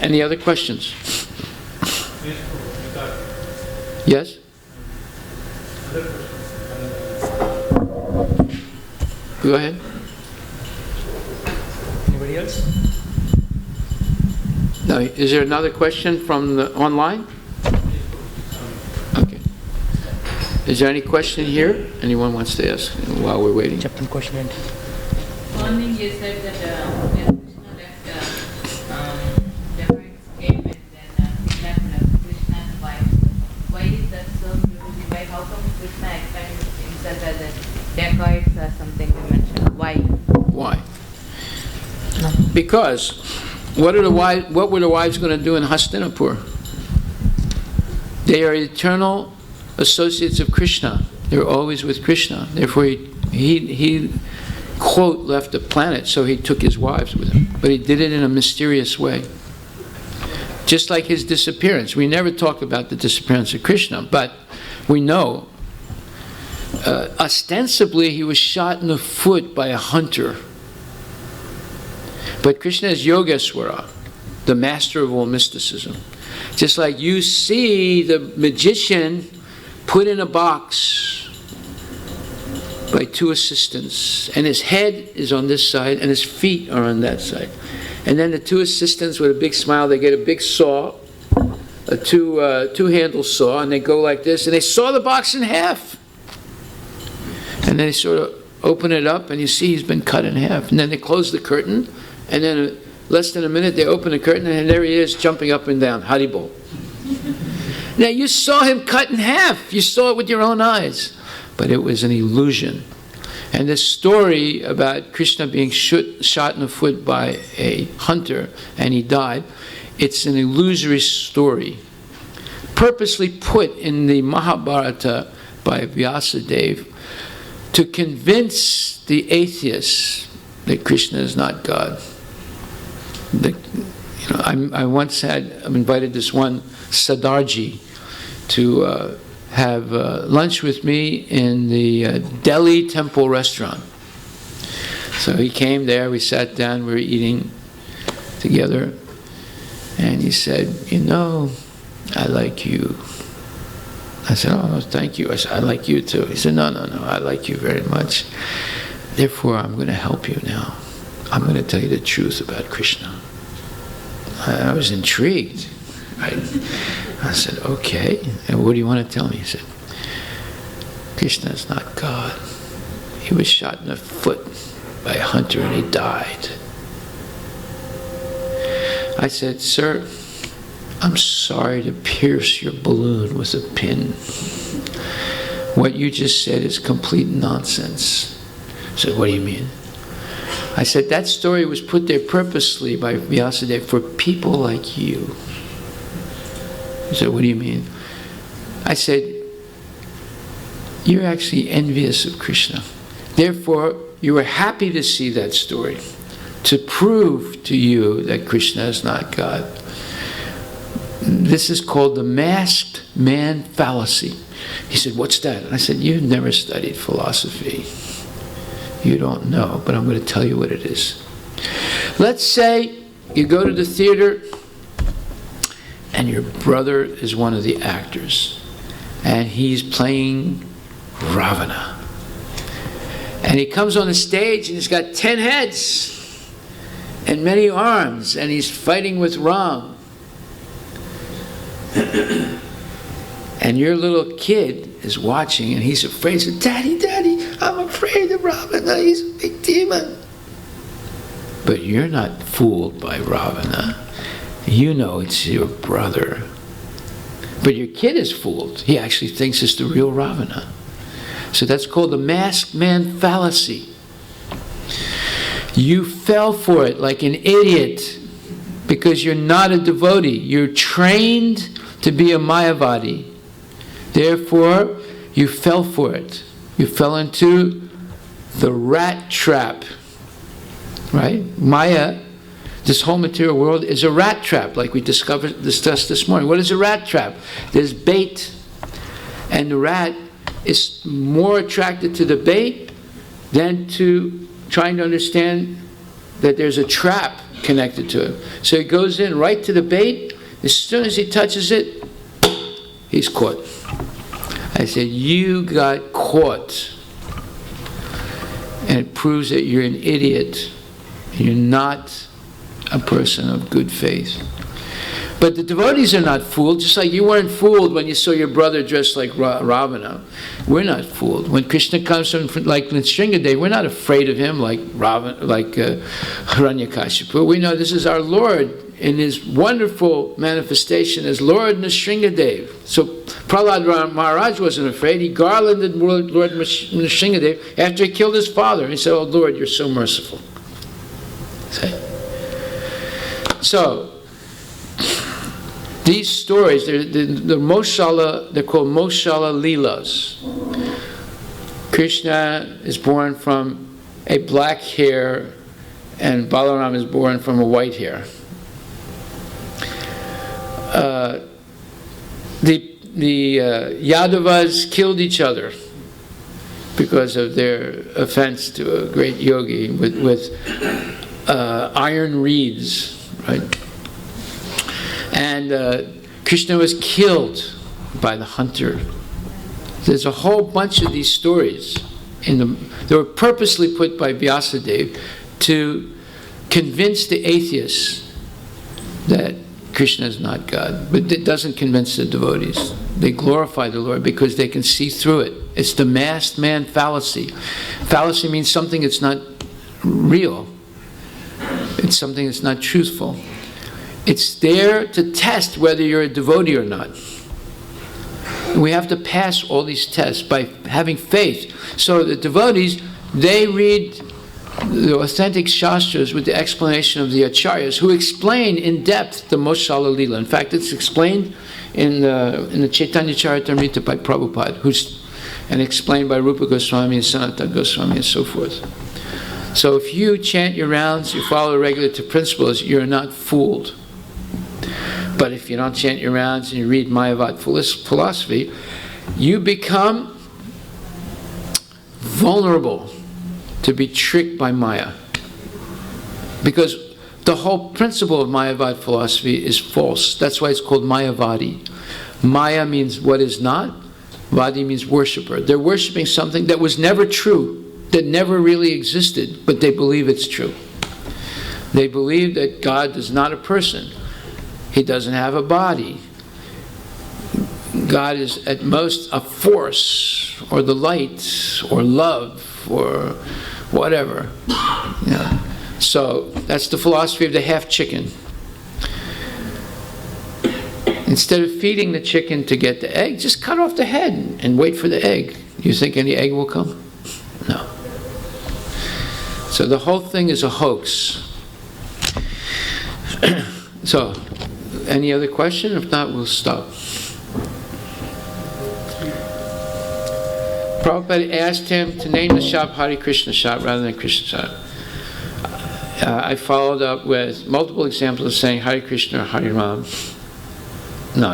Any other questions? Yes? Go ahead. Anybody else? Now, is there another question from the online? Okay. Is there any question here? Anyone wants to ask while we're waiting? Chapter question. Morning you said that when Krishna left, Devotees came and then kidnapped Krishna's wife. Why is that so beautifully? Why? How come Krishna explained himself as a dacoit or something you mentioned? Why? Why? Because what were the wives going to do in Hastinapur? They are eternal associates of Krishna. They're always with Krishna. Therefore, he quote, left the planet, so he took his wives with him. But he did it in a mysterious way. Just like his disappearance. We never talk about the disappearance of Krishna, but we know ostensibly he was shot in the foot by a hunter. But Krishna is Yogeswara, the master of all mysticism. Just like you see the magician put in a box by two assistants, and his head is on this side and his feet are on that side. And then the two assistants, with a big smile, they get a big saw, a two-handle saw, and they go like this, and they saw the box in half. And then they sort of open it up, and you see he's been cut in half. And then they close the curtain, and then less than a minute, they open the curtain, and there he is, jumping up and down, Haribol. Now, you saw him cut in half. You saw it with your own eyes. But it was an illusion. And this story about Krishna being shot in the foot by a hunter, and he died, it's an illusory story, purposely put in the Mahabharata by Vyasadeva to convince the atheists that Krishna is not God. I once had invited this one Sadarji to have lunch with me in the Delhi Temple restaurant. So he came there, we sat down, we were eating together, and he said, I like you. I said, oh, thank you. I said, I like you too. He said, no, I like you very much. Therefore, I'm going to help you now. I'm going to tell you the truth about Krishna. I was intrigued. Right? I said, okay. And what do you want to tell me? He said, Krishna is not God. He was shot in the foot by a hunter and he died. I said, sir, I'm sorry to pierce your balloon with a pin. What you just said is complete nonsense. I said, what do you mean? I said, that story was put there purposely by Vyasadeva for people like you. He said, what do you mean? I said, you're actually envious of Krishna. Therefore, you were happy to see that story, to prove to you that Krishna is not God. This is called the masked man fallacy. He said, what's that? I said, you've never studied philosophy. You don't know, but I'm going to tell you what it is. Let's say you go to the theater and your brother is one of the actors and he's playing Ravana. And he comes on the stage and he's got 10 heads and many arms and he's fighting with Ram. And your little kid is watching and he's afraid. He says, Daddy, I'm afraid of Ravana. He's a big demon. But you're not fooled by Ravana. You know it's your brother. But your kid is fooled. He actually thinks it's the real Ravana. So that's called the masked man fallacy. You fell for it like an idiot because you're not a devotee. You're trained to be a Mayavadi. Therefore, you fell for it. You fell into the rat trap. Right? Maya, this whole material world, is a rat trap, like we discussed this morning. What is a rat trap? There's bait, and the rat is more attracted to the bait than to trying to understand that there's a trap connected to it. So he goes in right to the bait. As soon as he touches it, he's caught. I said, you got caught. And it proves that you're an idiot. You're not a person of good faith. But the devotees are not fooled, just like you weren't fooled when you saw your brother dressed like Ravana. We're not fooled. When Krishna comes from, like Nrsingadev, we're not afraid of him like Hiranyakashipu. We know this is our Lord in his wonderful manifestation as Lord Nrsingadev. So Prahlad Maharaj wasn't afraid. He garlanded Lord Nrsingadev after he killed his father. He said, oh Lord, you're so merciful. See? So, these stories, they're called Moshala Leelas. Krishna is born from a black hair, and Balaram is born from a white hair. The Yadavas killed each other because of their offense to a great yogi with iron reeds, right? And Krishna was killed by the hunter. There's a whole bunch of these stories they were purposely put by Vyasadeva to convince the atheists that Krishna is not God, but it doesn't convince the devotees. They glorify the Lord because they can see through it. It's the masked man fallacy. Fallacy means something that's not real. It's something that's not truthful. It's there to test whether you're a devotee or not. We have to pass all these tests by having faith. So the devotees, they read the authentic shastras with the explanation of the acharyas, who explain in depth the Moshala Leela. In fact, it's explained in the Chaitanya Charitamrita by Prabhupada, and explained by Rupa Goswami and Sanatana Goswami and so forth. So if you chant your rounds, you follow the regulative principles, you're not fooled. But if you don't chant your rounds and you read Mayavad philosophy, you become vulnerable to be tricked by Maya. Because the whole principle of Mayavad philosophy is false. That's why it's called Mayavadi. Maya means what is not. Vadi means worshipper. They're worshiping something that was never true, that never really existed, but they believe it's true. They believe that God is not a person. He doesn't have a body. God is at most a force, or the light, or love, or whatever. So that's the philosophy of the half chicken. Instead of feeding the chicken to get the egg, just cut off the head and wait for the egg. You think any egg will come? No. So the whole thing is a hoax. So, any other question? If not, we'll stop. Prabhupada asked him to name the shop Hare Krishna shop rather than Krishna shop. I followed up with multiple examples of saying Hare Krishna or Hare Ram. No,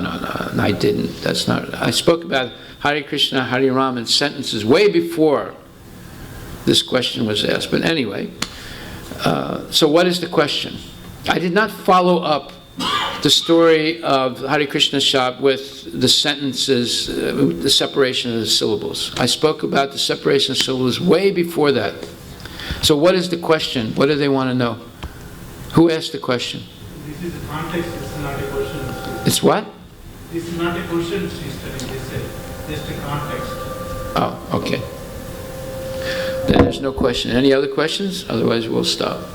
I didn't. That's not. I spoke about Hare Krishna, Hare Ram in sentences way before this question was asked. But anyway, so what is the question? I did not follow up the story of Hare Krishna shop with the sentences, the separation of the syllables. I spoke about the separation of syllables way before that. So what is the question? What do they want to know? Who asked the question? This is a context, this is not a question. It's what? This is not a question she's studying, this is just a context. Oh, okay. Then there's no question. Any other questions? Otherwise we'll stop.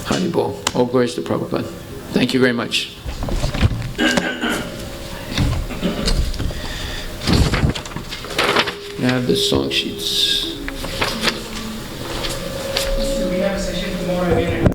Hari Bol. All glories to Prabhupada. Thank you very much. I have the song sheets. We have a session tomorrow again at